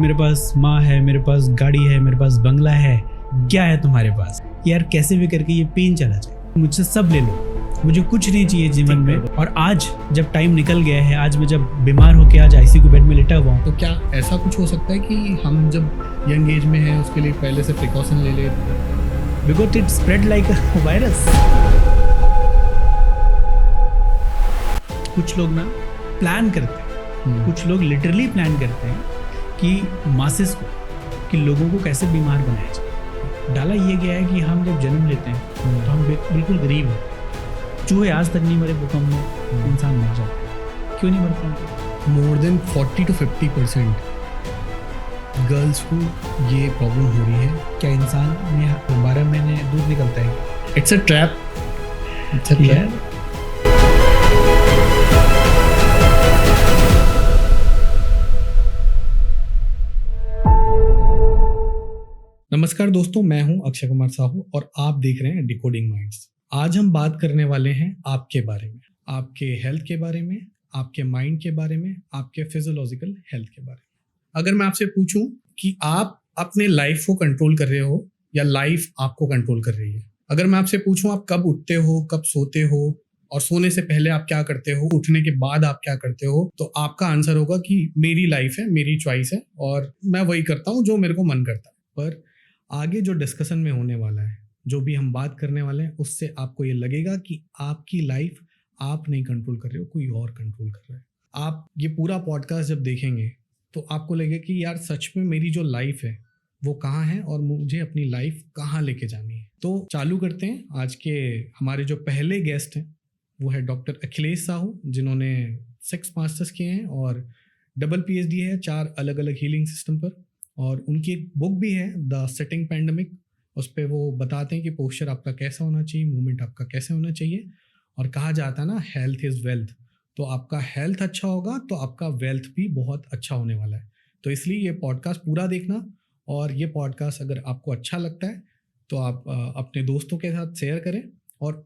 मेरे पास माँ है, मेरे पास गाड़ी है, मेरे पास बंगला है, क्या है तुम्हारे पास? यार कैसे भी करके ये पेन चला जाए, मुझसे सब ले लो, मुझे कुछ नहीं चाहिए जीवन में। और आज जब टाइम निकल गया है, आज मैं जब बीमार होकर आज आईसीयू बेड में लेटा हुआ हूँ, तो क्या ऐसा कुछ हो सकता है कि हम जब यंग एज में हैं उसके लिए पहले से प्रिकॉशन ले ले? Because it spread like a virus. कुछ लोग ना प्लान करते हैं, कुछ लोग लिटरली प्लान करते हैं कि मासेस को, कि लोगों को कैसे बीमार बनाया जाए। डाला ये गया है कि हम जब जन्म लेते हैं तो हम बिल्कुल गरीब हैं। चूहे आज तक नहीं मरे भूकंप में, इंसान मर जाता है। क्यों नहीं मरता? मोर देन 40 to 50% गर्ल्स को ये प्रॉब्लम हो रही है। क्या इंसान में 12 महीने दूध निकलता है? It's a trap, it's a trap. नमस्कार दोस्तों, मैं हूं अक्षय कुमार साहू और आप देख रहे हैं डिकोडिंग माइंड्स। आज हम बात करने वाले हैं आपके बारे में, आपके हेल्थ के बारे में, आपके माइंड के बारे में, आपके फिजियोलॉजिकल हेल्थ के बारे में। अगर मैं आपसे पूछूं कि आप अपने लाइफ को कंट्रोल कर रहे हो या लाइफ आपको कंट्रोल कर रही है, अगर मैं आपसे पूछूं आप कब उठते हो, कब सोते हो और सोने से पहले आप क्या करते हो, उठने के बाद आप क्या करते हो, तो आपका आंसर होगा कि मेरी लाइफ है, मेरी चॉइस है और मैं वही करता हूँ जो मेरे को मन करता है। पर आगे जो डिस्कशन में होने वाला है, जो भी हम बात करने वाले हैं, उससे आपको ये लगेगा कि आपकी लाइफ आप नहीं कंट्रोल कर रहे हो, कोई और कंट्रोल कर रहा है। आप ये पूरा पॉडकास्ट जब देखेंगे तो आपको लगेगा कि यार सच में मेरी जो लाइफ है वो कहाँ है और मुझे अपनी लाइफ कहाँ लेके जानी है। तो चालू करते हैं। आज के हमारे जो पहले गेस्ट हैं वो है डॉक्टर अखिलेश साहू, जिन्होंने 6 मास्टर्स किए हैं और डबल PhD है 4 अलग अलग हीलिंग सिस्टम पर। और उनकी एक बुक भी है द सिटिंग पैंडेमिक। उस पर वो बताते हैं कि पोस्चर आपका कैसा होना चाहिए, मूवमेंट आपका कैसे होना चाहिए। और कहा जाता है ना, हेल्थ इज़ वेल्थ। तो आपका हेल्थ अच्छा होगा तो आपका वेल्थ भी बहुत अच्छा होने वाला है। तो इसलिए ये पॉडकास्ट पूरा देखना, और ये पॉडकास्ट अगर आपको अच्छा लगता है तो आप अपने दोस्तों के साथ शेयर करें,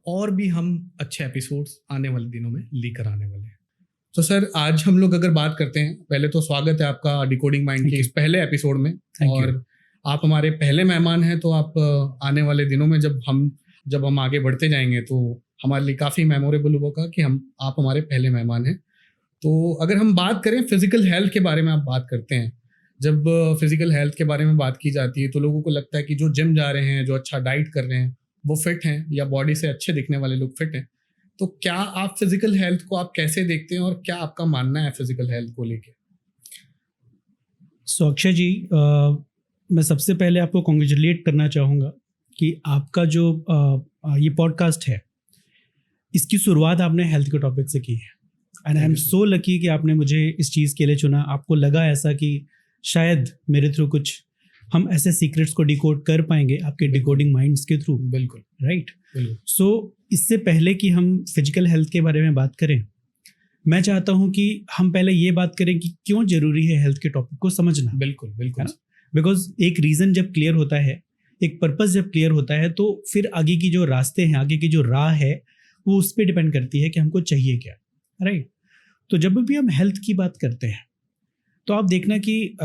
और भी हम अच्छे एपिसोड्स आने वाले दिनों में लेकर आने वाले हैं। तो सर, आज हम लोग अगर बात करते हैं, पहले तो स्वागत है आपका डिकोडिंग माइंड के इस पहले एपिसोड में। और आप हमारे पहले मेहमान हैं, तो आप आने वाले दिनों में जब हम आगे बढ़ते जाएंगे तो हमारे लिए काफ़ी मेमोरेबल होगा कि आप हमारे पहले मेहमान हैं। तो अगर हम बात करें फिजिकल हेल्थ के बारे में, आप बात करते हैं, जब फिजिकल हेल्थ के बारे में बात की जाती है तो लोगों को लगता है कि जो जिम जा रहे हैं, जो अच्छा डाइट कर रहे हैं, वो फिट हैं, या बॉडी से अच्छे दिखने वाले लोग फिट हैं। तो क्या आप फिजिकल हेल्थ को आप कैसे देखते हैं और क्या आपका मानना है फिजिकल हेल्थ को लेके? सो अक्षय जी, मैं सबसे पहले आपको कॉन्ग्रेचुलेट करना चाहूँगा कि आपका जो ये पॉडकास्ट है, इसकी शुरुआत आपने हेल्थ के टॉपिक से की है। And I am so lucky कि आपने मुझे इस चीज़ के लिए चुना। आपको लगा ऐसा कि शायद मेरे थ्रू कुछ हम ऐसे सीक्रेट्स को डिकोड कर पाएंगे आपके डिकोडिंग माइंड्स के थ्रू। बिल्कुल राइट। सो इससे पहले कि हम फिजिकल हेल्थ के बारे में बात करें, मैं चाहता हूं कि हम पहले ये बात करें कि क्यों जरूरी है हेल्थ के टॉपिक को समझना। बिल्कुल बिल्कुल। बिकॉज एक रीज़न जब क्लियर होता है, एक पर्पस जब क्लियर होता है, तो फिर आगे की जो रास्ते हैं, आगे की जो राह है, वो उस पर डिपेंड करती है कि हमको चाहिए क्या। राइट। तो जब भी हम हेल्थ की बात करते हैं तो आप देखना कि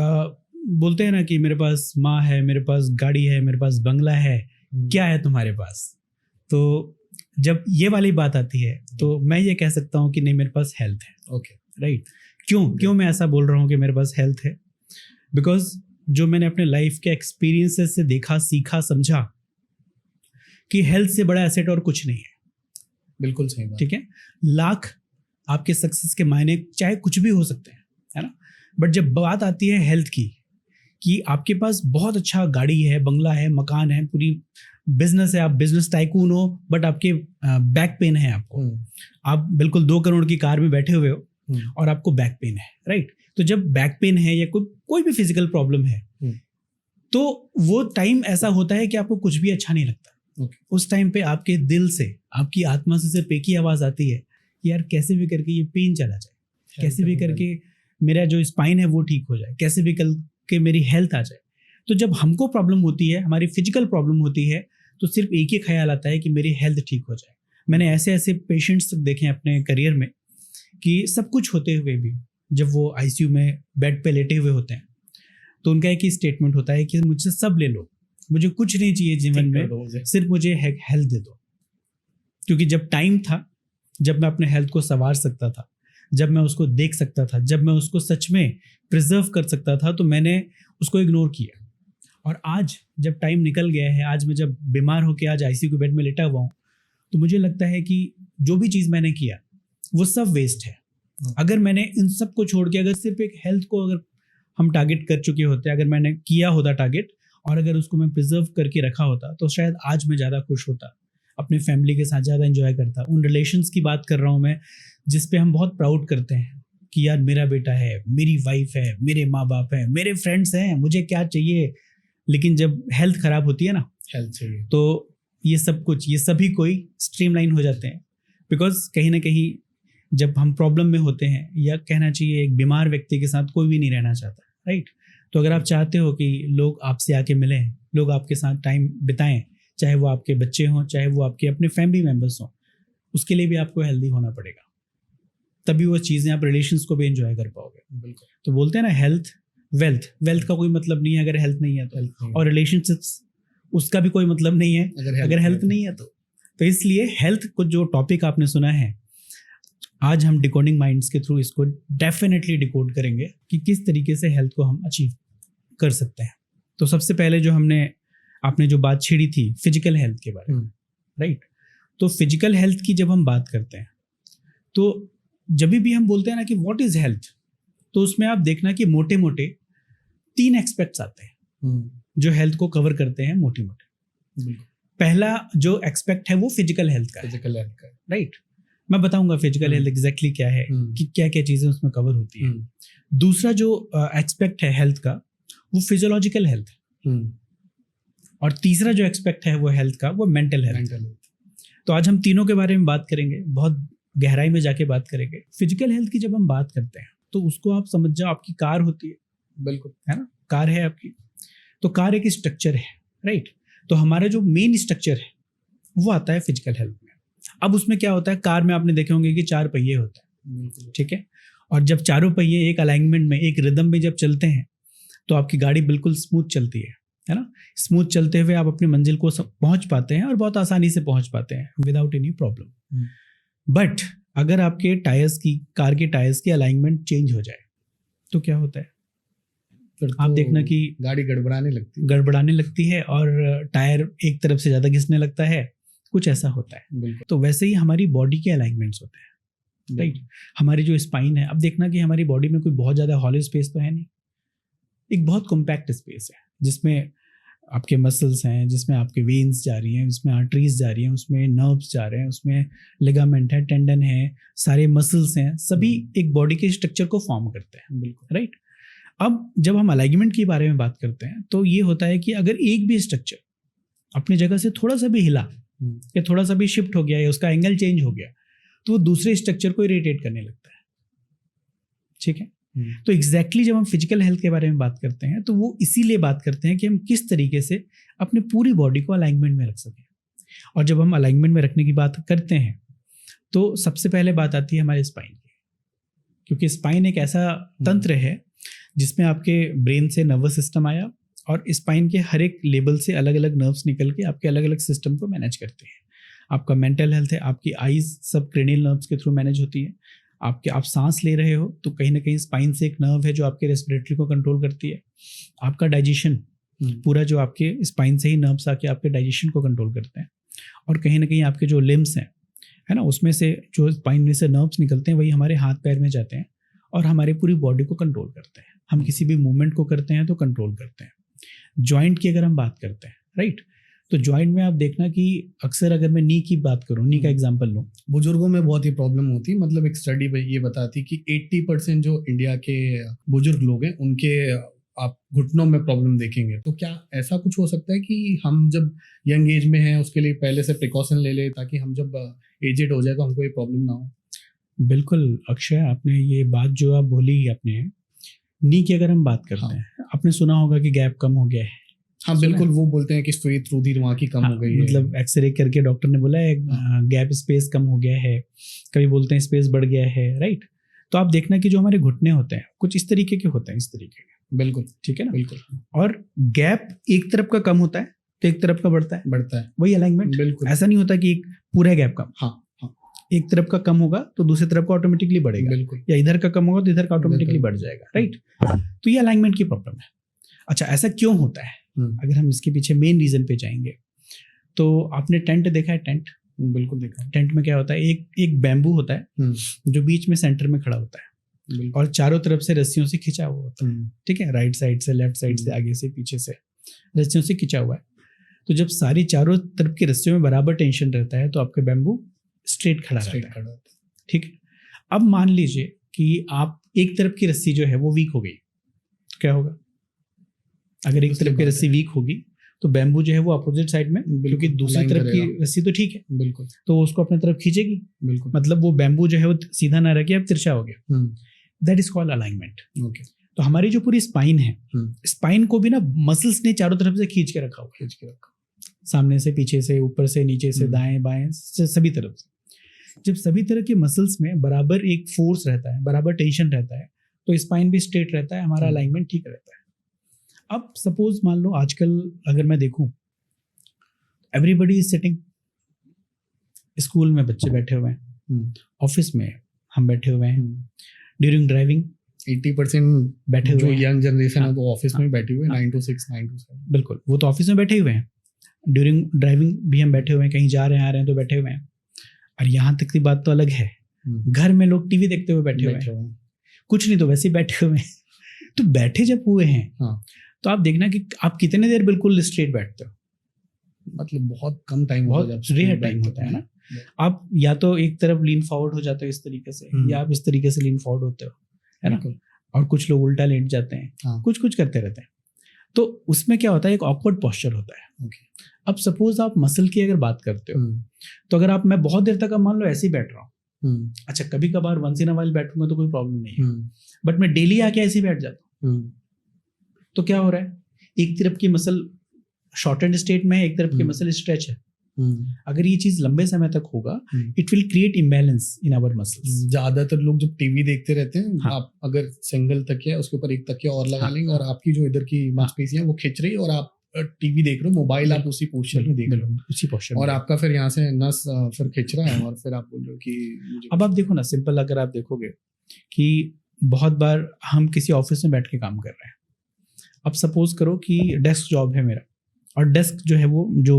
बोलते हैं ना कि मेरे पास माँ है, मेरे पास गाड़ी है, मेरे पास बंगला है, क्या है तुम्हारे पास? तो जब ये वाली बात आती है तो मैं ये कह सकता हूँ कि नहीं, मेरे पास हेल्थ है। Okay, right. क्यों मैं ऐसा बोल रहा हूँ कि मेरे पास हेल्थ है? बिकॉज जो मैंने अपने लाइफ के एक्सपीरियंसेस से देखा, सीखा, समझा कि हेल्थ से बड़ा एसेट और कुछ नहीं है। बिल्कुल सही बात। ठीक है, लाख आपके सक्सेस के मायने चाहे कुछ भी हो सकते हैं, है ना, बट जब बात आती है हेल्थ की, कि आपके पास बहुत अच्छा गाड़ी है, बंगला है, मकान है, पूरी बिजनेस है, आप बिजनेस टाइकून हो, बट आपके बैक पेन है, आपको आप बिल्कुल 2 करोड़ की कार में बैठे हुए हो और आपको बैक पेन है। राइट। तो जब बैक पेन है या कोई भी फिजिकल प्रॉब्लम है, तो वो टाइम ऐसा होता है कि आपको कुछ भी अच्छा नहीं लगता। उस टाइम पे आपके दिल से, आपकी आत्मा से सिर्फ एक ही आवाज़ आती है, यार कैसे भी करके ये पेन चला जाए, कैसे भी करके मेरा जो स्पाइन है वो ठीक हो जाए, कैसे भी करके मेरी हेल्थ आ जाए। तो जब हमको प्रॉब्लम होती है, हमारी फिजिकल प्रॉब्लम होती है, तो सिर्फ एक ही ख्याल आता है कि मेरी हेल्थ ठीक हो जाए। मैंने ऐसे पेशेंट्स देखे हैं अपने करियर में कि सब कुछ होते हुए भी जब वो आईसीयू में बेड पे लेटे हुए होते हैं, तो उनका एक ही स्टेटमेंट होता है कि मुझसे सब ले लो, मुझे कुछ नहीं चाहिए जीवन में, सिर्फ मुझे हेल्थ दे दो। क्योंकि जब टाइम था, जब मैं अपने हेल्थ को संवार सकता था, जब मैं उसको देख सकता था, जब मैं उसको सच में प्रिजर्व कर सकता था, तो मैंने उसको इग्नोर किया। और आज जब टाइम निकल गया है, आज मैं जब बीमार होकर आज आईसीयू के बेड में लेटा हुआ हूँ, तो मुझे लगता है कि जो भी चीज़ मैंने किया वो सब वेस्ट है। अगर मैंने इन सब को छोड़ के अगर सिर्फ एक हेल्थ को अगर हम टारगेट कर चुके होते, अगर मैंने किया होता टारगेट, और अगर उसको मैं प्रिजर्व करके रखा होता, तो शायद आज मैं ज़्यादा खुश होता, अपने फैमिली के साथ ज़्यादा एंजॉय करता। उन रिलेशंस की बात कर रहा हूँ मैं, जिस पे हम बहुत प्राउड करते हैं कि यार मेरा बेटा है, मेरी वाइफ है, मेरे माँ बाप हैं, मेरे फ्रेंड्स हैं, मुझे क्या चाहिए। लेकिन जब हेल्थ खराब होती है ना, हेल्थ चाहिए, तो ये सब कुछ, ये सभी कोई स्ट्रीमलाइन हो जाते हैं। बिकॉज कहीं ना कहीं जब हम प्रॉब्लम में होते हैं, या कहना चाहिए एक बीमार व्यक्ति के साथ कोई भी नहीं रहना चाहता, राइट। तो अगर आप चाहते हो कि लोग आपसे आके मिलें, लोग आपके साथ टाइम बिताएं, चाहे वो आपके बच्चे हों, चाहे वो आपके अपने फैमिली मेम्बर्स हों, उसके लिए भी आपको हेल्दी होना पड़ेगा। तभी वो चीज़ें आप रिलेशंस को भी एंजॉय कर पाओगे। बिल्कुल। तो बोलते हैं ना हेल्थ वेल्थ, वेल्थ का कोई मतलब नहीं है अगर हेल्थ नहीं है तो, और रिलेशनशिप्स उसका भी कोई मतलब नहीं है अगर हेल्थ नहीं है तो इसलिए हेल्थ को जो टॉपिक आपने सुना है, आज हम डिकोडिंग माइंड्स के थ्रू इसको डेफिनेटली डिकोड करेंगे कि किस तरीके से हेल्थ को हम अचीव कर सकते हैं। तो सबसे पहले जो आपने जो बात छेड़ी थी फिजिकल हेल्थ के बारे में, राइट। तो फिजिकल हेल्थ की जब हम बात करते हैं, तो जब भी हम बोलते हैं ना कि व्हाट इज हेल्थ, तो उसमें आप देखना कि मोटे मोटे 3 एस्पेक्ट्स आते हैं जो हेल्थ को कवर करते हैं मोटे मोटे। पहला जो एस्पेक्ट है वो फिजिकल हेल्थ का है, राइट। मैं बताऊंगा फिजिकल हेल्थ एग्जैक्टली क्या है, कि क्या क्या चीजें उसमें कवर होती है। दूसरा जो एस्पेक्ट है हेल्थ का वो फिजियोलॉजिकल हेल्थ है, और तीसरा जो एस्पेक्ट है वो हेल्थ का वो मेंटल हेल्थ। तो आज हम तीनों के बारे में बात करेंगे, बहुत गहराई में जाके बात करेंगे। फिजिकल हेल्थ की जब हम बात करते हैं तो उसको आप समझ जाओ, आपकी कार होती है, बिल्कुल, है ना, कार है आपकी, तो कार एक स्ट्रक्चर है, राइट। तो हमारा जो मेन स्ट्रक्चर है वो आता है फिजिकल हेल्थ में। अब उसमें क्या होता है, कार में आपने देखे होंगे कि 4 पहिए होते हैं, ठीक है। और जब चारों पहिए एक अलाइनमेंट में, एक रिदम में जब चलते हैं, तो आपकी गाड़ी बिल्कुल स्मूथ चलती है ना। स्मूथ चलते हुए आप अपनी मंजिल को पहुंच पाते हैं, और बहुत आसानी से पहुंच पाते हैं विदाउट एनी प्रॉब्लम। बट अगर आपके टायर्स की, कार के टायर्स की अलाइनमेंट चेंज हो जाए तो क्या होता है, फिर आप देखना कि गाड़ी गड़बड़ाने लगती है और टायर एक तरफ से ज़्यादा घिसने लगता है, कुछ ऐसा होता है। तो वैसे ही हमारी बॉडी के अलाइनमेंट्स होते हैं, राइट। हमारी जो स्पाइन है, अब देखना कि हमारी बॉडी में कोई बहुत ज़्यादा हॉलो स्पेस तो है नहीं, एक बहुत कॉम्पैक्ट स्पेस है जिसमें आपके मसल्स हैं, जिसमें आपके वेन्स जा रही हैं, उसमें आर्टरीज जा रही हैं, उसमें नर्व्स जा रहे हैं, उसमें लिगामेंट है, टेंडन है, सारे मसल्स हैं, सभी एक बॉडी के स्ट्रक्चर को फॉर्म करते हैं, बिल्कुल, राइट। अब जब हम अलाइनमेंट के बारे में बात करते हैं तो ये होता है कि अगर एक भी स्ट्रक्चर अपनी जगह से थोड़ा सा भी हिला या थोड़ा सा भी शिफ्ट हो गया या उसका एंगल चेंज हो गया, तो वो दूसरे स्ट्रक्चर को इरिटेट करने लगता है, ठीक है। तो एग्जैक्टली जब हम फिजिकल हेल्थ के बारे में बात करते हैं तो वो इसीलिए बात करते हैं कि हम किस तरीके से अपने पूरी बॉडी को अलाइनमेंट में रख सकें। और जब हम अलाइनमेंट में रखने की बात करते हैं तो सबसे पहले बात आती है हमारे स्पाइन की, क्योंकि स्पाइन एक ऐसा तंत्र है जिसमें आपके ब्रेन से नर्वस सिस्टम आया, और स्पाइन के हर एक लेवल से अलग अलग नर्व्स निकल के आपके अलग अलग सिस्टम को मैनेज करते हैं। आपका मेंटल हेल्थ है, आपकी आईज सब क्रेनियल नर्व्स के थ्रू मैनेज होती है। आप सांस ले रहे हो तो कहीं ना कहीं स्पाइन से एक नर्व है जो आपके रेस्पिरेटरी को कंट्रोल करती है। आपका डाइजेशन पूरा जो आपके स्पाइन से ही नर्व्स आके आपके डाइजेशन को कंट्रोल करते हैं, और कहीं ना कहीं आपके जो लिम्स हैं, है ना, उसमें से जो स्पाइन में से नर्व्स निकलते हैं वही हमारे हाथ पैर में जाते हैं और हमारी पूरी बॉडी को कंट्रोल करते हैं। हम किसी भी मूवमेंट को करते हैं तो कंट्रोल करते हैं। जॉइंट की अगर हम बात करते हैं, राइट, तो जॉइंट में आप देखना कि अक्सर अगर मैं नी की बात करूं, नी का एग्जांपल लूं, बुजुर्गों में बहुत ही प्रॉब्लम होती है। मतलब एक स्टडी ये बताती कि 80% जो इंडिया के बुजुर्ग लोग हैं उनके आप घुटनों में प्रॉब्लम देखेंगे। तो क्या ऐसा कुछ हो सकता है कि हम जब यंग एज में हैं उसके लिए पहले से प्रिकॉशन ले ले, ताकि हम जब एजेड हो जाए तो हमको ये प्रॉब्लम ना हो? बिल्कुल अक्षय, आपने ये बात जो आप बोली, अपने नी की अगर हम बात करते हैं, आपने सुना होगा कि गैप कम हो गया है। हाँ बिल्कुल, वो बोलते हैं कि स्ट्रेट थ्रू दी वहाँ की कम हो गई है, मतलब एक्सरे करके डॉक्टर ने बोला है गैप स्पेस कम हो गया है, कभी बोलते हैं स्पेस बढ़ गया है, राइट। तो आप देखना कि जो हमारे घुटने होते हैं कुछ इस तरीके के होते हैं, इस तरीके के, बिल्कुल ठीक है ना। बिल्कुल और गैप एक तरफ का कम होता है तो एक तरफ का बढ़ता है, बढ़ता है। वही अलाइनमेंट। बिल्कुल ऐसा नहीं होता कि एक पूरा गैप कम, हाँ हाँ एक तरफ का कम होगा तो दूसरी तरफ का ऑटोमेटिकली बढ़ेगा, बिल्कुल या इधर का कम होगा तो इधर का ऑटोमेटिकली इधर का- बढ़ जाएगा, राइट। तो ये अलाइनमेंट की प्रॉब्लम है। अच्छा, ऐसा क्यों होता है? अगर हम इसके पीछे मेन रीजन पे जाएंगे तो आपने टेंट देखा है? टेंट, बिल्कुल देखा। टेंट में क्या होता है, एक बैम्बू होता है जो बीच में सेंटर में खड़ा होता है बिल्कुल और चारों तरफ से रस्सियों से खिंचा हुआ होता है, ठीक है, राइट साइड से, लेफ्ट साइड से, आगे से, पीछे से रस्सियों से खिंचा हुआ है। तो जब सारी चारों तरफ की रस्सियों में बराबर टेंशन रहता है तो आपका बैम्बू स्ट्रेट खड़ा रहता है, ठीक है। अब मान लीजिए कि आप एक तरफ की रस्सी जो है वो वीक हो गई, तो क्या होगा? अगर एक तरफ की रस्सी वीक होगी तो बैम्बू जो है वो अपोजिट साइड में, क्योंकि दूसरी तरफ की रस्सी तो ठीक है, बिल्कुल तो उसको अपने तरफ खींचेगी, बिल्कुल मतलब वो बैम्बू जो है वो सीधा ना रह के अब तिरछा हो गया। That is called alignment. Okay. तो हमारी जो पूरी स्पाइन है, स्पाइन को भी ना मसल्स ने चारों तरफ से खींच के रखा हुआ है, सामने से, पीछे से, ऊपर से, नीचे से, दाएं बाएं से, सभी तरफ से। जब सभी तरह के मसल्स में बराबर एक फोर्स रहता है, बराबर टेंशन रहता है, तो स्पाइन भी स्ट्रेट रहता है, हमारा अलाइनमेंट ठीक रहता है। अब सपोज मान लो आजकल अगर मैं देखूं, एवरीबडी इज सिटिंग, स्कूल में बच्चे बैठे हुए हैं, ऑफिस में हम बैठे हुए हैं, ड्यूरिंग ड्राइविंग 80% बैठे जो हुए हैं, यंग जनरेशन है वो ऑफिस में हाँ, बैठी हुई है, हाँ, 9 to 6 9 to 7। बिल्कुल, वो तो ऑफिस में बैठे हुए हैं, ड्यूरिंग ड्राइविंग भी हम बैठे हुए हैं, कहीं जा रहे हैं आ रहे हैं तो बैठे हुए हैं। और यहाँ तक की बात तो अलग है, घर में लोग टीवी देखते हुए बैठे हुए हैं, कुछ नहीं तो वैसे ही बैठे हुए हैं। तो बैठे जब हुए हैं तो आप देखना कि आप कितने देर बिल्कुल स्ट्रेट बैठते हो, मतलब बहुत कम टाइम, बहुत रेयर टाइम होता है ना। आप या तो एक तरफ लीन फॉरवर्ड हो जाते हो इस तरीके से, या आप इस तरीके से लीन फॉरवर्ड होते हो, है ना। और कुछ लोग उल्टा लेट जाते हैं, कुछ कुछ करते रहते हैं। तो उसमें क्या होता है, एक ऑकवर्ड पोस्चर होता है। अब सपोज आप मसल की अगर बात करते हो, तो अगर आप, मैं बहुत देर तक अब मान लो ऐसे ही बैठ रहा हूँ, अच्छा कभी कभार वंस इन अ वाइल बैठूंगा तो कोई प्रॉब्लम नहीं है, बट मैं डेली आके ऐसे ही बैठ जाता हूँ, तो क्या हो रहा है, एक तरफ की मसल शॉर्टेंड स्टेट में है, एक तरफ की मसल स्ट्रेच है। अगर ये चीज लंबे समय तक होगा, it will create imbalance in our muscles. ज्यादातर लोग जब टीवी देखते रहते हैं, हाँ, आप अगर सिंगल तकिया उसके ऊपर एक तकिया और लगा लेंगे, और आपकी जो इधर की मांसपेशियां वो खिंच रही है, और आप टीवी देख रहे हो, मोबाइल आप उसी पोस्चर में देख रहे हो, उसी पोस्चर और आपका फिर यहाँ से नस फिर खिंच रहा है, और फिर आप बोल रहे हो कि अब आप देखो ना, सिंपल अगर आप देखोगे कि बहुत बार हम किसी ऑफिस में बैठ के काम कर रहे हैं। अब सपोज करो कि डेस्क जॉब है मेरा, और डेस्क जो है वो जो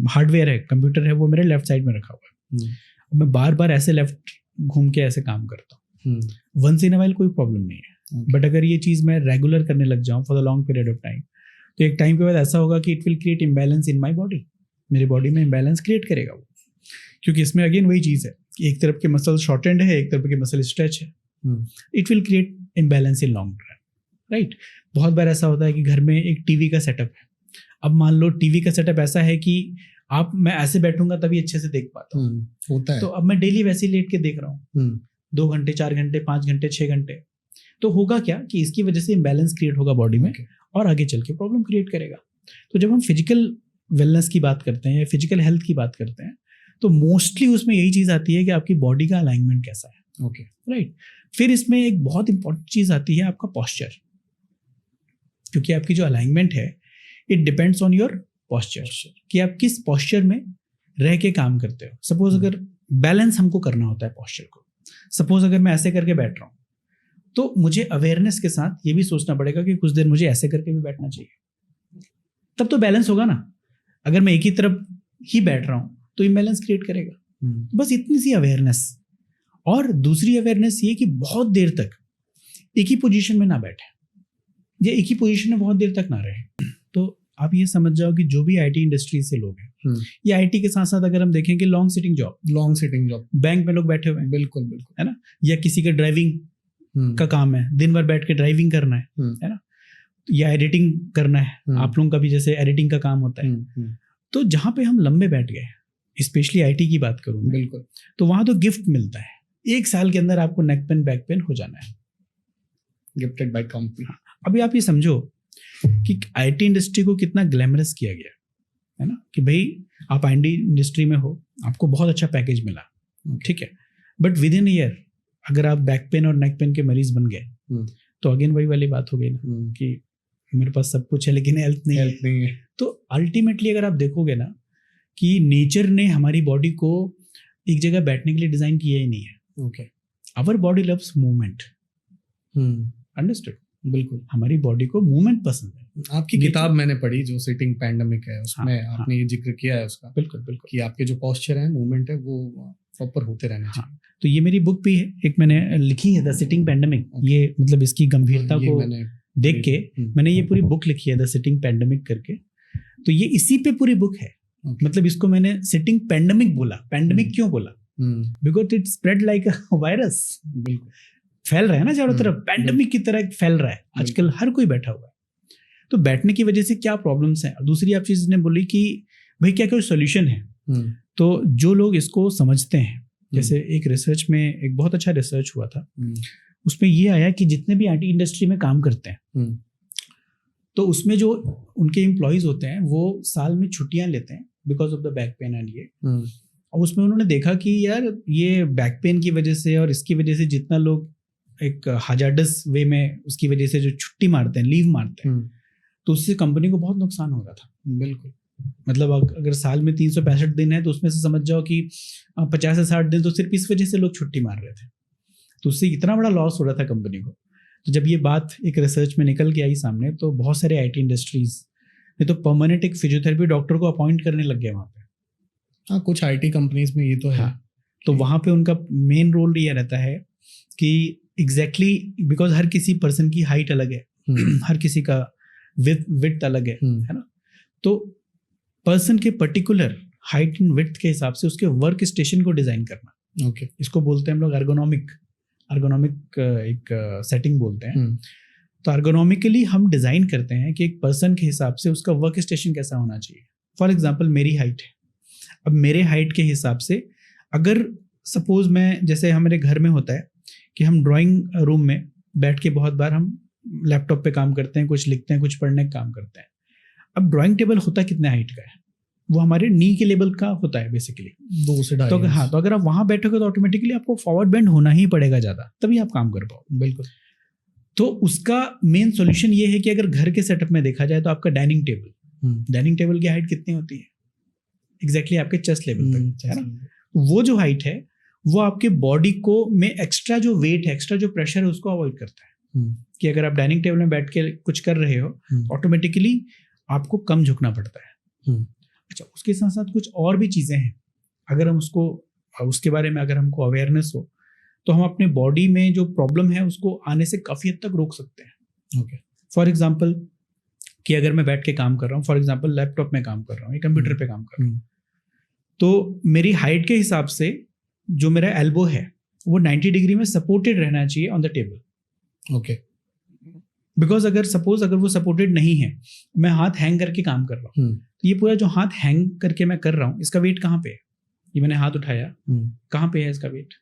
हार्डवेयर है, कंप्यूटर है, वो मेरे लेफ्ट साइड में रखा हुआ है। मैं बार बार ऐसे लेफ्ट घूम के ऐसे काम करता हूँ, वंस इन अ वाइल कोई प्रॉब्लम नहीं है, बट अगर ये चीज़ मैं रेगुलर करने लग जाऊँ for the long period of time, तो एक टाइम के बाद ऐसा होगा कि it will create imbalance in my body, मेरी बॉडी में इम्बैलेंस क्रिएट करेगा वो। क्योंकि इसमें अगेन वही चीज़ है कि एक तरफ की मसल शॉर्टेंड है, एक तरफ की मसल स्ट्रेच है, it will create imbalance in long run, right. बहुत बार ऐसा होता है कि घर में एक टीवी का सेटअप है। अब मान लो टीवी का सेटअप ऐसा है कि आप, मैं ऐसे बैठूंगा तभी अच्छे से देख पाता हूँ, होता है। तो अब मैं डेली वैसे ही लेट के देख रहा हूँ, 2 घंटे 4 घंटे 5 घंटे 6 घंटे, तो होगा क्या कि इसकी वजह से इम्बैलेंस क्रिएट होगा बॉडी में, और आगे चल के प्रॉब्लम क्रिएट करेगा। तो जब हम फिजिकल वेलनेस की बात करते हैं या फिजिकल हेल्थ की बात करते हैं, तो मोस्टली उसमें यही चीज़ आती है कि आपकी बॉडी का अलाइनमेंट कैसा है, ओके, राइट। फिर इसमें एक बहुत इंपॉर्टेंट चीज़ आती है आपका पॉस्चर, क्योंकि आपकी जो अलाइनमेंट है it depends on your posture, कि आप किस पॉस्चर में रह के काम करते हो। सपोज अगर बैलेंस हमको करना होता है पॉस्चर को, सपोज अगर मैं ऐसे करके बैठ रहा हूँ, तो मुझे अवेयरनेस के साथ ये भी सोचना पड़ेगा कि कुछ देर मुझे ऐसे करके भी बैठना चाहिए, तब तो बैलेंस होगा ना। अगर मैं एक ही तरफ ही बैठ रहा हूँ तो इम्बैलेंस क्रिएट करेगा। बस इतनी सी अवेयरनेस। और दूसरी अवेयरनेस ये कि बहुत देर तक एक ही पोजीशन में ना बैठे, या एक ही पोजीशन में बहुत देर तक ना रहे। तो आप ये समझ जाओ कि जो भी आईटी इंडस्ट्री से लोग हैं, या आईटी के साथ साथ अगर हम देखें कि लॉन्ग सिटिंग जॉब, बैंक में लोग बैठे हुए हैं, बिल्कुल है ना, या किसी का ड्राइविंग का काम है, दिन भर बैठ के ड्राइविंग करना है ना, या एडिटिंग करना है, आप लोगों का भी जैसे एडिटिंग का काम होता है। तो जहाँ पे हम लंबे बैठ गए, स्पेशली आईटी की बात करूँ बिल्कुल, तो वहाँ तो गिफ्ट मिलता है, 1 साल के अंदर आपको नेक पेन बैक पेन हो जाना है, गिफ्टेड बाय कंपनी। अभी आप ये समझो कि आईटी इंडस्ट्री को कितना ग्लैमरस किया गया है ना, कि भाई आप आईटी इंडस्ट्री में हो, आपको बहुत अच्छा पैकेज मिला, ठीक है, बट विद इन ईयर अगर आप बैक पेन और नेक पेन के मरीज बन गए तो अगेन वही वाली बात हो गई ना कि मेरे पास सब कुछ है लेकिन हेल्थ नहीं है। तो अल्टीमेटली अगर आप देखोगे ना कि नेचर ने हमारी बॉडी को एक जगह बैठने के लिए डिजाइन किया ही नहीं है। Okay, our body loves movement, understood? बिल्कुल, हमारी बॉडी को मूवमेंट पसंद है। आपकी किताब मैंने पढ़ी जो सिटिंग पैंडेमिक है, उसमें आपने ये जिक्र किया है उसका। बिल्कुल बिल्कुल, कि आपके जो पोस्चर है, मूवमेंट है, वो प्रॉपर होते रहने चाहिए। तो ये मेरी बुक भी है, एक मैंने लिखी है द सिटिंग पैंडेमिक। ये मतलब इसकी गंभीरता को देख के मैंने ये पूरी बुक लिखी है द सिटिंग पैंडेमिक करके। तो ये इसी पे पूरी बुक है। मतलब इसको मैंने सिटिंग पैंडेमिक बोला। पैंडेमिक क्यों बोला? Because it spread like a virus. बिल्कुल, फैल रहा है ना चारों तरफ, पैंडेमिक की तरह फैल रहा है आजकल, हर कोई बैठा हुआ है। तो बैठने की वजह से क्या प्रॉब्लम्स हैं? दूसरी आप चीज ने बोली कि भाई क्या कोई सोल्यूशन है? तो जो लोग इसको समझते हैं, जैसे एक रिसर्च में एक बहुत अच्छा रिसर्च हुआ था, उसमें ये आया कि जितने भी आईटी इंडस्ट्री में काम करते हैं तो उसमें जो उनके एम्प्लॉयज होते हैं वो साल में छुट्टियां लेते हैं because of the back pain and ये। और उसमें उन्होंने देखा कि यार ये बैक पेन की वजह से और इसकी वजह से जितना लोग एक हजार्डस वे में उसकी वजह से जो छुट्टी मारते हैं, लीव मारते हैं, तो उससे कंपनी को बहुत नुकसान हो रहा था। बिल्कुल, मतलब अगर साल में 365 दिन है तो उसमें से समझ जाओ कि 50 से 60 दिन तो सिर्फ इस वजह से लोग छुट्टी मार रहे थे। तो उससे इतना बड़ा लॉस हो रहा था कंपनी को। तो जब ये बात एक रिसर्च में निकल के आई सामने, तो बहुत सारे आईटी इंडस्ट्रीज ने तो परमानेंट एक फिजियोथेरेपी डॉक्टर को अपॉइंट करने लग गए वहाँ पे। हाँ, कुछ आईटी कंपनीज में ये तो है। हाँ, तो वहाँ पे उनका मेन रोल ये रहता है कि एग्जैक्टली बिकॉज हर किसी पर्सन की हाइट अलग है, हर किसी का विड्थ अलग है ना। तो पर्सन के पर्टिकुलर हाइट एंड विड्थ के हिसाब से उसके वर्क स्टेशन को डिजाइन करना। ओके, इसको बोलते हैं हम लोग अर्गोनॉमिक एक सेटिंग बोलते हैं। तो अर्गोनॉमिकली हम डिजाइन करते हैं कि एक पर्सन के हिसाब से उसका वर्क स्टेशन कैसा होना चाहिए। फॉर एग्जांपल मेरी हाइट है, अब मेरे हाइट के हिसाब से अगर सपोज मैं, जैसे हमारे घर में होता है कि हम ड्राइंग रूम में बैठ के बहुत बार हम लैपटॉप पे काम करते हैं, कुछ लिखते हैं, कुछ पढ़ने का काम करते हैं। अब ड्राइंग टेबल होता कितने हाइट का है? वो हमारे नी के लेवल का होता है बेसिकली, 2 से 2.5। तो हाँ, तो अगर आप वहां बैठोगे तो ऑटोमेटिकली आपको फॉरवर्ड बेंड होना ही पड़ेगा ज्यादा, तभी आप काम कर पाओ। बिल्कुल। तो उसका मेन सॉल्यूशन ये है कि अगर घर के सेटअप में देखा जाए तो आपका डाइनिंग टेबल की हाइट कितनी होती है? एग्जैक्टली आपके चेस्ट लेवल तक, है ना। वो जो हाइट है वो आपके बॉडी को में एक्स्ट्रा जो वेट है, एक्स्ट्रा जो प्रेशर है, उसको अवॉइड करता है। कि अगर आप डाइनिंग टेबल में बैठ के कुछ कर रहे हो, ऑटोमेटिकली आपको कम झुकना पड़ता है। अच्छा, उसके साथ साथ कुछ और भी चीजें हैं, अगर हम उसके बारे में अगर हमको अवेयरनेस हो तो हम अपने बॉडी में जो प्रॉब्लम है उसको आने से काफी हद तक रोक सकते हैं। ओके, फॉर एग्जाम्पल कि अगर मैं बैठ के काम कर रहा हूँ, फॉर एग्जाम्पल लैपटॉप में काम कर रहा हूँ या कंप्यूटर पे काम कर रहा हूँ, तो मेरी हाइट के हिसाब से जो मेरा एल्बो है वो 90 डिग्री में सपोर्टेड रहना चाहिए on the table. Okay, because अगर वो सपोर्टेड नहीं है, मैं हाथ हैंग करके काम कर रहा हूँ, तो ये पूरा जो हाथ हैंग करके मैं कर रहा हूँ, इसका वेट कहाँ पे है? ये मैंने हाथ उठाया, कहाँ पे है इसका वेट?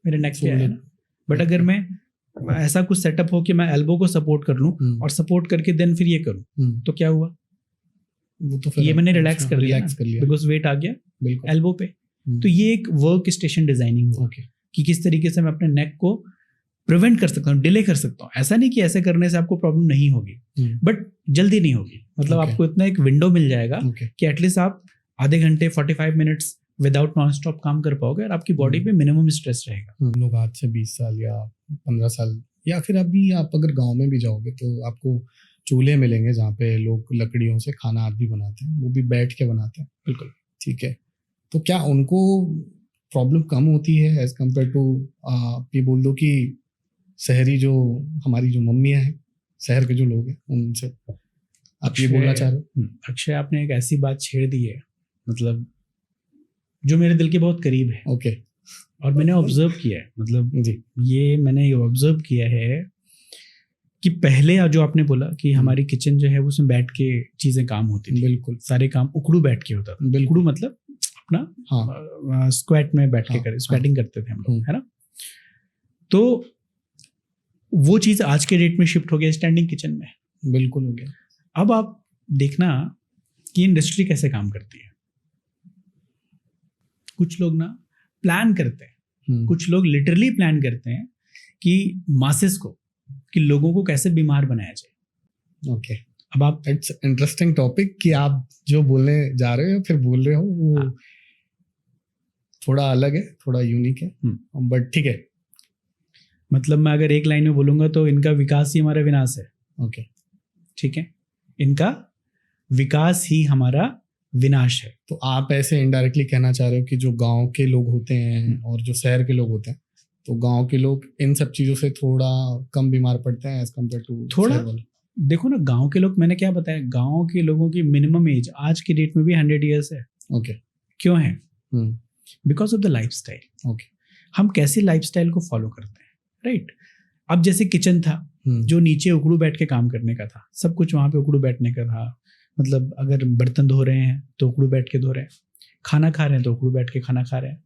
मेरे नेक पे है ना। बट अगर मैं ऐसा कुछ सेटअप हो कि मैं एल्बो को सपोर्ट कर लूं और सपोर्ट करके देन फिर ये करूं, तो क्या हुआ? वो तो फिर ये मैंने रिलैक्स कर लिया बिकॉज वेट आ गया एल्बो पे। तो ये एक वर्क स्टेशन डिजाइनिंग हुआ कि किस तरीके से मैं अपने नेक को प्रिवेंट कर सकता हूँ, डिले कर सकता हूँ। ऐसा नहीं कि ऐसे करने से आपको प्रॉब्लम नहीं होगी, बट जल्दी नहीं होगी। मतलब आपको इतना एक विंडो मिल जाएगा कि एटलीस्ट आप आधे घंटे 45 मिनट्स विदाउट नॉन स्टॉप काम कर पाओगे और आपकी बॉडी पे मिनिमम स्ट्रेस रहेगा। लोग आज से 20 साल या 15 साल या फिर अभी आप अगर गांव में भी जाओगे तो आपको चूल्हे मिलेंगे जहाँ पे लोग लकड़ियों से खाना आदि बनाते हैं, वो भी बैठ के बनाते हैं। बिल्कुल, ठीक है। तो क्या उनको प्रॉब्लम कम होती है एज कम्पेयर टू आप ये बोल दो कि शहरी जो हमारी जो मम्मियाँ हैं, शहर के जो लोग हैं, उनसे आप ये बोलना चाह रहे हो? अक्षय, आपने एक ऐसी बात छेड़ दी है मतलब जो मेरे दिल के बहुत करीब है। ओके। और मैंने ऑब्जर्व किया है, मतलब जी, ये मैंने ऑब्जर्व किया है कि पहले जो आपने बोला कि हमारी किचन जो है उसमें बैठ के चीजें काम होती थी। बिल्कुल, सारे काम उखड़ू बैठ के होता था। उखड़ू मतलब अपना स्क्वाट में बैठ के स्क्वाटिंग करते थे हम लोग, है ना। तो वो चीज आज के डेट में शिफ्ट हो गया स्टैंडिंग किचन में। बिल्कुल हो गया। अब आप देखना कि इंडस्ट्री कैसे काम करती है। कुछ लोग ना प्लान करते हैं, कुछ लोग लिटरली प्लान करते हैं कि मासेस को कि लोगों को कैसे बीमार बनाया जाए। ओके, अब आप इट्स इंटरेस्टिंग टॉपिक कि आप जो बोलने जा रहे हो फिर बोल रहे हो वो हाँ। थोड़ा अलग है, थोड़ा यूनिक है, बट ठीक है। मतलब मैं अगर एक लाइन में बोलूंगा तो इनका विकास ही हमारा विनाश है। ओके, ठीक है, इनका विकास ही हमारा विनाश है। तो आप ऐसे इनडायरेक्टली कहना चाह रहे हो कि जो गांव के लोग होते हैं और जो शहर के लोग होते हैं, तो गांव के लोग इन सब चीजों से थोड़ा कम बीमार पड़ते हैं एज कम्पेयर टू थोड़ा देखो ना, गांव के लोग, मैंने क्या बताया, गांव के लोगों की मिनिमम एज आज की डेट में भी 100 ईयर्स है। ओके, क्यों है? Because of the lifestyle. Okay, हम कैसे लाइफस्टाइल को फॉलो करते हैं, राइट? अब जैसे किचन था जो नीचे उकड़ू बैठ के काम करने का था, सब कुछ वहां पे उकड़ू बैठने का था। मतलब अगर बर्तन धो रहे हैं तो उकड़ू बैठ के धो रहे हैं, खाना खा रहे हैं तो उकड़ू बैठ के खाना खा रहे हैं,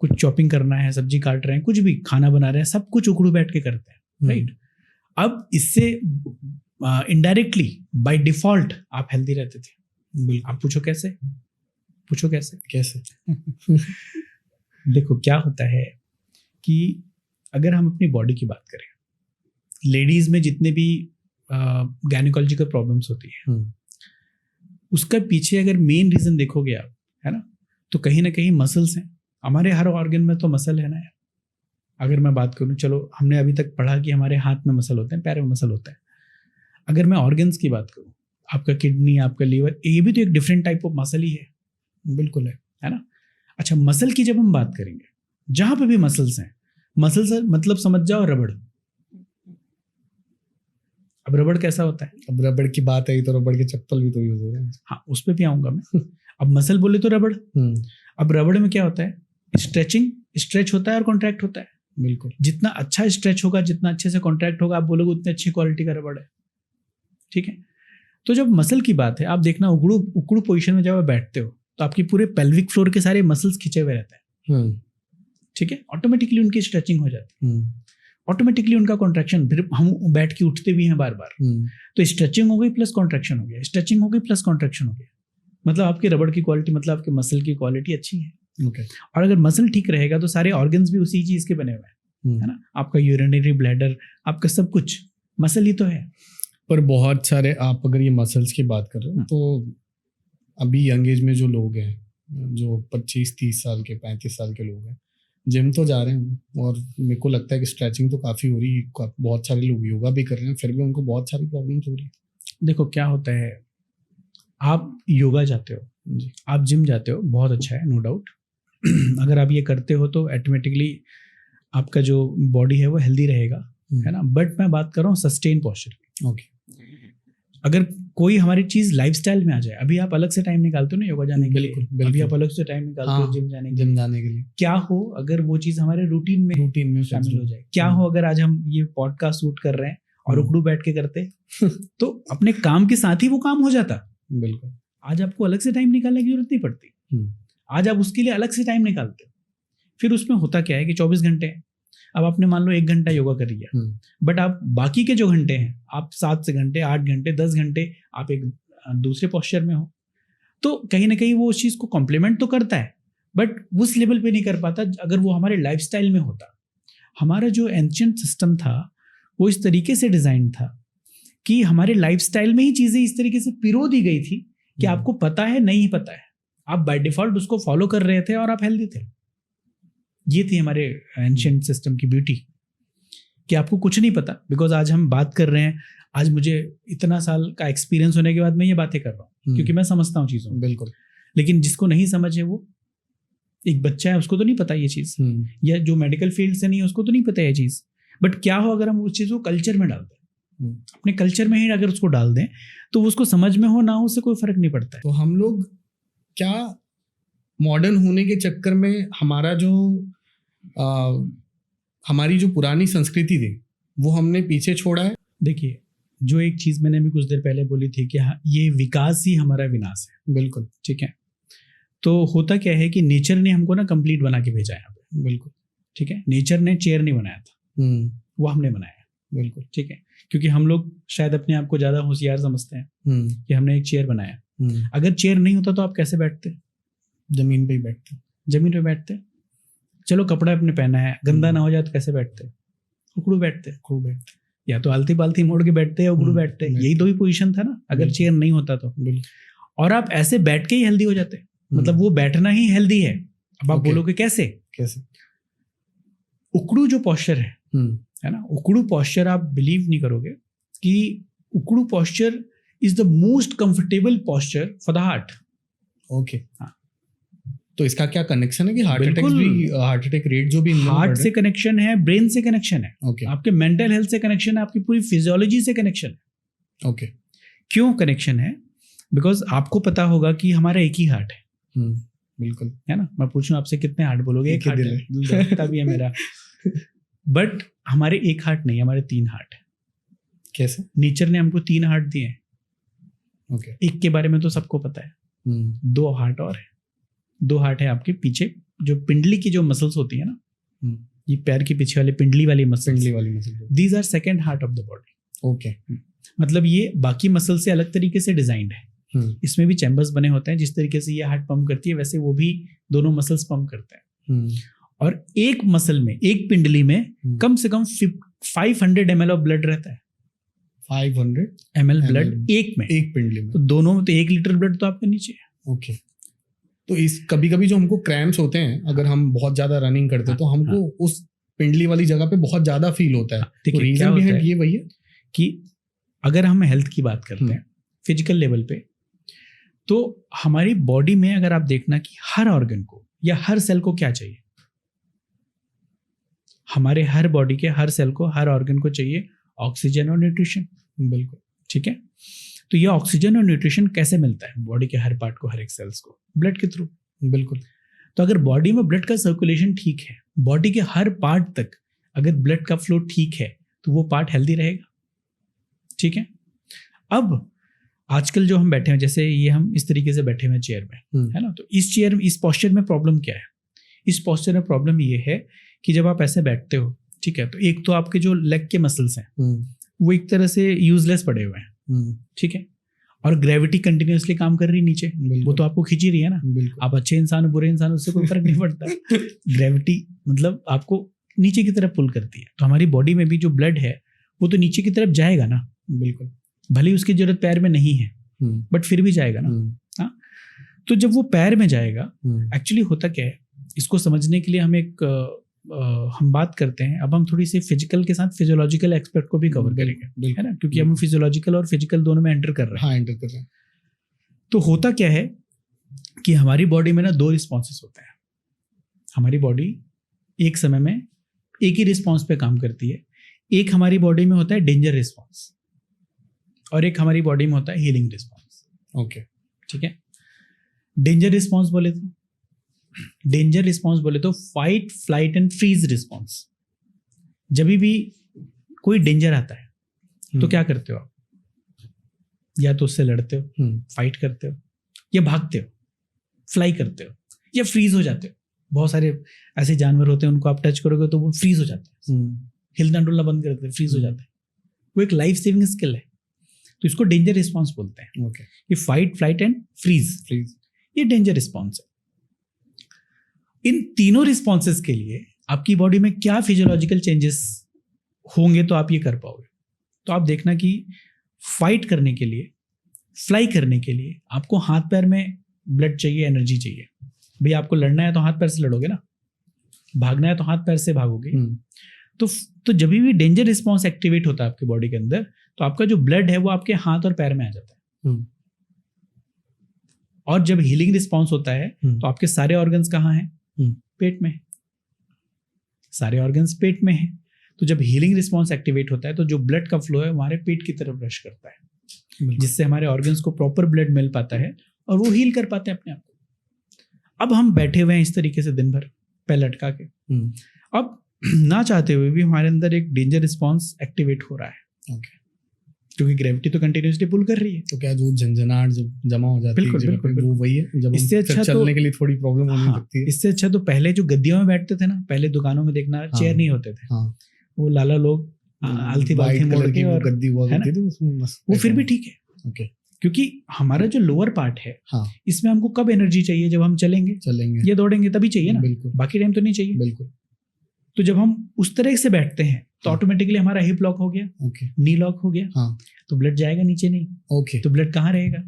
कुछ चॉपिंग करना है, सब्जी काट रहे हैं, कुछ भी खाना बना रहे हैं, सब कुछ उकड़ू बैठ के करते हैं, राइट? अब इससे इनडायरेक्टली बाय डिफॉल्ट आप हेल्दी रहते थे। बिल्कुल। आप पूछो कैसे? पूछो कैसे? कैसे? देखो क्या होता है कि अगर हम अपनी बॉडी की बात करें, लेडीज में जितने भी गायनेकोलॉजिकल प्रॉब्लम्स होती है, उसका पीछे अगर मेन रीजन देखोगे आप, है ना, तो कहीं ना कहीं मसल्स हैं। हमारे हर ऑर्गन में तो मसल है ना। अगर मैं बात करूं, चलो हमने अभी तक पढ़ा कि हमारे हाथ में मसल होते हैं, पैर में मसल होता है। अगर मैं ऑर्गन्स की बात करूं, आपका किडनी, आपका लीवर, ये भी तो एक डिफरेंट टाइप ऑफ मसल ही है। बिल्कुल है ना। अच्छा, मसल की जब हम बात करेंगे, जहां पे भी मसल्स हैं, मसल्स मतलब समझ जाओ रबड़। अब रबड़ कैसा होता है? अब रबड़ की बात है तो रबड़ के चप्पल भी तो यूज हो रहे हैं। हाँ, उस पर भी आऊंगा मैं। अब मसल बोले तो रबड़। अब रबड़ में क्या होता है? स्ट्रेचिंग, स्ट्रेच होता है और कॉन्ट्रैक्ट होता है। बिल्कुल। जितना अच्छा स्ट्रेच होगा, जितना अच्छे से कॉन्ट्रैक्ट होगा, आप बोलोगे उतनी अच्छी क्वालिटी का रबड़ है। ठीक है। तो जब मसल की बात है, आप देखना उकड़ू पोजीशन में जब आप बैठते हो तो आपकी पूरे पेल्विक फ्लोर के सारे मसल्स खिंचे हुए रहते हैं। ठीक है। ऑटोमेटिकली उनकी स्ट्रेचिंग हो जाती है, ऑटोमेटिकली उनका कॉन्ट्रैक्शन, फिर हम बैठ के उठते भी हैं बार बार, तो स्ट्रेचिंग हो गई प्लस कॉन्ट्रैक्शन हो गया, स्ट्रेचिंग हो गई प्लस कॉन्ट्रैक्शन हो गया। मतलब आपके रबड़ की क्वालिटी, मतलब आपके मसल की क्वालिटी अच्छी है। Okay. और अगर मसल ठीक रहेगा तो सारे ऑर्गन्स भी उसी चीज के बने हुए हैं, है ना। आपका यूरिनरी ब्लैडर, आपका सब कुछ मसल ही तो है। पर बहुत सारे, आप अगर ये मसल्स की बात कर रहे हो, तो अभी यंग एज में जो लोग हैं, जो 25-30 साल के, 35 साल के लोग हैं, जिम तो जा रहे हैं और मेरे को लगता है कि स्ट्रेचिंग तो काफ़ी हो रही है, बहुत सारे लोग योगा भी कर रहे हैं, फिर भी उनको बहुत सारी प्रॉब्लम्स हो रही है। देखो क्या होता है, आप योगा जाते हो, आप जिम जाते हो, बहुत अच्छा है, नो डाउट। अगर आप ये करते हो तो ऑटोमेटिकली आपका जो बॉडी है वो हेल्दी रहेगा, है ना। बट मैं बात कर रहा हूँ सस्टेन पोस्चर। ओके। अगर कोई हमारी चीज लाइफस्टाइल में आ जाए, अभी आप अलग से टाइम निकालते हो ना योगा जाने के लिए, अभी आप अलग से टाइम निकालते हो जिम जाने के लिए, क्या हो अगर वो चीज हमारे रूटीन में शामिल हो जाए? क्या हो अगर आज हम ये पॉडकास्ट शूट कर रहे हैं और उकड़ू बैठ के करते तो अपने काम के साथ ही वो काम हो जाता। बिल्कुल। आज आपको अलग से टाइम निकालने की जरूरत नहीं पड़ती, आज आप उसके लिए अलग से टाइम निकालते हो। फिर उसमें होता क्या है कि 24 घंटे हैं, अब आपने मान लो 1 घंटा योगा कर लिया, बट आप बाकी के जो घंटे हैं, आप 7 घंटे, 8 घंटे, 10 घंटे आप एक दूसरे पोस्चर में हो, तो कहीं ना कहीं वो उस चीज़ को कॉम्प्लीमेंट तो करता है, बट उस लेवल पे नहीं कर पाता अगर वो हमारे लाइफस्टाइल में होता। हमारा जो एंशिएंट सिस्टम था वो इस तरीके से डिजाइन था कि हमारे लाइफस्टाइल में ही चीज़ें इस तरीके से पिरो दी गई थी कि आपको पता है नहीं पता है, आप बाय डिफॉल्ट उसको फॉलो कर रहे थे और आप हेल्दी थे। ये थी हमारे एंशिएंट सिस्टम की ब्यूटी कि आपको कुछ नहीं पता। बिकॉज आज हम बात कर रहे हैं, आज मुझे इतना साल का एक्सपीरियंस होने के बाद मैं ये बातें कर रहा हूँ क्योंकि मैं समझता हूँ चीज़ों। बिल्कुल। लेकिन जिसको नहीं समझ है, वो एक बच्चा है, उसको तो नहीं पता ये चीज़, या जो मेडिकल फील्ड से नहीं है उसको तो नहीं पता ये चीज़। बट क्या हो अगर हम उस चीज़ को कल्चर में डाल दें, अपने कल्चर में ही अगर उसको डाल दें, तो उसको समझ में हो ना हो उससे कोई फर्क नहीं पड़ता है। तो हम लोग क्या मॉडर्न होने के चक्कर में हमारा जो हमारी जो पुरानी संस्कृति थी वो हमने पीछे छोड़ा है? देखिए, जो एक चीज़ मैंने भी कुछ देर पहले बोली थी कि हाँ, ये विकास ही हमारा विनाश है। बिल्कुल। ठीक है। तो होता क्या है कि नेचर ने हमको ना कंप्लीट बना के भेजा है यहाँ पे। बिल्कुल। ठीक है। नेचर ने चेयर नहीं बनाया था, वो हमने बनाया। बिल्कुल। ठीक है। क्योंकि हम लोग शायद अपने आप को ज़्यादा होशियार समझते हैं कि हमने एक चेयर बनाया। अगर चेयर नहीं होता तो आप कैसे बैठते? जमीन पे ही बैठते। जमीन पे बैठते। चलो कपड़ा अपने पहना है, गंदा ना हो जाए तो कैसे बैठते? उकड़ू बैठते। या तो आलती पालती मोड़ के बैठते हैं या उगड़ू बैठते हैं, यही दो ही पोजीशन था ना अगर चेयर नहीं होता तो। और आप ऐसे बैठ के ही हेल्दी हो जाते, मतलब वो बैठना ही हेल्दी है। अब आप बोलोगे कैसे? उकड़ू जो पॉस्चर है ना, उकड़ू पॉस्चर आप बिलीव नहीं करोगे कि उकड़ू posture is the most comfortable posture for the heart. Okay, हाँ। तो इसका क्या कनेक्शन है कि हार्ट अटैक रेट जो भी हार्ट से कनेक्शन है, ब्रेन से कनेक्शन है, okay. आपके मेंटल हेल्थ से कनेक्शन है, आपकी पूरी फिजियोलॉजी से कनेक्शन है। ओके, क्यों कनेक्शन है? बिकॉज आपको पता होगा कि हमारा एक ही हार्ट है। बिल्कुल, है ना। मैं पूछूं आपसे कितने हार्ट, बोलोगे एक हार्ट है, भी है मेरा। बट हमारे एक हार्ट नहीं, हमारे 3 हार्ट है। कैसे? नेचर ने हमको 3 हार्ट दिए हैं। ओके, एक के बारे में तो सबको पता है, 2 हार्ट और है। 2 हार्ट है आपके पीछे, जो पिंडली की जो मसल्स होती है ना, ये पैर के पीछे वाले पिंडली वाली muscles, these are second heart of the body. Okay, मतलब ये बाकी मसल से अलग तरीके से डिजाइंड है। इसमें भी चैम्बर्स बने होते हैं, जिस तरीके से ये हार्ट पंप करती है वैसे वो भी दोनों मसल्स पंप करते हैं। और एक मसल में, एक पिंडली में कम से कम 500 ml ऑफ ब्लड रहता है। 500 ml ब्लड एक में, एक पिंडली में, तो दोनों में तो 1 लीटर ब्लड तो आपके नीचे है। ओके, तो इस कभी कभी जो हमको क्रैम्प्स होते हैं, अगर हम बहुत ज्यादा रनिंग करते हैं तो हमको उस पिंडली वाली जगह पे बहुत ज्यादा फील होता है। तो रीजन बिहाइंड ये वही है कि अगर हम हेल्थ की बात करते हैं फिजिकल लेवल पे, तो हमारी बॉडी में अगर आप देखना कि हर ऑर्गन को या हर सेल को क्या चाहिए, हमारे हर बॉडी के हर सेल को, हर ऑर्गन को चाहिए ऑक्सीजन और न्यूट्रिशन। बिल्कुल, ठीक है। तो ये ऑक्सीजन और न्यूट्रिशन कैसे मिलता है बॉडी के हर पार्ट को, हर एक सेल्स को? ब्लड के थ्रू। बिल्कुल। तो अगर बॉडी में ब्लड का सर्कुलेशन ठीक है, बॉडी के हर पार्ट तक अगर ब्लड का फ्लो ठीक है, तो वो पार्ट हेल्दी रहेगा। ठीक है। अब आजकल जो हम बैठे हैं, जैसे ये हम इस तरीके से बैठे हुए चेयर में, है ना, तो इस चेयर में, इस पोस्चर में प्रॉब्लम क्या है? इस पोस्चर में प्रॉब्लम ये है कि जब आप ऐसे बैठते हो, ठीक है, तो एक तो आपके जो लेग के मसल्स हैं वो एक तरह से यूजलेस पड़े हुए हैं। ठीक है। और ग्रेविटी कंटिन्यूअसली काम कर रही है नीचे, वो तो आपको खींच ही रही है ना। आप अच्छे इंसान हो, बुरे इंसान, उससे कोई फर्क नहीं पड़ता। ग्रेविटी मतलब आपको नीचे की तरफ पुल करती है। तो हमारी बॉडी में भी जो ब्लड है वो तो नीचे की तरफ जाएगा ना। बिल्कुल। भले ही उसकी जरूरत पैर में नहीं है, बट फिर भी जाएगा ना। हाँ, तो जब वो पैर में जाएगा, एक्चुअली होता क्या है, इसको समझने के लिए हम हम बात करते हैं। अब हम थोड़ी सी फिजिकल के साथ फिजियोलॉजिकल एस्पेक्ट को भी कवर करेंगे, है ना, क्योंकि हम फिजियोलॉजिकल और फिजिकल दोनों में एंटर कर रहे हैं। हाँ, एंटर कर रहे हैं। तो होता क्या है कि हमारी बॉडी में ना 2 रिस्पॉन्सेस होते हैं। हमारी बॉडी एक समय में एक ही रिस्पॉन्स पे काम करती है। एक हमारी बॉडी में होता है डेंजर रिस्पॉन्स और एक हमारी बॉडी में होता है हीलिंग रिस्पॉन्स। ओके, ठीक है। डेंजर रिस्पॉन्स बोले तो fight, flight and freeze response. जब भी कोई डेंजर आता है तो क्या करते हो आप? या तो उससे लड़ते हो, फाइट करते हो, या भागते हो, फ्लाई करते हो, या फ्रीज हो जाते हो। बहुत सारे ऐसे जानवर होते हैं, उनको आप टच करोगे तो वो फ्रीज हो जाते हैं, हिलना डुलना बंद कर देते हैं, फ्रीज हो जाते हैं। वो एक लाइफ सेविंग स्किल है। तो इसको डेंजर रिस्पॉन्स बोलते हैं। ओके। ये फाइट, फ्लाइट एंड फ्रीज, ये डेंजर रिस्पॉन्स है। इन तीनों रिस्पॉन्सेस के लिए आपकी बॉडी में क्या फिजियोलॉजिकल चेंजेस होंगे तो आप ये कर पाओगे? तो आप देखना कि फाइट करने के लिए, फ्लाई करने के लिए आपको हाथ पैर में ब्लड चाहिए, एनर्जी चाहिए। भाई आपको लड़ना है तो हाथ पैर से लड़ोगे ना, भागना है तो हाथ पैर से भागोगे। तो जब भी डेंजर रिस्पॉन्स एक्टिवेट होता है आपकी बॉडी के अंदर, तो आपका जो ब्लड है वो आपके हाथ और पैर में आ जाता है। और जब हीलिंग रिस्पॉन्स होता है तो आपके सारे ऑर्गन्स कहाँ हैं? पेट में। सारे ऑर्गन्स पेट में हैं। तो जब हीलिंग रिस्पॉन्स एक्टिवेट होता है तो जो ब्लड का फ्लो है हमारे पेट की तरफ रश करता है, जिससे हमारे ऑर्गन्स को प्रॉपर ब्लड मिल पाता है और वो हील कर पाते हैं अपने आप को। अब हम बैठे हुए हैं इस तरीके से दिन भर पैर लटका के, अब ना चाहते हुए भी हमारे अंदर एक डेंजर रिस्पॉन्स एक्टिवेट हो रहा है। ओके। क्योंकि ग्रेविटी तो कंटिन्यूअसली पुल कर रही है। तो क्या जो झंझनाहट जब जमा हो जाती है, बिल्कुल, वो वही है जब इससे अच्छा चलने के लिए थोड़ी प्रॉब्लम होने लगती है। इससे अच्छा तो पहले जो गद्दियों में बैठते थे ना, पहले दुकानों में देखना चेयर नहीं होते थे, वो लाला लोग आलती बालती मोड़ के और गद्दी हुआ करती थी, उसमें वो फिर भी ठीक है। ओके। क्योंकि हमारा जो लोअर पार्ट है, इसमें हमको कब एनर्जी चाहिए? जब हम चलेंगे या दौड़ेंगे तभी चाहिए ना, बाकी टाइम तो नहीं चाहिए। बिल्कुल। तो जब हम उस तरह से बैठते हैं तो हाँ। ऑटोमेटिकली हमारा हिप लॉक हो गया, ओके। नी लॉक हो गया, हाँ। तो ब्लड जाएगा नीचे नहीं, ओके। तो ब्लड कहाँ रहेगा?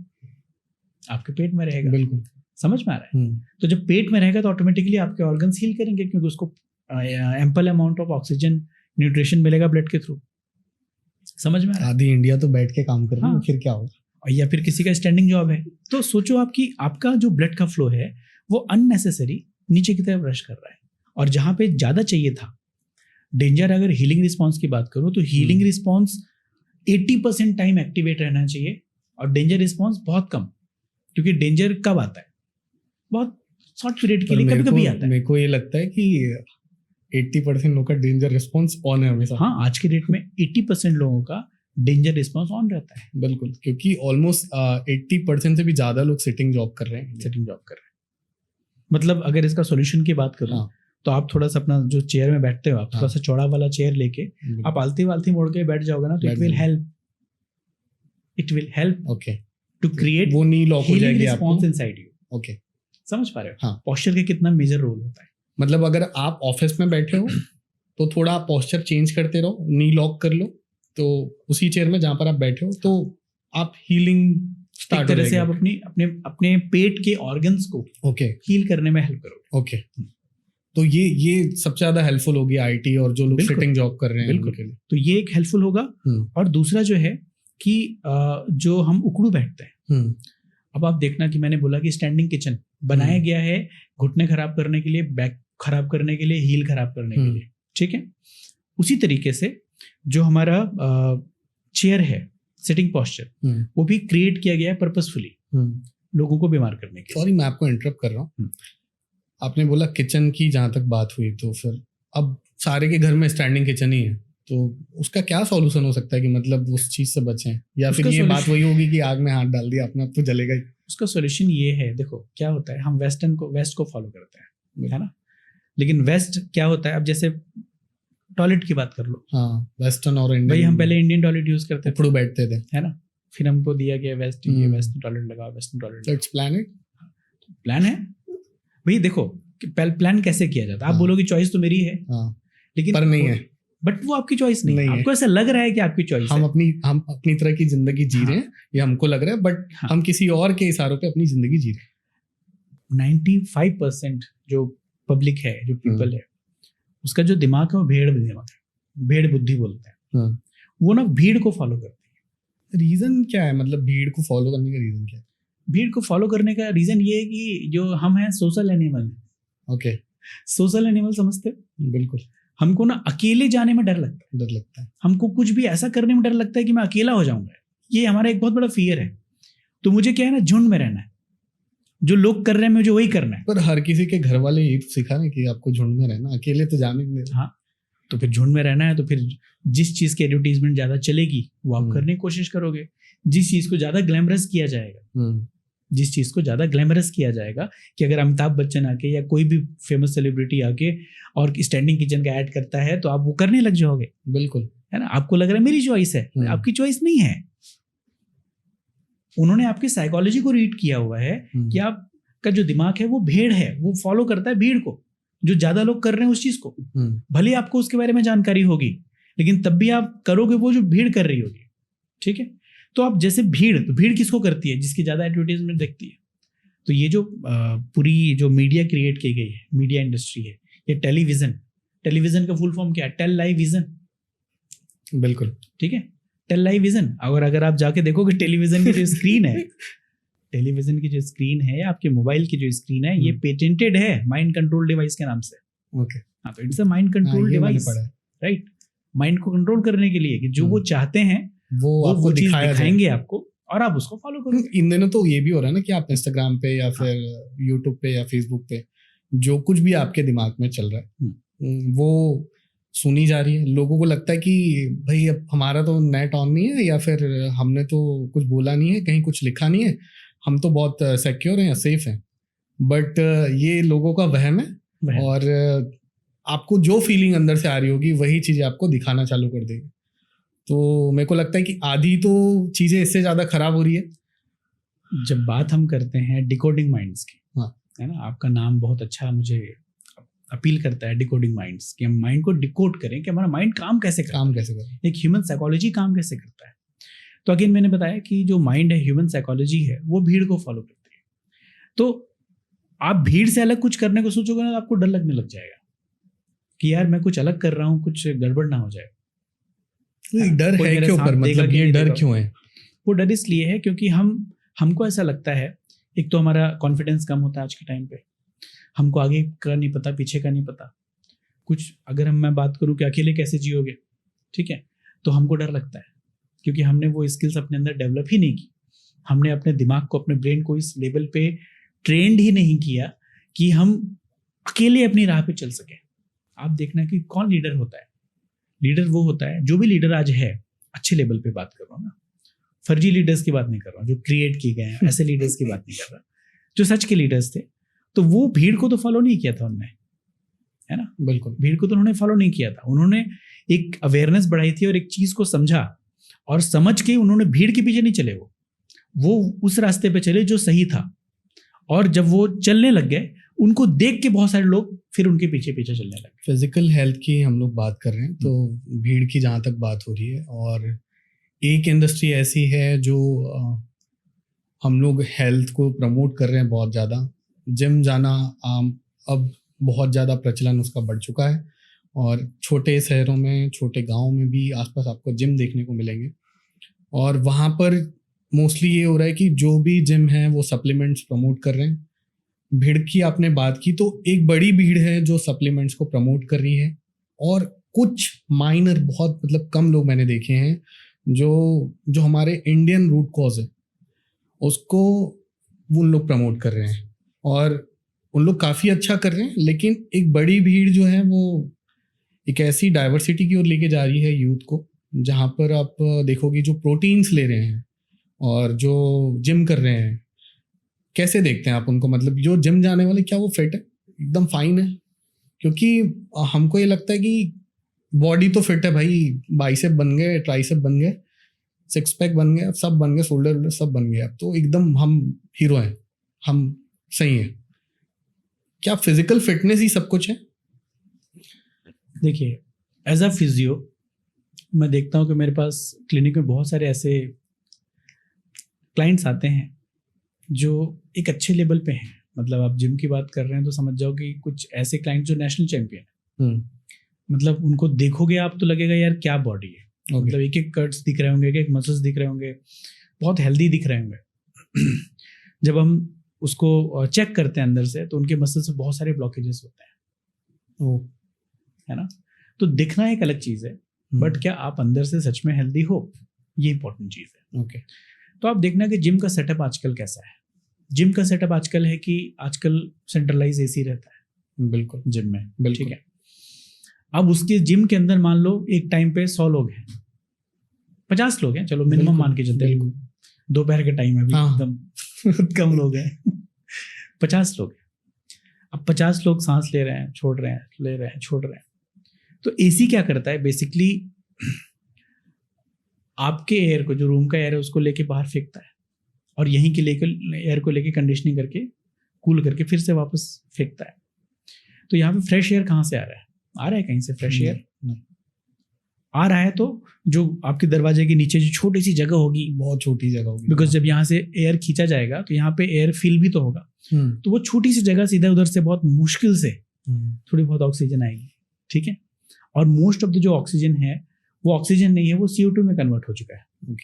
आपके पेट में रहेगा। बिल्कुल। समझ में आ रहा है? तो जब पेट में रहेगा तो ऑटोमेटिकली आपके ऑर्गन्स हील करेंगे, क्योंकि उसको ample amount of oxygen nutrition मिलेगा ब्लड के थ्रू। समझ में आ रहा है? आधी इंडिया तो बैठ के काम कर रही है, हाँ। फिर क्या होगा? या फिर किसी का स्टैंडिंग जॉब है, तो सोचो आपकी आपका जो ब्लड का फ्लो है वो अननेसेसरी नीचे की तरफ रश कर रहा है, और जहां पे ज्यादा चाहिए था डेंजर, अगर हीलिंग रिस्पॉन्स की बात करूं तो हीलिंग रिस्पॉन्स 80% टाइम एक्टिवेट रहना चाहिए, और डेंजर रिस्पॉन्स बहुत कम, क्योंकि डेंजर कब आता है? बहुत शॉर्ट पीरियड के लिए कभी कभी आता है। मेरे को ये लगता है कि 80% लोगों का डेंजर रिस्पॉन्स ऑन है हमेशा। हाँ, आज की डेट में 80% लोगों का डेंजर रिस्पॉन्स ऑन रहता है। बिल्कुल, क्योंकि ऑलमोस्ट 80% से भी ज्यादा लोग सिटिंग जॉब कर रहे हैं। सिटिंग जॉब कर रहे हैं। मतलब अगर इसका सॉल्यूशन की बात करूं, हाँ। तो आप थोड़ा सा अपना जो चेयर में बैठते हो, आप थोड़ा हाँ। सा चौड़ा वाला चेयर लेके आप आलती वालती मोड़ के बैठ जाओगे ना, तो it will help, it will help okay to create वो नी लॉक हो जाएगी आपको। Response inside you. ओके, समझ पा रहे हो? हाँ। पोस्चर का कितना मेजर रोल होता है। मतलब अगर आप ऑफिस में बैठे हो तो थोड़ा पोस्चर चेंज करते रहो, नी लॉक कर लो, तो उसी चेयर में जहां पर आप बैठे हो तो आप हीलिंग एक स्टार्ट हो तरह से जाएगी। आप अपनी अपने अपने पेट के ऑर्गन्स को ओके। हील करने में हेल्प करोगे। ओके, तो ये सबसे ज्यादा हेल्पफुल होगी आईटी और जो लोग बिल्कुल। सिटिंग जॉब कर रहे हैं बिल्कुल। उनके लिए। तो ये एक हेल्पफुल होगा। और दूसरा जो है कि जो हम उकड़ू बैठते हैं, अब आप देखना कि मैंने बोला कि स्टैंडिंग किचन बनाया गया है घुटने खराब करने के लिए, बैक खराब करने के लिए, हील खराब करने के लिए, ठीक है? उसी तरीके से जो हमारा चेयर है, सिटिंग पोस्चर, वो भी क्रिएट किया गया है पर्पसफुली लोगों को बीमार करने के लिए। सॉरी, मैं आपको इंटरप्ट कर रहा हूँ। आपने बोला किचन की जहां तक बात हुई, तो फिर अब सारे के घर में स्टैंडिंग किचन ही है, तो उसका क्या सॉल्यूशन हो सकता है कि मतलब उस चीज से बचें? या फिर ये बात वही होगी कि आग में हाथ डाल दिया आपने, अब तो जलेगा ही? उसका सॉल्यूशन ये है, देखो क्या होता है, हम वेस्ट को फॉलो करते हैं, है ना? लेकिन वेस्ट क्या होता है, अब जैसे टॉयलेट की बात कर लो। हाँ, वेस्टर्न और इंडियन। भाई हम पहले इंडियन टॉयलेट यूज करते थे, उकड़ू बैठते थे, है ना? फिर हमको दिया गया वेस्टर्न टॉयलेट लगाओ, वेस्टर्न टॉयलेट। इट्स प्लान है भाई। देखो प्लान कैसे किया जाता है, आप बोलोगे चॉइस तो मेरी है, लेकिन पर नहीं है। बट वो आपकी चॉइस नहीं है। आपको ऐसा लग रहा है कि आपकी चॉइस है। हम अपनी तरह की जिंदगी जी रहे हैं, ये हमको लग रहा है, बट हम किसी और के इशारों पे अपनी जिंदगी जी रहे हैं। 95% जो पब्लिक है, जो पीपल है, उसका जो दिमाग है वो भेड़ दिमाग है, भेड़ बुद्धि बोलते हैं। वो ना भीड़ को फॉलो करते हैं। रीजन क्या है, मतलब भीड़ को फॉलो करने का रीजन क्या है? भीड़ को फॉलो करने का रीजन ये है कि जो हम हैं social animal. Okay, social animal समझते हो? बिल्कुल। हमको ना अकेले जाने में डर लगता है। हमको कुछ भी ऐसा करने में डर लगता है कि मैं अकेला हो जाऊंगा। ये हमारा एक बहुत बड़ा फियर है। तो मुझे क्या है ना, झुंड में रहना है, जो लोग कर रहे हैं मुझे वही करना है। पर हर किसी के घर वाले यही तो सिखा रहे कि आपको झुंड में रहना, अकेले तो जाने नहीं। हाँ, तो फिर झुंड में रहना है तो फिर जिस चीज की एडवर्टीजमेंट ज्यादा चलेगी वो आप करने की कोशिश करोगे। जिस चीज को ज्यादा ग्लैमरस किया जाएगा, जिस चीज को ज्यादा ग्लैमरस किया जाएगा, कि अगर अमिताभ बच्चन आके या कोई भी फेमस सेलिब्रिटी आके और स्टैंडिंग किचन का ऐड करता है तो आप वो करने लग जाओगे। बिल्कुल, है ना? आपको लग रहा है मेरी चॉइस है, आपकी चॉइस नहीं है। उन्होंने आपकी साइकोलॉजी को रीड किया हुआ है कि आपका जो दिमाग है वो भेड़ है, वो फॉलो करता है भीड़ को, जो ज्यादा लोग कर रहे हैं उस चीज को। भले आपको उसके बारे में जानकारी होगी, लेकिन तब भी आप करोगे वो जो भीड़ कर रही होगी। ठीक है? तो आप जैसे तो भीड़ किसको करती है? जिसकी ज्यादा एडवर्टीजमेंट देखती है। तो ये जो पूरी जो मीडिया क्रिएट की गई है, मीडिया इंडस्ट्री है, ये टेलीविजन का फुल फॉर्म क्या है? Tell live vision. बिल्कुल, ठीक है, टेल लाइव विजन। अगर आप जाके देखोगे टेलीविजन की जो स्क्रीन है, टेलीविजन की जो स्क्रीन है, आपके मोबाइल की जो स्क्रीन है, ये पेटेंटेड है माइंड कंट्रोल डिवाइस के नाम से। ओके, हाँ, तो it's a mind control device, right? Mind को कंट्रोल करने के लिए कि जो वो चाहते हैं वो चीज दिखाएंगे आपको, और आप उसको फॉलो करो। इन दिनों तो ये भी हो रहा है ना कि आप इंस्टाग्राम पे या फिर यूट्यूब पे या फेसबुक पे जो कुछ भी आपके दिमाग में चल रहा है वो सुनी जा रही है। लोगों को लगता है कि भाई अब हमारा तो नेट ऑन नहीं है, या फिर हमने तो कुछ बोला नहीं है, कहीं कुछ लिखा नहीं है, हम तो बहुत सिक्योर हैं या सेफ हैं। बट ये लोगों का वहम है, और आपको जो फीलिंग अंदर से आ रही होगी वही चीज़ें आपको दिखाना चालू कर देगी। तो मेरे को लगता है कि आधी तो चीज़ें इससे ज़्यादा खराब हो रही है। जब बात हम करते हैं डिकोडिंग माइंड्स की, हाँ, है ना? आपका नाम बहुत अच्छा मुझे अपील करता है डिकोडिंग माइंड्स, कि हम माइंड को डिकोड करें कि हमारा माइंड काम कैसे करता है, एक ह्यूमन साइकोलॉजी काम कैसे करता है। तो अगेन मैंने बताया कि जो माइंड है, ह्यूमन साइकोलॉजी है, वो भीड़ को फॉलो करती है। तो आप भीड़ से अलग कुछ करने को सोचोगे ना तो आपको डर लगने लग जाएगा कि यार मैं कुछ अलग कर रहा हूँ, कुछ गड़बड़ ना हो जाए। डर कोई है मेरे क्यों, साथ पर देगा मतलब कि ये नहीं डर देगा। क्यों है? वो डर इसलिए है क्योंकि हमको ऐसा लगता है, एक तो हमारा कॉन्फिडेंस कम होता है आज के टाइम पे, हमको आगे का नहीं पता, पीछे का नहीं पता कुछ। अगर मैं बात करूँ कि अकेले कैसे जियोगे, ठीक है, तो हमको डर लगता है क्योंकि हमने वो स्किल्स अपने अंदर डेवलप ही नहीं की। हमने अपने दिमाग को, अपने ब्रेन को इस लेवल पे ट्रेंड ही नहीं किया कि हम अकेले अपनी राह पे चल सके। आप देखना कि कौन लीडर होता है। लीडर वो होता है, जो भी लीडर आज है, अच्छे लेवल पे बात कर रहा हूँ ना, फर्जी लीडर्स की बात नहीं कर रहा हूँ जो क्रिएट किए गए हैं, ऐसे लीडर्स की बात नहीं कर रहा, जो सच के लीडर्स थे। तो वो भीड़ को तो फॉलो नहीं किया था उनने, है ना, बिल्कुल। भीड़ को तो उन्होंने फॉलो नहीं किया था। उन्होंने एक अवेयरनेस बढ़ाई थी और एक चीज को समझा, और समझ के उन्होंने भीड़ के पीछे नहीं चले, वो उस रास्ते पे चले जो सही था। और जब वो चलने लग गए, उनको देख के बहुत सारे लोग फिर उनके पीछे पीछे चलने लगे। फिजिकल हेल्थ की हम लोग बात कर रहे हैं, तो भीड़ की जहाँ तक बात हो रही है, और एक इंडस्ट्री ऐसी है जो हम लोग हेल्थ को प्रमोट कर रहे हैं बहुत ज़्यादा। जिम जाना अब बहुत ज़्यादा प्रचलन उसका बढ़ चुका है, और छोटे शहरों में, छोटे गाँव में भी आसपास आपको जिम देखने को मिलेंगे। और वहाँ पर मोस्टली ये हो रहा है कि जो भी जिम है वो सप्लीमेंट्स प्रमोट कर रहे हैं। भीड़ की आपने बात की, तो एक बड़ी भीड़ है जो सप्लीमेंट्स को प्रमोट कर रही है, और कुछ माइनर, बहुत मतलब कम लोग मैंने देखे हैं जो हमारे इंडियन रूट कॉज है उसको उन लोग प्रमोट कर रहे हैं, और उन लोग काफ़ी अच्छा कर रहे हैं। लेकिन एक बड़ी भीड़ जो है वो एक ऐसी डाइवर्सिटी की ओर लेके जा रही है यूथ को, जहाँ पर आप देखोगे जो प्रोटीन्स ले रहे हैं और जो जिम कर रहे हैं, कैसे देखते हैं आप उनको? मतलब जो जिम जाने वाले, क्या वो फिट है, एकदम फाइन है? क्योंकि हमको ये लगता है कि बॉडी तो फिट है भाई, बाइसेप बन गए, ट्राइसेप बन गए, सिक्स पैक बन गए, सब बन गए, शोल्डर सब बन गए, अब तो एकदम हम हीरो हैं, हम सही हैं। क्या फिजिकल फिटनेस ही सब कुछ है? देखिए, एज अ फिजियो मैं देखता हूँ कि मेरे पास क्लिनिक में बहुत सारे ऐसे क्लाइंट्स आते हैं जो एक अच्छे लेवल पे हैं। मतलब आप जिम की बात कर रहे हैं तो समझ जाओ कि कुछ ऐसे क्लाइंट जो नेशनल चैंपियन है। मतलब उनको देखोगे आप तो लगेगा यार क्या बॉडी है। मतलब एक एक कट्स दिख रहे होंगे, एक एक मसल्स दिख रहे होंगे, बहुत हेल्दी दिख रहे होंगे। जब हम उसको चेक करते हैं अंदर से, तो उनके मसल्स में बहुत सारे ब्लॉकेजेस होते हैं, है ना। तो दिखना एक अलग चीज़ है, बट क्या आप अंदर से सच में हेल्दी हो, ये इंपॉर्टेंट चीज़ है। ओके। तो आप देखना कि जिम का सेटअप आजकल कैसा है। जिम का सेटअप आजकल है कि आजकल सेंट्रलाइज एसी रहता है बिल्कुल जिम में, बिल्कुल। ठीक है। अब उसके जिम के अंदर मान लो एक टाइम पे 100 लोग हैं, 50 लोग हैं, चलो मिनिमम मान के चलते हैं, दोपहर के टाइम में भी एकदम कम लोग हैं। 50 लोग हैं। अब 50 लोग सांस ले रहे हैं, छोड़ रहे हैं, ले रहे हैं, छोड़ रहे हैं। तो एसी क्या करता है बेसिकली, आपके एयर को, जो रूम का एयर है उसको लेके बाहर फेंकता है, और यहीं के लेकर एयर को लेके कंडीशनिंग करके कूल करके फिर से वापस फेंकता है। तो यहाँ पे फ्रेश एयर कहाँ से आ रहा है? आ रहा है कहीं से फ्रेश एयर? आ रहा है तो जो आपके दरवाजे के नीचे जो छोटी सी जगह होगी, बहुत छोटी जगह होगी, बिकॉज जब यहाँ से एयर खींचा जाएगा तो यहाँ पे एयर फिल भी तो होगा, तो वो छोटी सी जगह से इधर उधर से बहुत मुश्किल से थोड़ी बहुत ऑक्सीजन आएगी, ठीक है। और मोस्ट ऑफ द जो ऑक्सीजन है वो ऑक्सीजन नहीं है, वो CO2 में कन्वर्ट हो चुका है,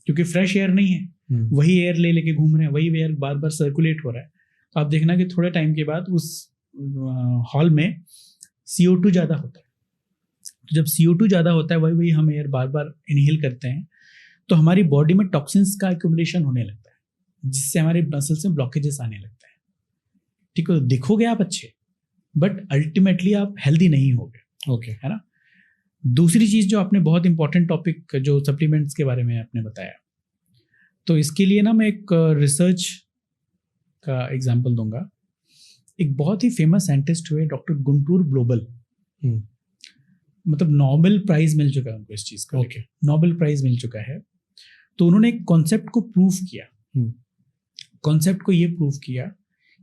क्योंकि फ्रेश एयर नहीं है। वही एयर ले लेके घूम रहे हैं, वही एयर बार बार सर्कुलेट हो रहा है। तो आप देखना कि थोड़े टाइम के बाद उस हॉल में CO2 ज़्यादा होता है। तो जब CO2 ज़्यादा होता है, वही हम एयर बार बार इनहेल करते हैं, तो हमारी बॉडी में टॉक्सिन्स का एक्यूमुलेशन होने लगता है, जिससे हमारे मसल्स में ब्लॉकेजेस आने लगता है, ठीक है। तो दिखोगे आप अच्छे, बट अल्टीमेटली आप हेल्दी नहीं होगे, ओके, है ना। दूसरी चीज़ जो आपने बहुत इंपॉर्टेंट टॉपिक जो सप्लीमेंट्स के बारे में आपने बताया, तो इसके लिए ना मैं एक रिसर्च का एग्जांपल दूंगा। एक बहुत ही फेमस साइंटिस्ट हुए डॉक्टर गुंटूर ग्लोबल, मतलब नोबेल प्राइज मिल चुका है उनको इस चीज़ का, ओके, नोबेल प्राइज मिल चुका है। तो उन्होंने एक कॉन्सेप्ट को प्रूव किया, कॉन्सेप्ट को ये प्रूव किया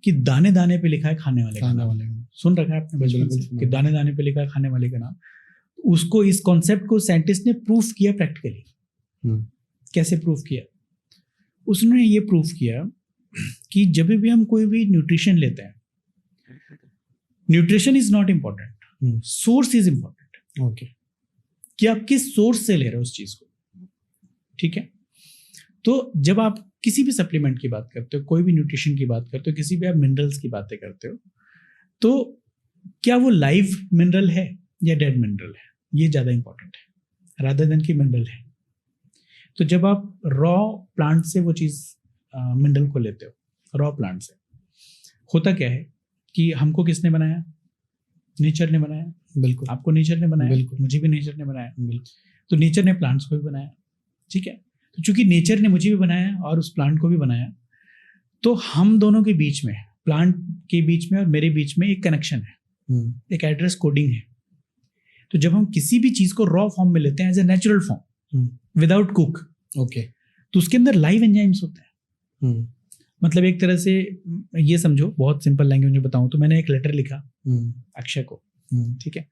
कि दाने दाने पे लिखा है खाने वाले का खाने नाम। वाले का। सुन रखा है आपने बचपन बिल्कुल से सुना कि है। दाने दाने पे लिखा है खाने वाले का नाम। उसको, इस कॉन्सेप्ट को साइंटिस्ट ने प्रूफ किया प्रैक्टिकली। हम्म, कैसे प्रूफ किया? उसने ये प्रूफ किया कि जब भी हम कोई भी न्यूट्रिशन लेते हैं, nutrition is not important, source is important. Okay. कि आप किस सोर्स से ले रहे हो उस चीज को, ठीक है? तो जब आप किसी भी सप्लीमेंट की बात करते हो, कोई भी न्यूट्रिशन की बात करते हो, किसी भी आप मिनरल्स की बातें करते हो, तो क्या वो लाइव मिनरल है या डेड मिनरल है, ये ज़्यादा इंपॉर्टेंट है रादर देन कि मिनरल है। तो जब आप रॉ प्लांट से वो चीज़ मिनरल को लेते हो, रॉ प्लांट से, होता क्या है कि हमको किसने बनाया? नेचर ने बनाया। बिल्कुल। आपको नेचर ने बनाया, बिल्कुल। मुझे भी नेचर ने बनाया। बिल्कुल। तो नेचर ने प्लांट्स को भी बनाया, ठीक है? तो चूंकि नेचर ने मुझे भी बनाया और उस प्लांट को भी बनाया, तो हम दोनों के बीच में, प्लांट के बीच में और मेरे बीच में एक कनेक्शन है, एक एड्रेस कोडिंग है। तो जब हम किसी भी चीज़ को रॉ फॉर्म में लेते हैं as a natural form without cook, okay. तो उसके अंदर लाइव एंजाइम्स होते हैं। मतलब एक तरह से ये समझो, बहुत सिंपल लैंग्वेज में बताऊं तो मैंने एक लेटर लिखा अक्षय को, ठीक है?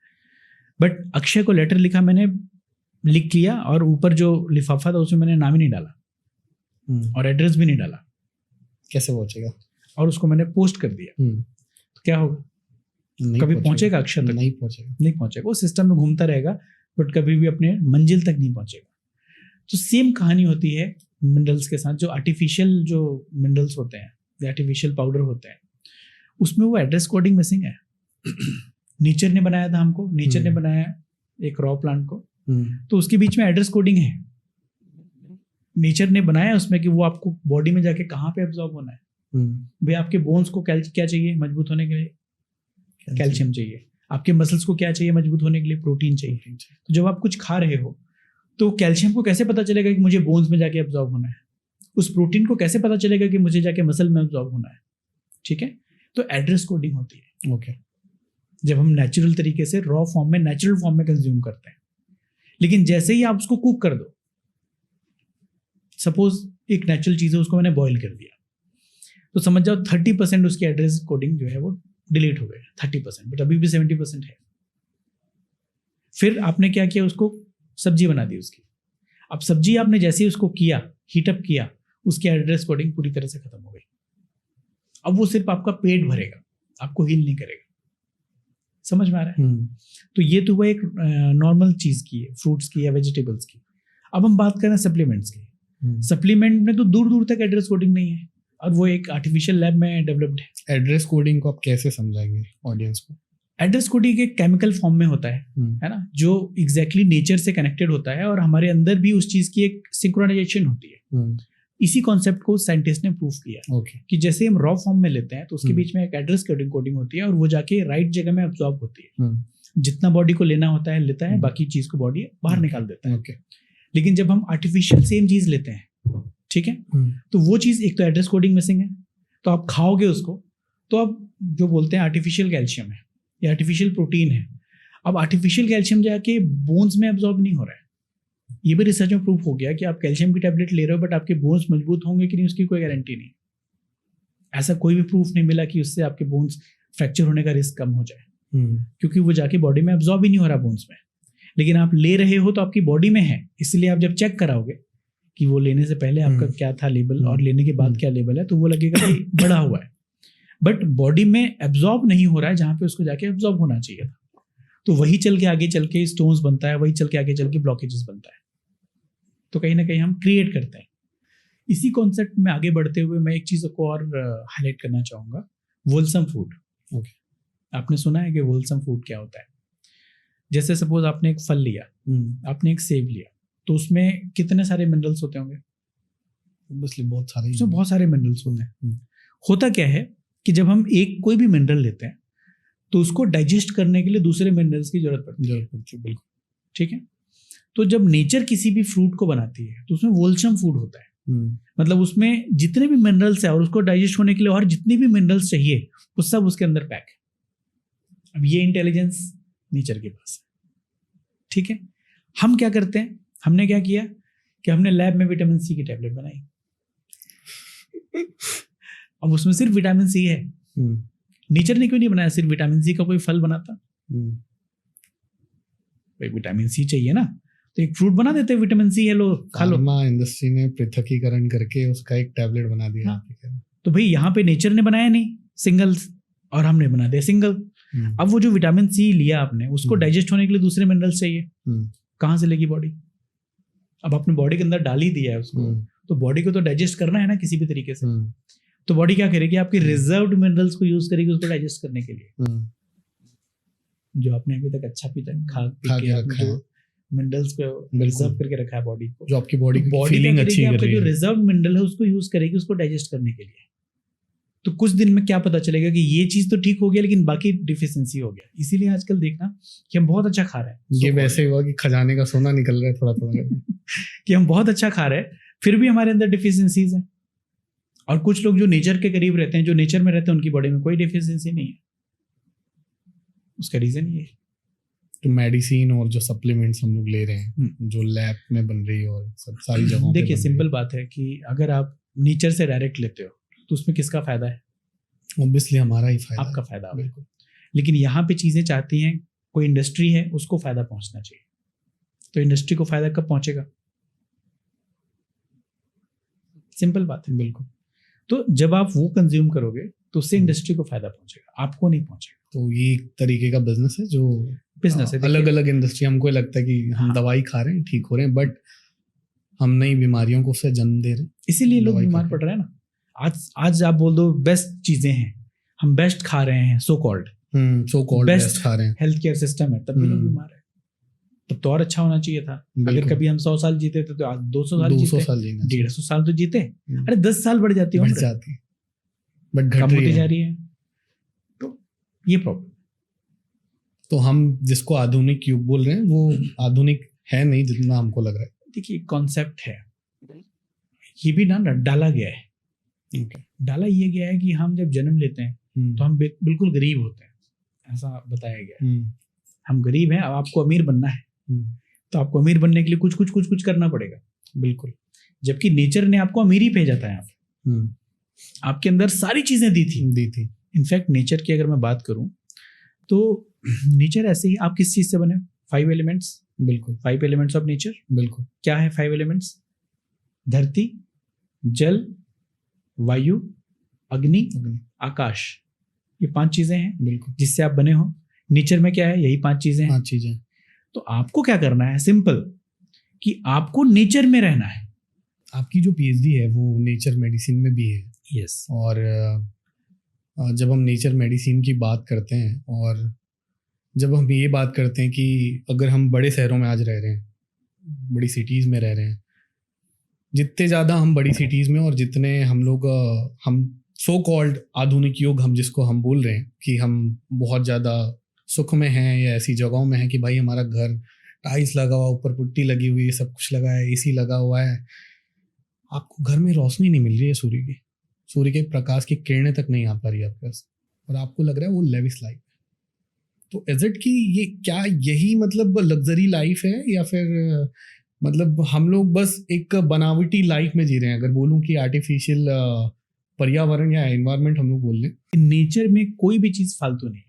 बट अक्षय को लेटर लिखा, मैंने लिख लिया और ऊपर जो लिफाफा था उसमें मैंने नाम ही नहीं डाला और एड्रेस भी नहीं डाला। कैसे पहुंचेगा? और उसको मैंने पोस्ट कर दिया, तो क्या होगा? कभी पहुंचेगा अक्षय तक? नहीं पहुंचेगा। नहीं पहुंचेगा। वो सिस्टम में घूमता रहेगा बट कभी भी अपने मंजिल तक नहीं पहुंचेगा। तो सेम कहानी होती है मिनरल्स के साथ। जो आर्टिफिशियल जो मिनरल्स होते हैं, आर्टिफिशियल पाउडर होते हैं, उसमें वो एड्रेस कोडिंग मिसिंग है। नेचर ने बनाया था हमको, नेचर ने बनाया एक रॉ प्लांट को, तो उसके बीच में एड्रेस कोडिंग है। नेचर ने बनाया उसमें कि वो आपको बॉडी में जाके कहाँ पे एब्जॉर्ब होना है। भाई आपके बोन्स को क्या चाहिए मजबूत होने के लिए? कैल्शियम चाहिए। आपके मसल्स को क्या चाहिए मजबूत होने के लिए? प्रोटीन चाहिए। तो जब आप कुछ खा रहे हो तो कैल्शियम को कैसे पता चलेगा कि मुझे बोन्स में जाके एब्जॉर्ब होना है? उस प्रोटीन को कैसे पता चलेगा कि मुझे जाके मसल में एब्जॉर्ब होना है? ठीक है? तो एड्रेस कोडिंग होती है। ओके। जब हम नेचुरल तरीके से रॉ फॉर्म में, नेचुरल फॉर्म में कंज्यूम करते हैं। लेकिन जैसे ही आप उसको कुक कर दो, सपोज एक नेचुरल चीज़ है, उसको मैंने बॉईल कर दिया, तो समझ जाओ 30% उसकी एड्रेस कोडिंग जो है वो डिलीट हो गया। 30%, बट अभी भी 70% है। फिर आपने क्या किया? उसको सब्जी बना दी उसकी। अब सब्जी आपने जैसे ही उसको किया, हीटअप किया, उसकी एड्रेस कोडिंग पूरी तरह से खत्म हो गई। अब वो सिर्फ आपका पेट भरेगा, आपको हील नहीं करेगा। समझ में आ रहा है? तो ये तो वो एक नॉर्मल चीज की है, फ्रूट्स की या वेजिटेबल्स की। अब हम बात करें सप्लीमेंट्स की। सप्लीमेंट में तो दूर दूर तक एड्रेस कोडिंग नहीं है और वो एक आर्टिफिशियल लैब में डेवलप्ड है। एड्रेस कोडिंग को आप कैसे समझाएंगे ऑडियंस को? एड्रेस कोडिंग एक केमिकल फॉर्म में होता है ना, जो एग्जैक्टली नेचर से कनेक्टेड होता है और हमारे अंदर भी उस चीज की एक सिंक्रोनाइजेशन होती है। इसी कॉन्सेप्ट को साइंटिस्ट ने प्रूफ किया कि जैसे हम रॉ फॉर्म में लेते हैं तो उसके बीच में एक एड्रेस कोडिंग होती है और वो जाके राइट जगह में एब्जॉर्ब होती है। जितना बॉडी को लेना होता है लेता है, बाकी चीज को बॉडी बाहर निकाल देता है। लेकिन जब हम आर्टिफिशियल सेम चीज लेते हैं, ठीक है, तो वो चीज एक तो एड्रेस कोडिंग मिसिंग है, तो आप खाओगे उसको तो अब जो बोलते हैं आर्टिफिशियल कैल्शियम है या आर्टिफिशियल प्रोटीन है। अब आर्टिफिशियल कैल्शियम जाके बोन्स में एब्जॉर्ब नहीं हो रहा है। ये भी रिसर्च में प्रूफ हो गया कि आप कैल्शियम की टैबलेट ले रहे हो बट आपके बोन्स मजबूत होंगे कि नहीं उसकी कोई गारंटी नहीं। ऐसा कोई भी प्रूफ नहीं मिला कि उससे आपके बोन्स फ्रैक्चर होने का रिस्क कम हो जाए, क्योंकि वो जाके बॉडी में एब्जॉर्ब ही नहीं हो रहा बोन्स में। लेकिन आप ले रहे हो तो आपकी बॉडी में है, इसलिए आप जब चेक कराओगे कि वो लेने से पहले आपका क्या था लेबल और लेने के बाद क्या लेबल है, तो वो लगेगा कि बढ़ा हुआ है, बट बॉडी में एब्जॉर्ब नहीं हो रहा है जहाँ पे उसको जाके एब्जॉर्ब होना चाहिए था। तो वही चल के आगे चल के स्टोन्स बनता है, वही चल के आगे चल के ब्लॉकेजेस बनता है। तो कहीं ना कहीं हम क्रिएट करते हैं। इसी कॉन्सेप्ट में आगे बढ़ते हुए मैं एक चीज़ को और हाईलाइट करना चाहूँगा, वोलसम फूड। आपने सुना है कि वोलसम फूड क्या होता है? जैसे सपोज आपने एक फल लिया, आपने एक सेब लिया, तो उसमें कितने सारे मिनरल्स होते होंगे? बहुत सारे, उसमें बहुत सारे मिनरल्स होते हैं। होता क्या है कि जब हम एक कोई भी मिनरल लेते हैं तो उसको डाइजेस्ट करने के लिए दूसरे मिनरल्स की जरूरत पड़ती है। बिल्कुल, ठीक है। तो जब नेचर किसी भी फ्रूट को बनाती है तो उसमें वोलसम फूड होता है। मतलब उसमें जितने भी मिनरल्स है और उसको डाइजेस्ट होने के लिए और जितनी भी मिनरल्स चाहिए वो सब उसके अंदर पैक है। अब ये इंटेलिजेंस नेचर के पास है, ठीक है। हम क्या करते हैं, हमने क्या किया कि हमने लैब में विटामिन सी की टैबलेट बनाई। अब उसमें सिर्फ विटामिन सी है, नेचर ने क्यों नहीं बनाया? सिर्फ विटामिन सी का कोई फल बनाता? भाई विटामिन सी चाहिए ना, तो एक फ्रूट बना देते, विटामिन सी है, लो खा लो। फार्मा इंडस्ट्री ने पृथकीकरण करके उसका एक टैबलेट बना दिया। हाँ। तो भाई यहाँ पे नेचर ने बनाया नहीं सिंगल्स, और हमने बना दिया सिंगल। अब वो जो विटामिन सी लिया आपने, उसको डाइजेस्ट होने के लिए दूसरे मिनरल्स चाहिए, कहाँ से लेगी बॉडी? अब अपने बॉडी के अंदर डाल ही दिया है उसको, तो बॉडी को तो डाइजेस्ट करना है ना किसी भी तरीके से। तो बॉडी क्या करेगी? आपकी रिजर्व्ड मिनरल्स को यूज करेगी उसको डाइजेस्ट करने के लिए। जो आपने अभी तक अच्छा पी खा के रखा है, मिनरल्स को रिजर्व करके रखा है बॉडी को, जो आपकी बॉडी की बॉडी फीलिंग अच्छी कर आपका रही जो है। रिजर्व मिनरल है उसको यूज करेगी उसको डाइजेस्ट करने के लिए। तो कुछ दिन में क्या पता चलेगा कि ये चीज तो ठीक हो गया लेकिन बाकी डिफिशियंसी हो गया। इसीलिए आजकल देखना कि हम बहुत अच्छा खा रहे हैं, ये वैसे हुआ कि खजाने का सोना निकल रहा है थोड़ा थोड़ा कि हम बहुत अच्छा खा रहे हैं, फिर भी हमारे अंदर डिफिशियंसीज हैं। और कुछ लोग जो नेचर के करीब रहते हैं, जो नेचर में रहते हैं, उनकी बॉडी में कोई डिफिशियंसी नहीं है। उसका रीजन ये है। तो मेडिसिन और जो सप्लीमेंट्स हम लोग ले रहे हैं, जो लैब में बन रही है और सब सारी जगहों पे देखिए बन सिंपल बात है कि अगर आप नेचर से डायरेक्ट लेते हो तो उसमें किसका फायदा है? ऑब्वियसली हमारा ही फायदा आपका है। फायदा है, बिल्कुल। लेकिन यहाँ पे चीजें चाहती हैं, कोई इंडस्ट्री है उसको फायदा पहुंचना चाहिए, तो इंडस्ट्री को फायदा कब पहुंचेगा? सिंपल बात है, बिल्कुल। तो जब आप वो कंज्यूम करोगे तो उससे इंडस्ट्री को फायदा पहुंचेगा, आपको नहीं पहुंचेगा। तो ये एक तरीके का बिजनेस है जो बिजनेस है। अलग अलग इंडस्ट्री, हमको लगता है कि हम दवाई खा रहे हैं, ठीक हो रहे हैं, बट हम नई बीमारियों को उससे जन्म दे रहे हैं, इसीलिए लोग दवाई बीमार खाते पड़ रहे हैं ना। आज आप बोल दो बेस्ट चीजें हैं, हम बेस्ट खा रहे हैं, so called so called best best खा रहे हैं, हेल्थ केयर सिस्टम है, तब भी लोग बीमार है। तब तो और अच्छा होना चाहिए था। अगर बिल्कुल। कभी हम 100 साल जीते थे तो आज 200 साल 200 जीते, साल जीना चाहिए। 150 साल तो जीते। अरे 10 साल बढ़ जाती है, बढ़ उम्र जाती, बट घट कम होती रही जा है। रही है। तो ये प्रॉब्लम। तो हम जिसको आधुनिक युग बोल रहे हैं वो आधुनिक है नहीं जितना हमको लग रहा है। देखिए कॉन्सेप्ट है, ये भी ना डाला गया है। डाला ये गया है कि हम जब जन्म लेते हैं तो हम बिल्कुल गरीब होते हैं, ऐसा बताया गया है। हम गरीब हैं, अब आपको अमीर बनना है तो आपको अमीर बनने के लिए कुछ कुछ कुछ कुछ करना पड़ेगा। बिल्कुल। जबकि नेचर ने आपको अमीर ही भेजा था यहाँ पे, आपके अंदर सारी चीजें दी थी। इनफैक्ट नेचर की अगर मैं बात करूं तो नेचर ऐसे ही, आप किस चीज से बने? 5 एलिमेंट्स। बिल्कुल। 5 एलिमेंट्स ऑफ नेचर। बिल्कुल। क्या है 5 एलिमेंट्स? धरती, जल, वायु, अग्नि, आकाश। ये 5 चीजें हैं बिल्कुल, जिससे आप बने हो। नेचर में क्या है? यही 5 चीजें हैं। 5 चीजें। तो आपको क्या करना है? सिंपल, कि आपको नेचर में रहना है। आपकी जो पीएचडी है वो नेचर मेडिसिन में भी है। यस। और जब हम नेचर मेडिसिन की बात करते हैं और जब हम ये बात करते हैं कि अगर हम बड़े शहरों में आज रह रहे हैं, बड़ी सिटीज़ में रह रहे हैं, जितने ज़्यादा हम बड़ी सिटीज़ में और जितने हम लोग हम सो कॉल्ड आधुनिक युग हम जिसको हम बोल रहे हैं कि हम बहुत ज़्यादा सुख में हैं या ऐसी जगहों में हैं कि भाई हमारा घर टाइल्स लगा हुआ, ऊपर पुट्टी लगी हुई है, सब कुछ लगा है, एसी लगा हुआ है, आपको घर में रोशनी नहीं मिल रही है, सूर्य के प्रकाश की किरणें तक नहीं आ पा रही है आपके पास, और आपको लग रहा है वो लेविश लाइफ। तो इज इट कि ये क्या यही मतलब लग्जरी लाइफ है या फिर मतलब हम लोग बस एक बनावटी लाइफ में जी रहे हैं? अगर बोलूं कि आर्टिफिशियल पर्यावरण या एनवायरनमेंट हम लोग बोल लें, नेचर में कोई भी चीज फालतू नहीं है।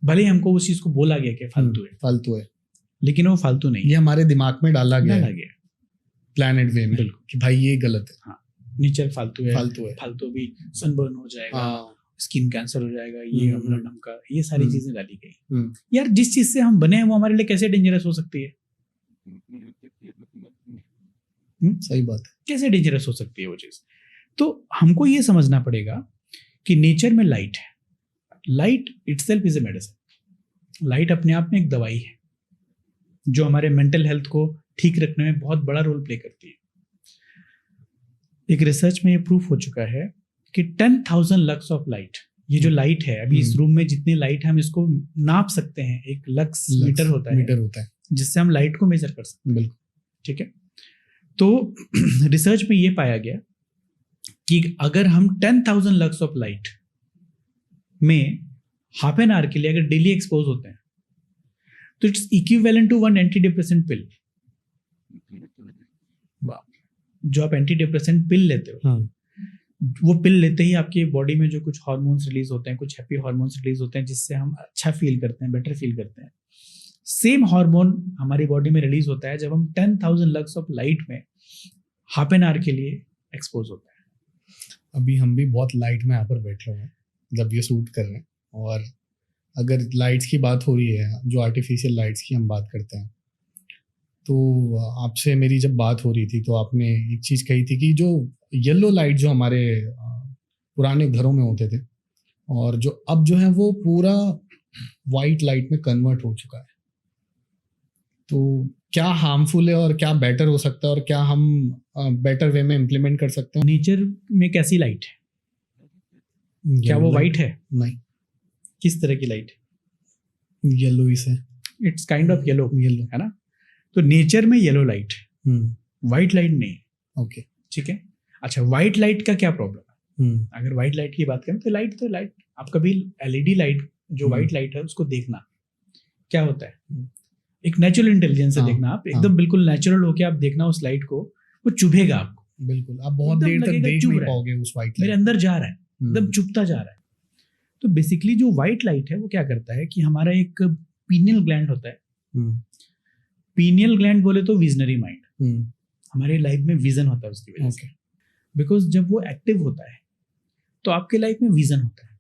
भले ही हमको उस चीज को बोला गया कि फालतू है, लेकिन वो फालतू नहीं है। ये हमारे दिमाग में डाला गया है प्लैनेट वे में कि भाई ये गलत है। हाँ, नेचर फालतू है, फालतू भी सनबर्न हो जाएगा, स्किन कैंसर हो जाएगा, ये अमला नमका, ये सारी चीजें डाली गई। यार जिस चीज से हम बने हैं वो हमारे लिए कैसे डेंजरस हो सकती है? सही बात है, कैसे डेंजरस हो सकती है वो चीज? तो हमको ये समझना पड़ेगा कि नेचर में लाइट है। Light itself is a medicine. Light अपने आप में एक दवाई है जो हमारे मेंटल हेल्थ को ठीक रखने में बहुत बड़ा रोल प्ले करती है। एक रिसर्च में ये प्रूफ हो चुका है कि 10,000 लक्स ऑफ लाइट, ये जो लाइट है अभी इस रूम में जितनी लाइट है हम इसको नाप सकते हैं, एक लक्स मीटर होता है जिससे हम लाइट को मेजर कर सकते हैं। बिल्कुल, ठीक है। तो रिसर्च में ये पाया गया कि अगर हम 10,000 लक्स ऑफ लाइट में हाफ एन आवर के लिए अगर डेली एक्सपोज होते हैं तो it's equivalent to 1 antidepressant pill. जो आप एंटी डिप्रेसेंट पिल लेते हो, वो पिल लेते ही आपकी बॉडी में जो कुछ हार्मोन्स रिलीज होते हैं, कुछ हैप्पी हार्मोन्स रिलीज होते हैं जिससे हम अच्छा फील करते हैं, बेटर फील करते हैं। सेम हार्मोन हमारी बॉडी में रिलीज होता है जब हम 10,000 लक्स ऑफ लाइट में हाफ एन आवर के लिए एक्सपोज होता है। अभी हम भी बहुत लाइट में यहाँ पर बैठे हुए हैं जब ये शूट कर रहे हैं, और अगर लाइट्स की बात हो रही है, जो आर्टिफिशियल लाइट्स की हम बात करते हैं, तो आपसे मेरी जब बात हो रही थी तो आपने एक चीज़ कही थी कि जो येलो लाइट जो हमारे पुराने घरों में होते थे और जो अब जो है वो पूरा वाइट लाइट में कन्वर्ट हो चुका है, तो क्या हार्मफुल है और क्या बेटर हो सकता है और क्या हम बेटर वे में इम्प्लीमेंट कर सकते हैं? नेचर में कैसी लाइट है? क्या वो वाइट है? नहीं। किस तरह की लाइट? येलो ही से। It's kind of yellow, yellow है ना? तो नेचर में येलो लाइट, वाइट लाइट नहीं। ओके, ठीक है। अच्छा, वाइट लाइट का क्या प्रॉब्लम है? अगर वाइट लाइट की बात करें तो लाइट आप कभी एलईडी लाइट जो वाइट लाइट है उसको देखना क्या होता है, एक नेचुरल इंटेलिजेंस से देखना। आप एकदम बिल्कुल नेचुरल होके आप देखना उस लाइट को, वो चुभेगा आपको। बिल्कुल, आप बहुत देर तक देख नहीं पाओगे उस वाइट लाइट, मेरे अंदर जा रहा है, एकदम चुभता जा रहा है। तो बेसिकली जो वाइट लाइट है वो क्या करता है कि हमारा एक पीनियल ग्लैंड होता है। पीनियल ग्लैंड बोले तो विजनरी माइंड, हमारे लाइफ में विजन होता है उसकी वजह से। बिकॉज जब वो एक्टिव होता है तो आपके लाइफ में विजन होता है।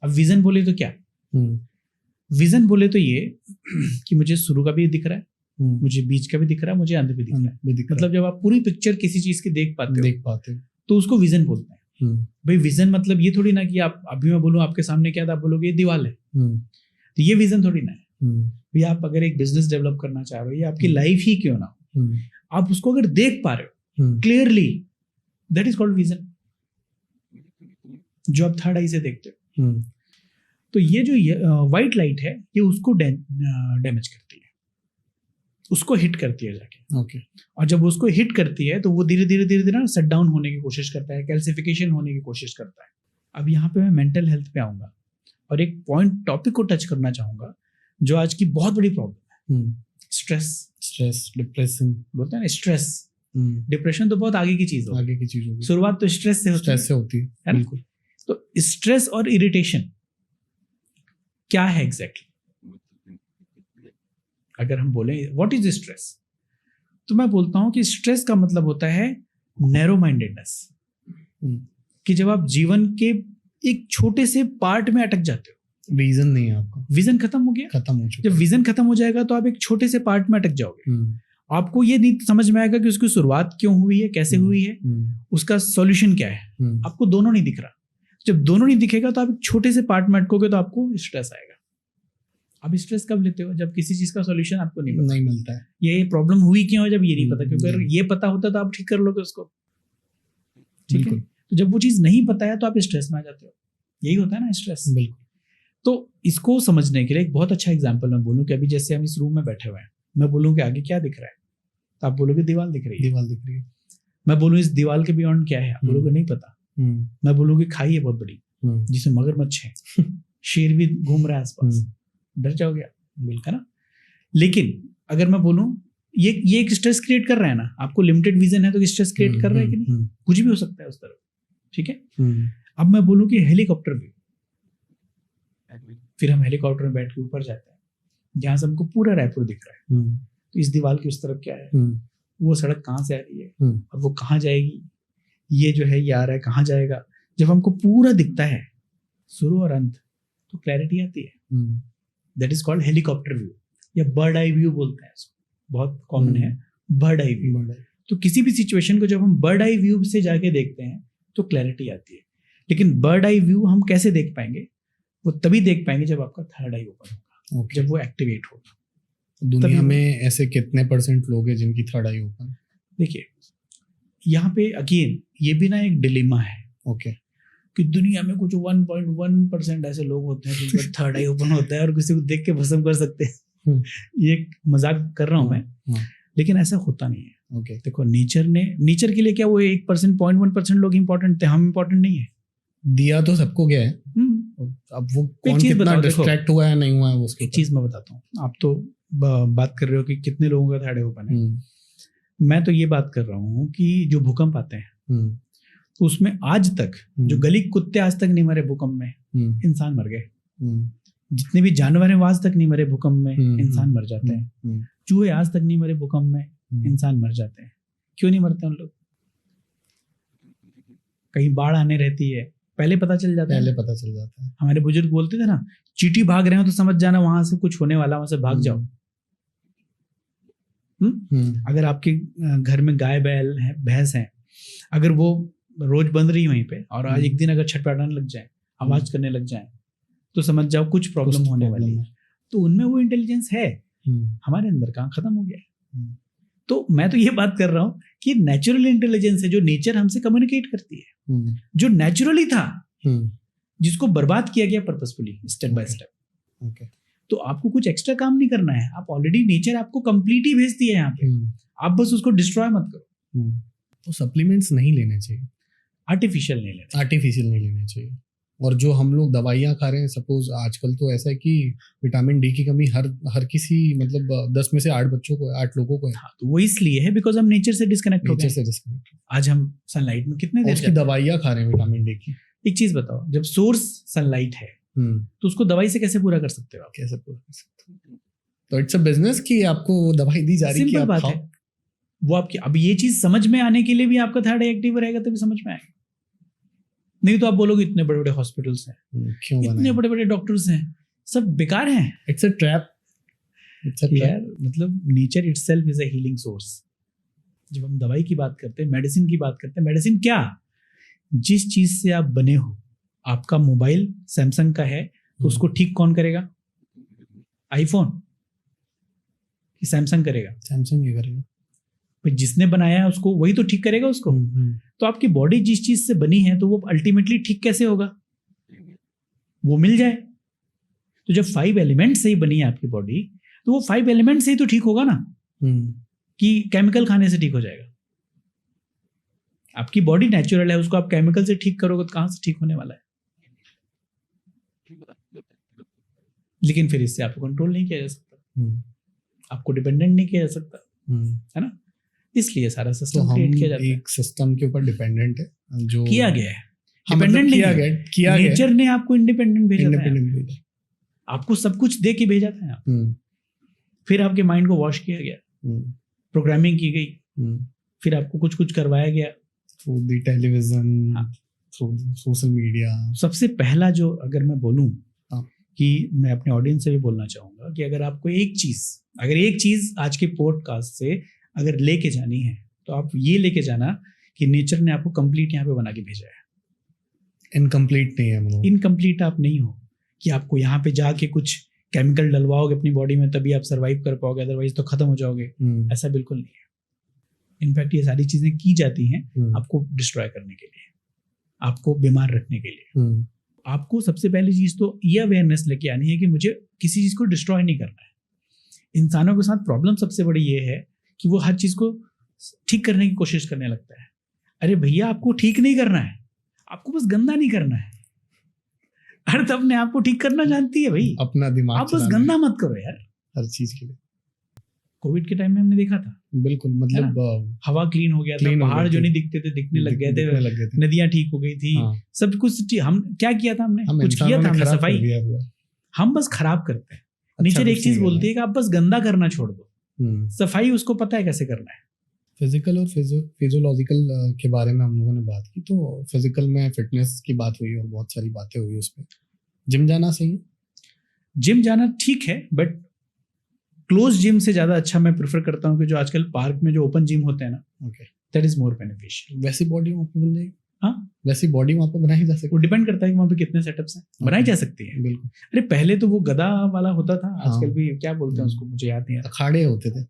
अब विजन बोले तो क्या? विजन बोले तो ये कि मुझे शुरू का भी दिख रहा है, मुझे बीच का भी दिख रहा है, मुझे अंत भी दिख रहा है। मतलब जब आप पूरी पिक्चर किसी चीज की देख पाते हो तो उसको विजन बोलते हैं। भाई विजन मतलब ये थोड़ी ना कि आप अभी मैं बोलूं आपके सामने क्या था, आप बोलोगे ये दीवार है, तो ये विजन थोड़ी ना है। भाई आप अगर एक बिजनेस डेवलप करना चाह रहे हो या आपकी लाइफ ही क्यों ना हो, आप उसको अगर देख पा रहे हो clearly, that is called vision, जो आप थर्ड आई से देखते हो। तो ये जो व्हाइट लाइट है ये उसको डैमेज करती है, उसको हिट करती है जाके। ओके। और जब उसको हिट करती है तो वो धीरे धीरे ना शट डाउन होने की कोशिश करता है, कैल्सिफिकेशन होने की कोशिश करता है। अब यहाँ पे मैं मेंटल हेल्थ पे आऊंगा और एक पॉइंट टॉपिक को टच करना चाहूंगा जो आज की बहुत बड़ी प्रॉब्लम है, स्ट्रेस, डिप्रेशन। बोलते हैं ना स्ट्रेस, डिप्रेशन तो बहुत आगे की चीज होगी, शुरुआत तो स्ट्रेस से होती है। बिल्कुल। तो स्ट्रेस और इरिटेशन क्या है एग्जैक्टली? अगर हम बोले व्हाट इज स्ट्रेस, तो मैं बोलता हूं कि स्ट्रेस का मतलब होता है नैरो माइंडेडनेस, कि जब आप जीवन के एक छोटे से पार्ट में अटक जाते हो, विजन नहीं है आपका, विजन खत्म हो गया, खत्म हो चुका। जब विजन खत्म हो जाएगा तो आप एक छोटे से पार्ट में अटक जाओगे। आपको ये नहीं समझ में आएगा कि उसकी शुरुआत क्यों हुई है, कैसे हुई है, उसका सॉल्यूशन क्या है। आपको दोनों नहीं दिख रहा। जब दोनों नहीं दिखेगा तो आप एक छोटे से पार्ट में अटकोगे तो आपको स्ट्रेस आएगा। अब स्ट्रेस कब लेते हो? जब किसी चीज का सॉल्यूशन आपको नहीं मिलता है। ये प्रॉब्लम हुई क्यों है, जब ये नहीं पता, क्योंकि अगर ये पता होता तो आप ठीक कर लोगे उसको। ठीक है। तो जब वो चीज नहीं पता है तो आप स्ट्रेस में आ जाते हो। यही होता है ना स्ट्रेस। बिल्कुल। तो इसको समझने के लिए एक बहुत अच्छा एग्जाम्पल मैं बोलूँ कि अभी जैसे हम इस रूम में बैठे हुए हैं, मैं बोलूँ कि आगे क्या दिख रहा है, तो आप बोलोगे दीवार दिख रही है। मैं बोलूँ इस दीवार के बियॉन्ड क्या है, आप बोलोगे नहीं पता। मैं बोलूँ कि खाई है बहुत बड़ी जिसमें मगरमच्छ है, शेर भी घूम रहा है आसपास, डर जाओगे आप, है ना। लेकिन अगर मैं बोलूं ये एक स्ट्रेस क्रिएट कर रहा है ना, आपको लिमिटेड विजन है तो स्ट्रेस क्रिएट कर रहा है कि नहीं? कुछ भी हो सकता है उस तरफ। ठीक है। अब मैं बोलूं कि हेलीकॉप्टर व्यू, फिर हम हेलीकॉप्टर में बैठ के ऊपर जाते हैं जहां से हमको पूरा रायपुर दिख रहा है। तो इस दीवार की उस तरफ क्या है, वो सड़क कहाँ से आ रही है और वो कहाँ जाएगी, ये जो है ये आ रहा है कहाँ जाएगा। जब हमको पूरा दिखता है शुरू और अंत तो क्लैरिटी आती है। That is called helicopter view या बर्ड आई व्यू बोलते हैं इसको, बहुत कॉमन है बर्ड आई व्यू। तो किसी भी सिचुएशन को जब हम बर्ड आई व्यू से जाके देखते हैं तो क्लैरिटी आती है। लेकिन बर्ड आई व्यू हम कैसे देख पाएंगे? वो तभी देख पाएंगे जब आपका थर्ड आई ओपन होगा, जब वो एक्टिवेट होगा। दुनिया में ऐसे कितने % लोग हैं जिनकी थर्ड आई ओपन? देखिए यहाँ पे अगेन ये भी ना एक डिलेमा है। ओके। कि दुनिया में कुछ 1.1% ऐसे लोग होते हैं जिनका थर्ड आई ओपन होता है और किसी को देख के भस्म कर सकते हैं। ये मजाक कर रहा हूँ मैं, लेकिन ऐसा होता नहीं है। ओके। देखो नेचर के लिए क्या वो 1%, 0.1% लोग इंपॉर्टेंट थे, हम इंपॉर्टेंट नहीं है। दिया तो सबको गया है। अब वो कौन कितना डिस्ट्रैक्ट हुआ है नहीं हुआ है, वो एक चीज मैं बताता हूँ। आप तो बात कर रहे हो कि कितने लोगों का थर्ड आई ओपन है, मैं तो ये बात कर रहा हूँ कि जो भूकंप आते हैं तो उसमें आज तक जो गली कुत्ते आज तक नहीं मरे भूकंप में, इंसान मर गए। जितने भी जानवर हैं वो आज तक नहीं मरे भूकंप में, इंसान मर जाते हैं। चूहे आज तक नहीं मरे भूकंप में, इंसान मर जाते हैं। क्यों नहीं मरते उन लोग? कहीं बाढ़ आने रहती है, पहले पता चल जाता है। हमारे बुजुर्ग बोलते थे ना, चींटी भाग रहे हो तो समझ जाना वहां से कुछ होने वाला, वहां से भाग जाओ। अगर आपके घर में गाय बैल है, भैंस है, अगर वो रोज बंध रही वहीं पे और आज एक दिन अगर छटपटाने लग जाए, आवाज करने लग जाए, तो समझ जाओ कुछ प्रॉब्लम होने वाली है। तो उनमें वो इंटेलिजेंस है, हमारे अंदर कहाँ खत्म हो गया। तो मैं तो ये बात कर रहा हूँ कि नेचुरल इंटेलिजेंस है जो नेचर हमसे कम्युनिकेट करती है, जो नेचुरली था, जिसको बर्बाद किया गया पर्पसफुली, स्टेप बाय स्टेप। तो आपको कुछ एक्स्ट्रा काम नहीं करना है, आप ऑलरेडी नेचर आपको कंप्लीट ही भेजती है यहाँ पे, आप बस उसको डिस्ट्रॉय मत करो। तो सप्लीमेंट्स नहीं लेने चाहिए, आर्टिफिशियल नहीं लेने चाहिए। और जो हम लोग दवाइयाँ खा रहे हैं, सपोज आजकल तो ऐसा है कि विटामिन डी की कमी हर किसी, मतलब 10 में से 8 बच्चों को, 8 लोगों को है। हाँ, तो वो इसलिए है बिकॉज हम नेचर से डिस्कनेक्ट हो गए। आज हम सनलाइट में कितने देर उसकी दवाइयाँ खा रहे हैं विटामिन डी की। एक चीज बताओ, जब सोर्स सनलाइट है तो उसको दवाई से कैसे पूरा कर सकते हो आप? कैसे पूरा कर सकते हो? तो इट्स अ बिजनेस कि आपको वो दवाई दी जा रही है कि आप खाओ। वो आपकी, अब ये चीज समझ में आने के लिए भी आपका थर्ड आई एक्टिव रहेगा तभी समझ में आएगा। नहीं तो आप बोलोगे इतने बड़े बड़े हॉस्पिटल्स हैं, इतने बड़े बड़े डॉक्टर्स हैं, सब बेकार हैं। It's a trap. यार मतलब nature itself is a healing source. जब हम दवाई की बात करते हैं, मेडिसिन की बात करते हैं, मेडिसिन क्या, जिस चीज से आप बने हो, आपका मोबाइल सैमसंग का है तो उसको ठीक कौन करेगा? आईफोन कि सैमसंग करेगा? सैमसंग ही करेगा। जिसने बनाया है उसको, वही तो ठीक करेगा उसको। तो आपकी बॉडी जिस चीज से बनी है तो वो अल्टीमेटली ठीक कैसे होगा? वो मिल जाए। तो जब 5 एलिमेंट से ही बनी है आपकी बॉडी, तो वो 5 एलिमेंट से ही तो ठीक होगा ना, कि केमिकल खाने से ठीक हो जाएगा? आपकी बॉडी नेचुरल है, उसको आप केमिकल से ठीक करोगे तो कहां से ठीक होने वाला है? लेकिन फिर इससे आपको कंट्रोल नहीं किया जा सकता, आपको डिपेंडेंट नहीं किया जा सकता, है ना? इसलिए सारा सिस्टम क्रिएट किया जाता है। एक सिस्टम के ऊपर डिपेंडेंट है जो किया गया है। डिपेंडेंट नहीं किया गया। नेचर ने आपको इंडिपेंडेंट भेजा था, आपको सब कुछ दे के भेजा था आप। फिर आपके माइंड को वॉश किया गया, प्रोग्रामिंग की गई, फिर आपको कुछ कुछ करवाया गया through the television, through social media. सबसे पहला जो, अगर मैं बोलूं कि मैं अपने ऑडियंस से भी बोलना चाहूंगा कि अगर आपको एक चीज आज के पॉडकास्ट से अगर लेके जानी है तो आप ये लेके जाना कि नेचर ने आपको कंप्लीट यहाँ पे बना के भेजा है। इनकम्प्लीट नहीं है, मतलब इनकम्प्लीट आप नहीं हो कि आपको यहाँ पे जाके कुछ केमिकल डलवाओगे अपनी बॉडी में तभी आप सर्वाइव कर पाओगे, अदरवाइज तो खत्म हो जाओगे। ऐसा बिल्कुल नहीं है। इनफैक्ट ये सारी चीजें की जाती हैं आपको डिस्ट्रॉय करने के लिए, आपको बीमार रखने के लिए। आपको सबसे पहली चीज तो ये अवेयरनेस लेके आनी है कि मुझे किसी चीज को डिस्ट्रॉय नहीं करना है। इंसानों के साथ प्रॉब्लम सबसे बड़ी ये है कि वो हर चीज को ठीक करने की कोशिश करने लगता है। अरे भैया, आपको ठीक नहीं करना है, आपको बस गंदा नहीं करना है। अर्थ अपने आप को ठीक करना जानती है भाई, अपना दिमाग आप बस गंदा मत करो यार हर चीज के लिए। कोविड के टाइम में हमने देखा था, बिल्कुल, मतलब हवा क्लीन हो गया था, पहाड़ जो नहीं दिखते थे दिखने लग गए थे, नदियां ठीक हो गई थी, सब कुछ। हम क्या किया था, हमने कुछ किया था, हमने सफाई। हम बस खराब करते हैं। नेचर एक चीज बोलती है कि आप बस गंदा करना छोड़ दो, सफाई उसको पता है कैसे करना है। फिजिकल और फिजियोलॉजिकल के बारे में हम लोगों ने बात की, तो फिजिकल में फिटनेस की बात हुई और बहुत सारी बातें हुई उसमें। जिम जाना सही है? जिम जाना ठीक है, बट क्लोज जिम से ज्यादा अच्छा मैं प्रेफर करता हूँ कि जो आजकल पार्क में जो ओपन जिम होते हैं ना, दैट इज मोर बेनिफिशियल। वैसी बॉडी वहाँ पे बन जाएगी। हाँ, वैसी बॉडी वहाँ पे बनाई जा सकती है। वो डिपेंड करता है कि वहाँ पे कितने सेटअप्स हैं, बनाई जा सकती है। बिल्कुल। अरे पहले तो वो गधा वाला होता था, आजकल भी क्या बोलते हैं उसको, मुझे याद नहीं है, अखाड़े होते थे।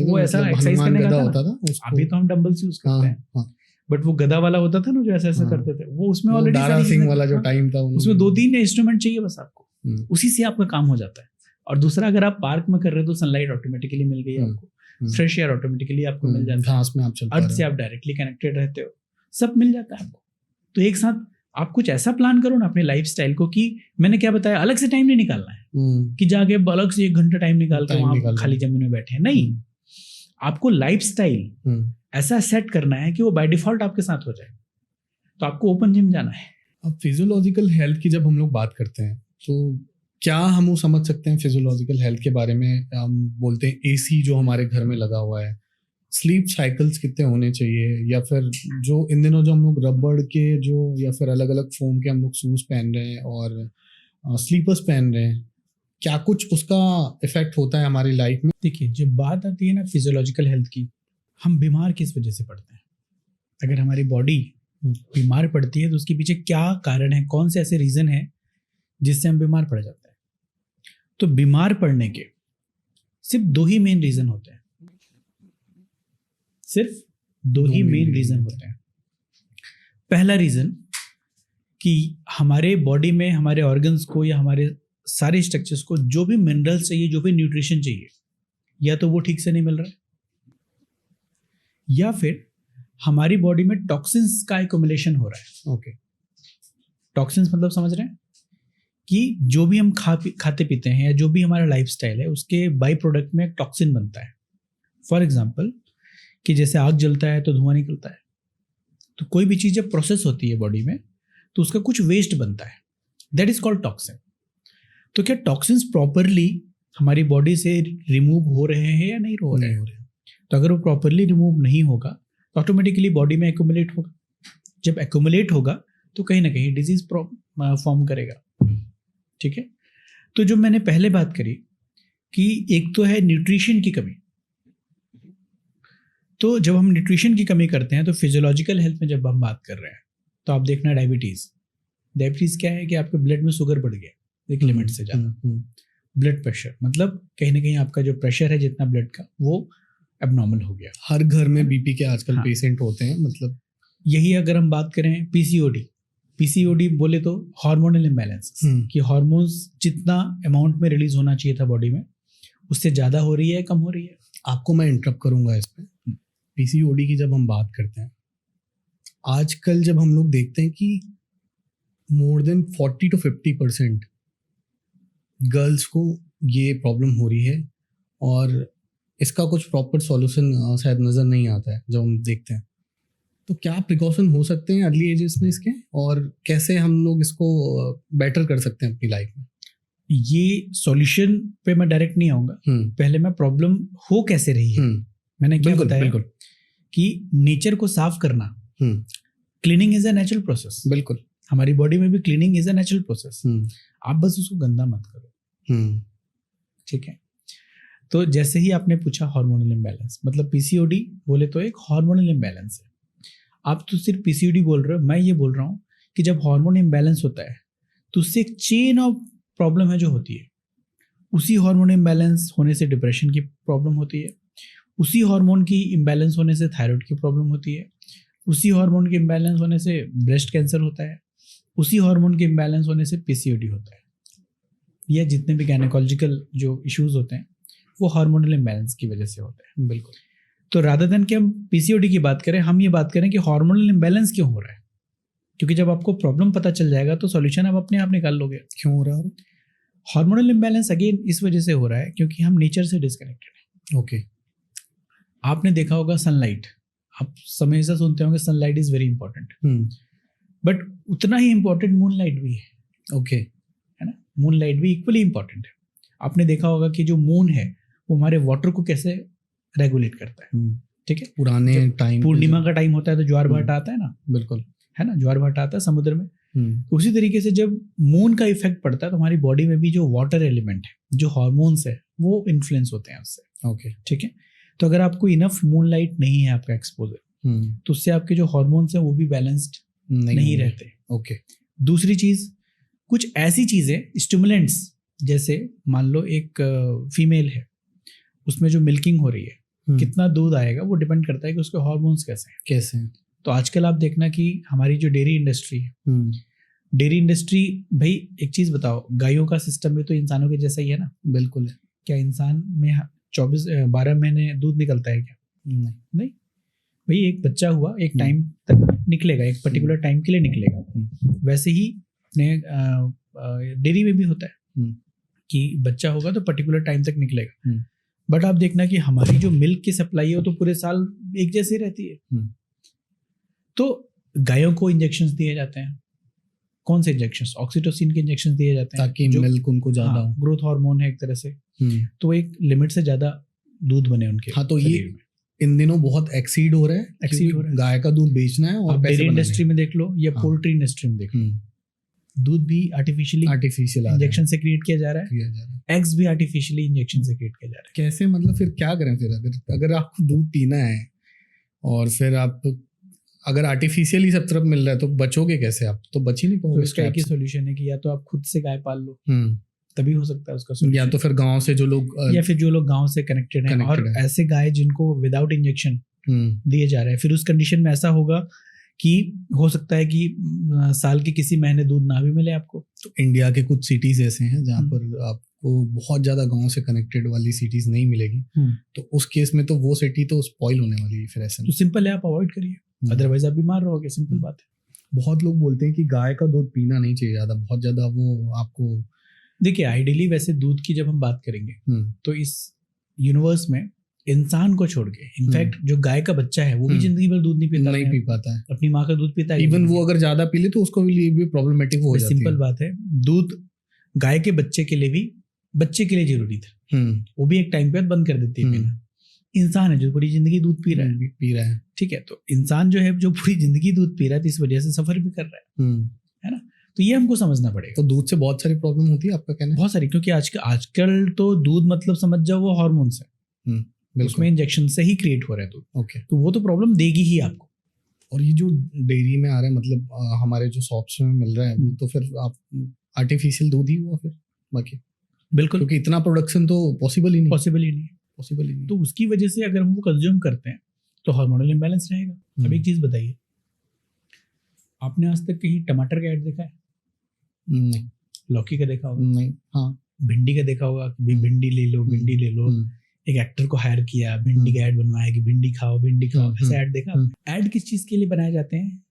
वो ऐसा एक्सरसाइज करने का होता था। अभी तो हम डंबल्स यूज करते हैं, बट वो गधा वाला होता था ना जो ऐसा ऐसा करते थे, वो उसमें ऑलरेडी दारा सिंह वाला जो टाइम था, उसमें 2-3 इंस्ट्रूमेंट चाहिए बस आपको, उसी से आपका काम हो जाता है। और दूसरा, अगर आप पार्क में कर रहे हो तो सनलाइट ऑटोमेटिकली मिल गई आपको, फ्रेश एयर ऑटोमेटिकली आपको मिल जाता है, घास में आप चलते अर्थ से आप डायरेक्टली कनेक्टेड रहते हो, सब मिल जाता है आपको। तो एक साथ आप कुछ ऐसा प्लान करो ना अपने लाइफस्टाइल को, कि मैंने क्या बताया, अलग से टाइम नहीं निकालना है कि जाके अलग से 1 घंटा टाइम निकाल के वहां खाली जमीन में बैठे हैं। नहीं, आपको लाइफस्टाइल ऐसा सेट करना है कि वो बाय डिफॉल्ट आपके साथ हो जाए। तो आपको ओपन जिम जाना है। अब फिजियोलॉजिकल हेल्थ की जब हम लोग बात करते हैं तो क्या हम वो समझ सकते हैं फिजियोलॉजिकल हेल्थ के बारे में? हम बोलते हैं एसी जो हमारे घर में लगा हुआ है, स्लीप साइकिल्स कितने होने चाहिए, या फिर जो इन दिनों जो हम लोग रबड़ के जो या फिर अलग अलग फोम के हम लोग शूज पहन रहे हैं और स्लीपर्स पहन रहे हैं, क्या कुछ उसका इफेक्ट होता है हमारी लाइफ में? देखिए, जब बात आती है ना फिजियोलॉजिकल हेल्थ की, हम बीमार किस वजह से पड़ते हैं? अगर हमारी बॉडी बीमार पड़ती है तो उसके पीछे क्या कारण है, कौन से ऐसे रीज़न है जिससे हम बीमार पड़ जाते हैं? तो बीमार पड़ने के सिर्फ दो ही मेन रीज़न होते हैं, सिर्फ दो ही मेन रीज़न होते हैं। पहला रीज़न कि हमारे बॉडी में हमारे ऑर्गन्स को या हमारे सारे स्ट्रक्चर्स को जो भी मिनरल्स चाहिए, जो भी न्यूट्रिशन चाहिए, या तो वो ठीक से नहीं मिल रहा है, या फिर हमारी बॉडी में टॉक्सिन्स का एक्युमुलेशन हो रहा है। ओके, टॉक्सिन्स मतलब समझ रहे हैं कि जो भी हम खाते पीते हैं या जो भी हमारा लाइफस्टाइल है उसके बाई प्रोडक्ट में एक टॉक्सिन बनता है। फॉर एग्जांपल कि जैसे आग जलता है तो धुआं निकलता है, तो कोई भी चीज़ जब प्रोसेस होती है बॉडी में तो उसका कुछ वेस्ट बनता है, दैट इज कॉल्ड टॉक्सिन। तो क्या टॉक्सिन्स प्रॉपरली हमारी बॉडी से रिमूव हो रहे हैं या नहीं हो रहे हैं? तो अगर वो प्रॉपरली रिमूव नहीं होगा तो ऑटोमेटिकली बॉडी में एक्यूमुलेट होगा। जब एक्यूमुलेट होगा तो कहीं ना कहीं डिजीज फॉर्म करेगा। ठीक है, तो जो मैंने पहले बात करी कि एक तो है न्यूट्रिशन की कमी, तो जब हम न्यूट्रिशन की कमी करते हैं तो फिजियोलॉजिकल हेल्थ में जब हम बात कर रहे हैं तो आप देखना डायबिटीज़ क्या है कि आपके ब्लड में शुगर बढ़ गया एक लिमिट से ज़्यादा। ब्लड प्रेशर मतलब कहीं ना कहीं आपका जो प्रेशर है जितना ब्लड का वो एबनॉर्मल हो गया। हर घर में बीपी के आजकल हाँ। पेशेंट होते हैं। मतलब यही अगर हम बात करें पीसीओडी बोले तो हार्मोनल इम्बैलेंस, कि हार्मोन्स जितना अमाउंट में रिलीज होना चाहिए था बॉडी में उससे ज़्यादा हो रही है, कम हो रही है। आपको मैं इंटरप्ट करूंगा इस पे। पीसीओडी की जब हम बात करते हैं, आजकल जब हम लोग देखते हैं कि मोर देन 40 to 50% गर्ल्स को ये प्रॉब्लम हो रही है और इसका कुछ प्रॉपर सॉल्यूशन शायद नज़र नहीं आता है जब हम देखते हैं। तो क्या प्रिकॉशन हो सकते हैं अर्ली एजेस में इसके, और कैसे हम लोग इसको बेटर कर सकते हैं अपनी लाइफ में? ये सॉल्यूशन पे मैं डायरेक्ट नहीं आऊँगा, पहले मैं प्रॉब्लम हो कैसे रही है मैंने क्या बताया कि नेचर को साफ करना, cleaning is a natural process. बिल्कुल, हमारी बॉडी में भी cleaning is a natural process, आप बस उसको गंदा मत करो। ठीक है, तो जैसे ही आपने पूछा हार्मोनल इम्बैलेंस, मतलब पीसीओडी बोले तो एक हार्मोनल इम्बैलेंस है। आप तो सिर्फ पीसीओडी बोल रहे हो, मैं ये बोल रहा हूँ कि जब हार्मोन इम्बैलेंस होता है तो उससे एक चेन ऑफ प्रॉब्लम है जो होती है। उसी हार्मोन इम्बैलेंस होने से डिप्रेशन की प्रॉब्लम होती है, उसी हार्मोन की इम्बैलेंस होने से थायराइड की प्रॉब्लम होती है, उसी हार्मोन के इम्बैलेंस होने से ब्रेस्ट कैंसर होता है, उसी हार्मोन के इम्बैलेंस होने से पीसीओडी होता है। या जितने भी गायनेकोलॉजिकल जो इश्यूज होते हैं वो हार्मोनल इम्बैलेंस की वजह से होते हैं। बिल्कुल। तो रादर देन कि हम पीसीओडी की बात करें, हम ये बात करें कि हार्मोनल इम्बैलेंस क्यों हो रहा है, क्योंकि जब आपको प्रॉब्लम पता चल जाएगा तो सॉल्यूशन आप अपने आप निकाल लोगे। क्यों हो रहा है हार्मोनल इम्बैलेंस? अगेन इस वजह से हो रहा है क्योंकि हम नेचर से डिस्कनेक्टेड हैं। ओके, आपने देखा होगा सनलाइट, आप हमेशा सुनते होंगे sunlight is very important, but उतना ही इंपॉर्टेंट मूनलाइट भी है। ओके, है ना, मूनलाइट भी इक्वली इंपॉर्टेंट है। आपने देखा होगा कि जो मून है वो हमारे वाटर को कैसे रेगुलेट करता है। ठीक है, पुराने टाइम पूर्णिमा का टाइम होता है तो ज्वार भाटा आता है ना, बिल्कुल, है ना, ज्वार भाटा आता है समुद्र में। उसी तरीके से जब मून का इफेक्ट पड़ता है तो हमारी बॉडी में भी जो वाटर एलिमेंट है, जो हार्मोन्स है, वो इन्फ्लुएंस होते हैं उससे। ओके, ठीक है, तो अगर आपको इनफ मूनलाइट नहीं है आपका एक्सपोजर, तो उससे आपके जो हार्मोन्स हैं वो भी बैलेंस्ड नहीं रहते। ओके, दूसरी चीज, कुछ ऐसी चीजें स्टिमुलेंट्स, जैसे मान लो एक फीमेल है, उसमें जो मिल्किंग हो रही है, कितना दूध आएगा वो डिपेंड करता है कि उसके हार्मोन्स कैसे हैं। तो आजकल आप देखना कि हमारी जो डेयरी इंडस्ट्री है, डेयरी इंडस्ट्री, भाई एक चीज बताओ, गायों का सिस्टम भी तो इंसानों के जैसा ही है ना। बिल्कुल है। क्या इंसान में 12 महीने दूध निकलता है क्या? नहीं भाई, एक बच्चा हुआ एक टाइम तक निकलेगा, एक पर्टिकुलर टाइम के लिए निकलेगा। वैसे ही अपने डेयरी में भी होता है कि बच्चा होगा तो पर्टिकुलर टाइम तक निकलेगा। बट आप देखना कि हमारी जो मिल्क की सप्लाई है वो तो पूरे साल एक जैसी रहती है। तो गायों को इंजेक्शंस दिए जाते हैं। कौन से इंजेक्शंस? ऑक्सीटोसिन के इंजेक्शंस दिए जाते हैं ताकि मिल्क उनको ज्यादा हो। ग्रोथ हार्मोन है एक तरह से, तो एक लिमिट से ज्यादा दूध बने उनके। हाँ, तो ये इन दिनों बहुत एक्सीड हो रहा है, एक्सीड हो रहा है। गाय का दूध बेचना है और पैसे डेयरी बनाने इंडस्ट्री हैं। में देख लो या पोल्ट्री इंडस्ट्री में देख लो, दूध भी आर्टिफिशियल इंजेक्शन से क्रिएट किया जा रहा है, एग्स भी आर्टिफिशियली इंजेक्शन से क्रिएट किया जा रहा है। कैसे, मतलब फिर क्या करें फिर? अगर आपको दूध पीना है और फिर आप अगर आर्टिफिशियली सब तरफ मिल रहा है तो बचोगे कैसे? आप तो बच ही नहीं तो पाओगे। इसका एक ही सोल्यूशन है कि या तो आप खुद से गाय पाल लो, तभी हो सकता है उसका solution। या तो फिर गांव से जो लोग या फिर जो लोग गांव से कनेक्टेड हैं और ऐसे गाय जिनको विदाउट इंजेक्शन दिए जा रहे हैं। फिर उस कंडीशन में ऐसा होगा कि हो सकता है कि साल के किसी महीने दूध ना भी मिले आपको। तो इंडिया के कुछ सिटीज ऐसे हैं जहाँ पर आपको बहुत ज्यादा गांव से कनेक्टेड वाली सिटीज नहीं मिलेगी, तो उस केस में तो वो सिटी तो स्पॉइल होने वाली है। फिर ऐसे तो सिंपल है, आप अवॉइड करिए, अदरवाइज आप बीमार रहोगे। सिंपल बात है। बहुत लोग बोलते हैं कि गाय का दूध पीना नहीं चाहिए ज्यादा, बहुत ज्यादा वो आपको। देखिए, आइडियली वैसे दूध की जब हम बात करेंगे तो इस यूनिवर्स में इंसान को छोड़ के, इनफैक्ट जो गाय का बच्चा है वो भी जिंदगी भर दूध नहीं पी पाता है, अपनी माँ का दूध पीता है। इवन वो अगर ज्यादा पी ले तो उसको भी प्रॉब्लमेटिक हो जाती है। सिंपल बात है, दूध गाय के बच्चे के लिए भी जरूरी था, वो भी एक टाइम पे बंद कर देती है पीना। इंसान है जो पूरी जिंदगी दूध पी रहा है, ठीक है। तो इंसान जो है जो पूरी जिंदगी दूध पी रहा है तो इस वजह से सफर भी कर रहा है ना। तो ये हमको समझना पड़ेगा। तो दूध से बहुत सारी प्रॉब्लम होती है, आपका कहना? बहुत सारी, क्योंकि आजकल तो दूध मतलब समझ जाओ वो हार्मोन्स है, उसमें इंजेक्शन से ही क्रिएट हो रहा है दूध। ओके, तो वो तो प्रॉब्लम देगी ही आपको। और ये जो डेयरी में आ रहा है, मतलब हमारे जो शॉप्स में मिल रहा है, तो फिर आप आर्टिफिशियल दूध ही हुआ फिर बाकी? बिल्कुल, क्योंकि इतना प्रोडक्शन तो पॉसिबल ही नहीं। तो उसकी वजह से अगर हम वो कंज्यूम करते हैं तो हार्मोनल इम्बैलेंस रहेगा। अब एक चीज बताइए, आपने आज तक कहीं टमाटर का ऐड देखा है? नहीं। लौकी का देखा होगा? नहीं। हाँ, भिंडी का देखा होगा कि भिंडी ले लो, एक एक्टर को हायर किया, भिंडी का ऐड बनवाया कि भिंडी खाओ, ऐसा ऐड देखा? ऐड किस चीज के लिए बनाए जाते हैं?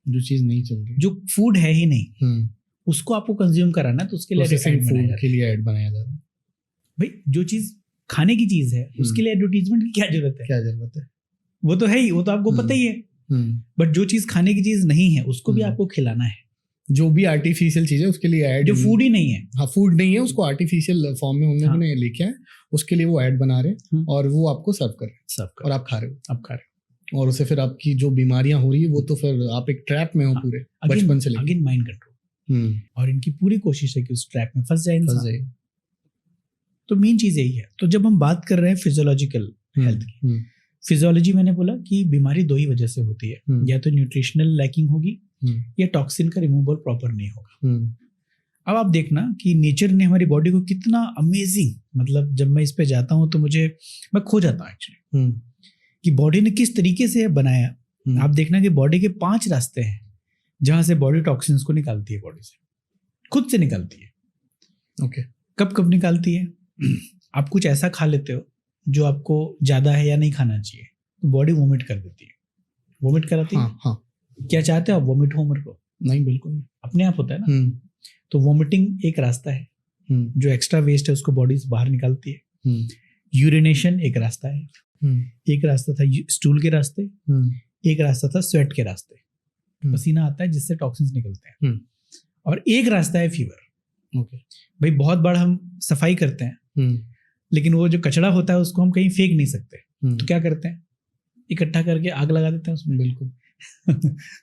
जो चीज नहीं चल रही, जो फूड है ही नहीं, उसको आपको कंज्यूम कराना, तो उसके लिए फूड के लिए ऐड बनाया जाता है। भाई, जो चीज खाने की चीज है उसके लिए एडवर्टीजमेंट की क्या जरूरत है? वो तो है ही, वो तो आपको पता ही है। बट जो चीज खाने की चीज नहीं है उसको भी आपको खिलाना है। जो भी आर्टिफिशियल चीज है उसके लिए ऐड, जो फूड ही नहीं है, हाँ फूड नहीं है, उसको आर्टिफिशियल फॉर्म में उन्होंने लिखा है, उसके लिए वो ऐड बना रहे हैं और वो आपको सर्व कर रहे हैं और आप खा रहे हो। और उससे फिर आपकी जो बीमारियां हो रही है वो तो फिर आप एक ट्रैप में हो पूरे बचपन से लेकर। अगेन माइंड कंट्रोल, और इनकी पूरी कोशिश है कि उस ट्रैप में फंस जाए। तो मेन चीज यही है। तो जब हम बात कर रहे हैं फिजियोलॉजिकल हेल्थ की, फिजियोलॉजी मैंने बोला कि बीमारी दो ही वजह से होती है, या तो न्यूट्रिशनल लैकिंग होगी या टॉक्सिन का रिमूवल प्रॉपर नहीं होगा। अब आप देखना कि नेचर ने हमारी बॉडी को कितना अमेजिंग, मतलब जब मैं इस पे जाता हूँ तो मैं खो जाता हूँ एक्चुअली कि बॉडी ने किस तरीके से बनाया। आप देखना कि बॉडी के 5 रास्ते हैं जहां से बॉडी टॉक्सिन्स को निकालती है, बॉडी से खुद से निकालती है। ओके, कब निकालती है? आप कुछ ऐसा खा लेते हो जो आपको ज्यादा है या नहीं खाना चाहिए, तो बॉडी वोमिट कर देती है, वोमिट कराती है। हाँ। क्या चाहते हो आप? वोमिट हो मेरे को? नहीं, बिल्कुल अपने आप होता है ना। तो वोमिटिंग एक रास्ता है, जो एक्स्ट्रा वेस्ट है उसको बॉडी से बाहर निकालती है। यूरिनेशन एक रास्ता है, एक रास्ता था स्टूल के रास्ते, एक रास्ता था स्वेट के रास्ते, पसीना आता है जिससे टॉक्सिन्स निकलते हैं, और एक रास्ता है फीवर। ओके भाई, बहुत बार हम सफाई करते हैं लेकिन वो जो कचरा होता है उसको हम कहीं फेंक नहीं सकते, तो क्या करते हैं? इकट्ठा करके आग लगा देते हैं उसमें। बिल्कुल।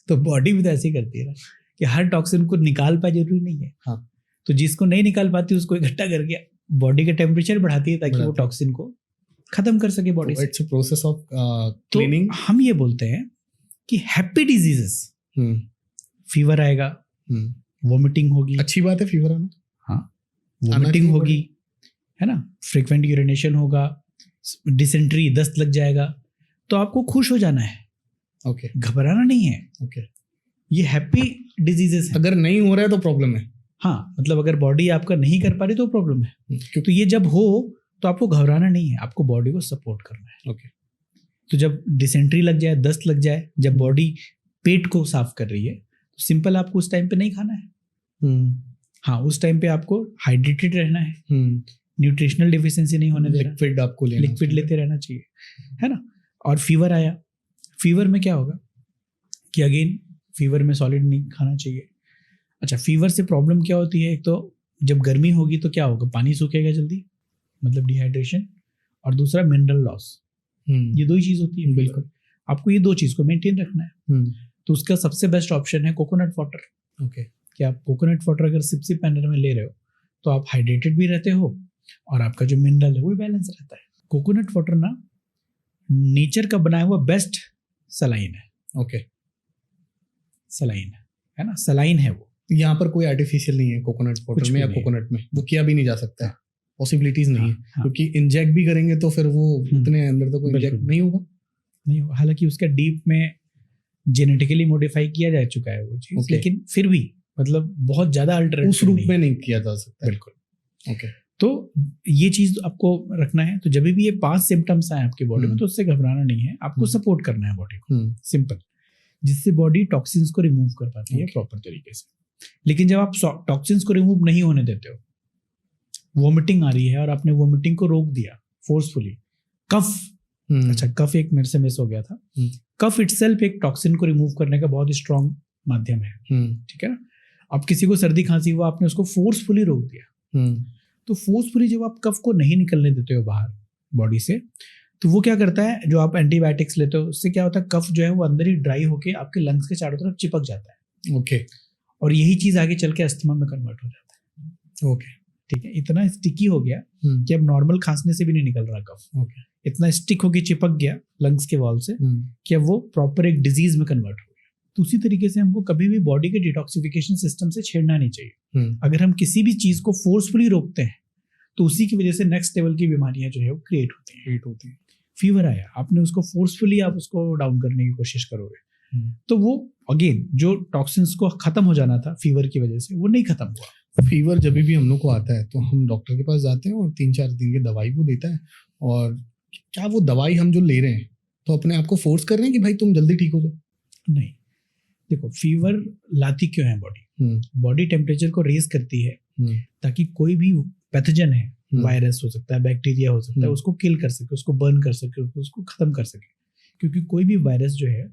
तो बॉडी भी तो ऐसे ही करती है ना कि हर टॉक्सिन को निकाल पाए जरूरी नहीं है। हाँ। तो जिसको नहीं निकाल पाती उसको इकट्ठा करके बॉडी का टेम्परेचर बढ़ाती है ताकि वो टॉक्सिन को खत्म कर सके बॉडी से। It's a process of cleaning. तो हम ये बोलते हैं कि हैप्पी डिजीजेस, फीवर आएगा, वोमिटिंग होगी, अच्छी बात है फीवर आना, हाँ वोमिटिंग होगी, है ना, फ्रीक्वेंट यूरिनेशन होगा, डिसेंट्री दस्त लग जाएगा, तो आपको खुश हो जाना है। ओके, घबराना नहीं है। ओके, ये हैप्पी डिजीजेस है। अगर नहीं हो रहा है तो प्रॉब्लम है। हाँ, मतलब अगर बॉडी आपका नहीं कर पा रही तो प्रॉब्लम है। तो ये जब हो तो आपको घबराना नहीं है, आपको बॉडी को सपोर्ट करना है। ओके, तो जब डिसेंट्री लग जाए, दस्त लग जाए, जब बॉडी पेट को साफ कर रही है, तो सिंपल आपको उस टाइम पे नहीं खाना है। हाँ, उस टाइम पे आपको हाइड्रेटेड रहना है, न्यूट्रिशनल डिफिशिएंसी नहीं होने देना, लिक्विड आपको लिक्विड लेते रहना चाहिए, है ना। और फीवर आया, फीवर में क्या होगा कि अगेन फीवर में सॉलिड नहीं खाना चाहिए। अच्छा, फीवर से प्रॉब्लम क्या होती है, एक तो जब गर्मी होगी तो क्या होगा, पानी सूखेगा जल्दी, मतलब डिहाइड्रेशन, और दूसरा मिनरल लॉस। ये दो ही चीज़ होती है। बिल्कुल, आपको ये दो चीज़ को मेंटेन रखना है। तो उसका सबसे बेस्ट ऑप्शन है कोकोनट वाटर। ओके, कि आप कोकोनट वाटर अगर सिप मैनर में ले रहे हो तो आप हाइड्रेटेड भी रहते हो और आपका जो मिनरल है वो बैलेंस रहता है। कोकोनट वाटर ना नेचर का बनाया हुआ बेस्ट सलाइन है। ओके, सलाइन है ना, सलाइन है वो। यहाँ पर कोई आर्टिफिशियल नहीं है कोकोनट वाटर में या कोकोनट में, वो किया भी नहीं जा सकता है, पॉसिबिलिटीज नहीं है। क्योंकि इंजेक्ट भी करेंगे तो फिर वो उतने अंदर तो कोई इंजेक्ट नहीं होगा। हालांकि उसका डीप में जेनेटिकली मॉडिफाई किया जा चुका है वो चीज, लेकिन फिर भी मतलब बहुत ज्यादा अल्टरेट उस रूप में नहीं किया जा सकता। बिल्कुल। ओके, तो ये चीज आपको रखना है। तो जब भी ये 5 सिम्टम्स आए आपकी बॉडी में तो उससे घबराना नहीं है, आपको सपोर्ट करना है बॉडी को, सिंपल, जिससे बॉडी टॉक्सिन्स को रिमूव कर पाती है प्रॉपर तरीके से। लेकिन जब आप टॉक्सिन्स को रिमूव नहीं होने देते हो, वॉमिटिंग आ रही है और आपने वॉमिटिंग को रोक दिया फोर्सफुली, कफ, अच्छा कफ एक मेरे से मिस हो गया था, कफ इटसेल्फ एक टॉक्सिन को रिमूव करने का बहुत स्ट्रॉन्ग माध्यम है, ठीक है ना। अब किसी को सर्दी खांसी हुआ, आपने उसको फोर्सफुली रोक दिया, तो फोर्सफुली जब आप कफ को नहीं निकलने देते हो बाहर बॉडी से, तो वो क्या करता है, जो आप एंटीबायोटिक्स लेते हो उससे क्या होता है, कफ जो है वो अंदर ही ड्राई होके आपके लंग्स के चारों तरफ चिपक जाता है। ओके, और यही चीज आगे चल के अस्थमा में कन्वर्ट हो जाता है। ओके, ठीक है, इतना स्टिकी हो गया कि अब नॉर्मल खांसने से भी नहीं निकल रहा कफ। ओके, इतना स्टिक होके चिपक गया लंग्स के वॉल से कि अब वो प्रॉपर एक डिजीज में कन्वर्ट हो गया। तो उसी तरीके से हमको कभी भी बॉडी के डिटॉक्सिफिकेशन सिस्टम से छेड़ना नहीं चाहिए। अगर हम किसी भी चीज को फोर्सफुली रोकते हैं तो उसी की वजह से नेक्स्ट लेवल की बीमारियां जो है वो क्रिएट होती हैं। फीवर आया, आपने उसको फोर्सफुली आप उसको डाउन करने की कोशिश करोगे तो वो अगेन जो टॉक्सिन्स को खत्म हो जाना था फीवर की वजह से वो नहीं खत्म हुआ। फीवर जब भी हम लोग को आता है तो हम डॉक्टर के पास जाते हैं और 3-4 दिन की दवाई वो देता है, और क्या वो दवाई हम जो ले रहे हैं तो अपने आप को फोर्स कर रहे हैं कि भाई तुम जल्दी ठीक हो जाओ? नहीं, देखो फीवर लाती क्यों है बॉडी, बॉडी टेम्परेचर को रेज करती है ताकि कोई भी पैथोजन है, वायरस हो सकता है, बैक्टीरिया हो सकता है, उसको किल कर सके, उसको बर्न कर सके, उसको खत्म कर सके। क्योंकि कोई भी वायरस जो है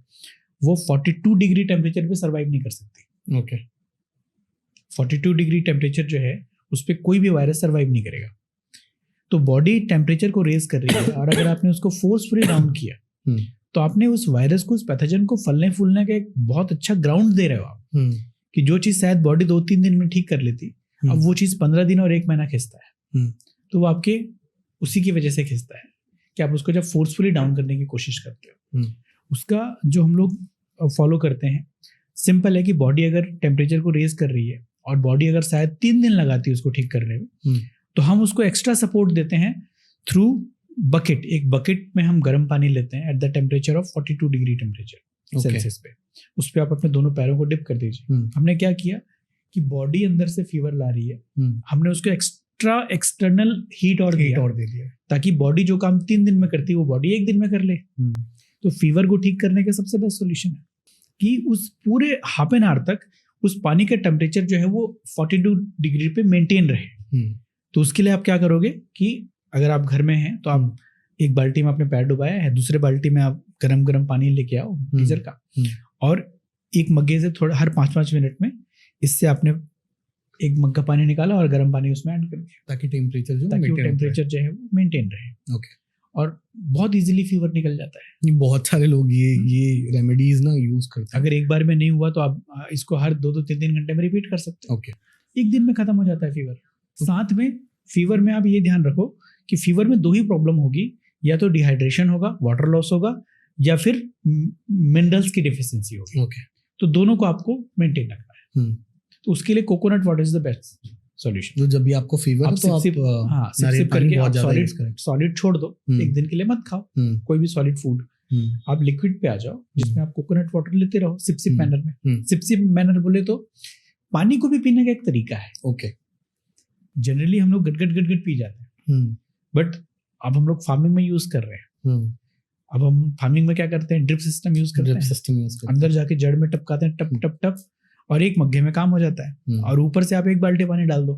वो 42 डिग्री टेम्परेचर पे सर्वाइव नहीं कर सकती। ओके, 42 डिग्री टेम्परेचर जो है उस पर कोई भी वायरस सर्वाइव नहीं करेगा। तो बॉडी टेम्परेचर को रेज कर रही है, और अगर आपने उसको फोर्सफुली डाउन किया तो आपने उस वायरस को, उस पैथोजन को फलने फूलने का एक बहुत अच्छा ग्राउंड दे रहे हो आप, कि जो चीज शायद बॉडी 2-3 दिन में ठीक कर लेती, अब वो चीज 15 दिन और 1 महीना खिंचता है। तो वो आपके उसी की वजह से खिंचता है कि आप उसको जब फोर्सफुली डाउन करने की कोशिश करते हो। उसका जो हम लोग फॉलो करते हैं सिंपल है कि बॉडी अगर टेम्परेचर को रेज कर रही है और बॉडी अगर शायद 3 दिन लगाती है उसको ठीक करने में, तो हम उसको एक्स्ट्रा सपोर्ट देते हैं थ्रू बकेट। एक बकेट में हम गर्म पानी लेते हैं at the temperature of 42 degree temperature Celsius पे, उस पर आप अपने दोनों पैरों को डिप कर दीजिए। हमने क्या किया कि बॉडी अंदर से फीवर ला रही है, हमने उसको एक्स्ट्रा एक्सटर्नल हीट और दे दिया ताकि बॉडी जो काम 3 दिन में करती है वो बॉडी 1 दिन में कर ले। तो फीवर को ठीक करने का सबसे बेस्ट सोल्यूशन है कि उस पूरे हाफ एन आवर तक उस पानी का टेम्परेचर जो है वो 42 डिग्री पे मेंटेन रहे। तो उसके लिए आप क्या करोगे कि अगर आप घर में हैं तो आप एक बाल्टी में अपने पैर डुबाया है, दूसरे बाल्टी में आप गरम गरम पानी लेके आओ गीजर का, और एक मग्गे से थोड़ा हर 5-5 मिनट में इससे आपने एक मग्गा पानी निकाला और गर्म पानी उसमें ऐड कर दिया ताकि टेम्परेचर जो है वो मेंटेन रहे। ओके, और बहुत इजीली फीवर निकल जाता है। बहुत सारे लोग ये रेमेडीज ना यूज करते हैं। अगर एक बार में नहीं हुआ तो आप इसको हर 2-3 घंटे में रिपीट कर सकते हैं। ओके, 1 दिन में खत्म हो जाता है फीवर। साथ में फीवर में आप ये ध्यान रखो कि फीवर में 2 ही प्रॉब्लम होगी, या तो डिहाइड्रेशन होगा, वाटर लॉस होगा, या फिर मिनरल्स की डिफिशियंसी होगी। ओके, तो दोनों को आपको मेंटेन रखना है। तो उसके लिए coconut water is the best solution. जो जब भी आपको फीवर है तो आप सिप करके आप सॉलिड छोड़ दो, 1 दिन के लिए मत खाओ कोई भी सॉलिड फूड, आप लिक्विड पे आ जाओ जिसमें आप कोकोनट वाटर लेते रहो सिप मैनर में। सिप मैनर बोले तो पानी को भी पीने का एक तरीका है। ओके, जनरली हम लोग गट पी जाते हैं, बट अब हम लोग फार्मिंग में यूज कर रहे हैं। अब हम फार्मिंग में क्या करते हैं, ड्रिप सिस्टम यूज करते हैं, अंदर जाके जड़ में टपकाते हैं, टप टप टप, और एक मग्गे में काम हो जाता है। और ऊपर से आप 1 बाल्टी पानी डाल दो,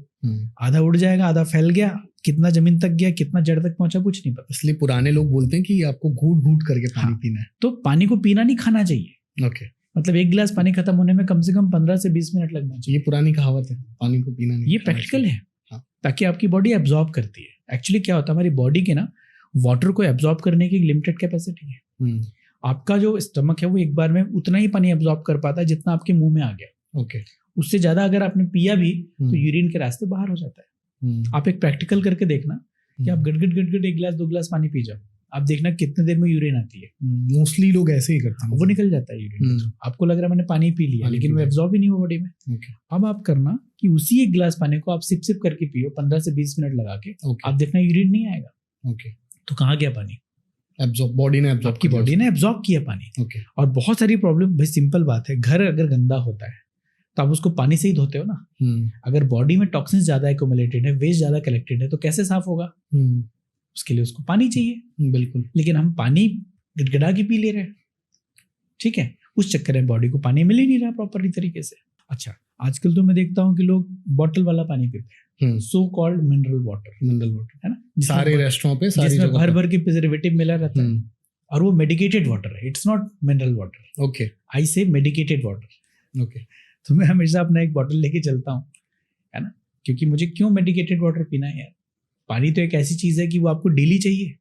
आधा उड़ जाएगा, आधा फैल गया, कितना जमीन तक गया, कितना जड़ तक पहुंचा, कुछ नहीं पता। इसलिए पुराने लोग बोलते हैं कि आपको घूट घूट करके पानी पीना है। तो पानी को पीना नहीं, खाना चाहिए। ओके, मतलब एक गिलास पानी खत्म होने में कम से कम 15 से 20 मिनट लगना चाहिए। ये पुरानी कहावत है, पानी को पीना नहीं, ये खाना प्रैक्टिकल चाहिए। है, हाँ। ताकि आपकी बॉडी एब्जॉर्ब करती है। एक्चुअली क्या होता है, हमारी बॉडी के ना वाटर को एब्जॉर्ब करने की एक लिमिटेड कैपेसिटी है। हम्म, आपका जो स्टमक है वो एक बार में उतना ही पानी एब्जॉर्ब कर पाता है जितना आपके मुंह में आ गया। ओके। उससे ज्यादा अगर आपने पिया भी तो हम्म, यूरिन के रास्ते बाहर हो जाता है। आप एक प्रैक्टिकल करके देखना कि आप गट गट गट गट 1 गिलास 2 गिलास पानी पी जाओ, आप देखना कितने देर में यूरिन आती है। मोस्टली लोग ऐसे ही करते हैं, वो निकल जाता है यूरिन। आपको लग रहा है मैंने पानी पी लिया, पानी लेकिन पी वो लिया। एब्जॉर्ब ही नहीं हुआ बॉडी में। ओके। अब आप करना कि उसी 1 गिलास पानी को आप सिप सिप करके पियो 15 से 20 मिनट लगा के, ओके। आप देखना यूरिन नहीं आएगा। ओके। तो कहाँ गया पानी? एब्जॉर्ब, बॉडी ने एब्जॉर्ब, आपकी बॉडी ने एब्जॉर्ब किया पानी। ओके। और बहुत सारी प्रॉब्लम, भाई सिंपल बात है, घर अगर गंदा होता है तो आप उसको पानी से ही धोते हो ना। अगर बॉडी में टॉक्सिन ज्यादा एक्यूमुलेटेड है, वेस्ट ज्यादा कलेक्टेड है, तो कैसे साफ होगा? उसके लिए उसको पानी चाहिए। बिल्कुल। लेकिन हम पानी गड़गड़ा के पी ले रहे हैं, ठीक है, उस चक्कर में बॉडी को पानी मिल ही नहीं रहा प्रॉपरली तरीके से। अच्छा, आजकल तो मैं देखता हूँ कि लोग बॉटल वाला पानी पीते हैं, सो कॉल्ड मिनरल वाटर, है ना, सारे रेस्टोरेंट पे, सारी जिसमें जगह भर पे। भर के प्रिजर्वेटिव मिला रहता है, और वो मेडिकेटेड वाटर है, it's not mineral water. Okay. I say medicated water. Okay. तो मैं हमेशा अपना एक बॉटल लेके चलता हूँ, है ना, क्योंकि मुझे क्यों मेडिकेटेड वाटर पीना है यार? पानी तो एक ऐसी चीज है कि वो आपको डेली चाहिए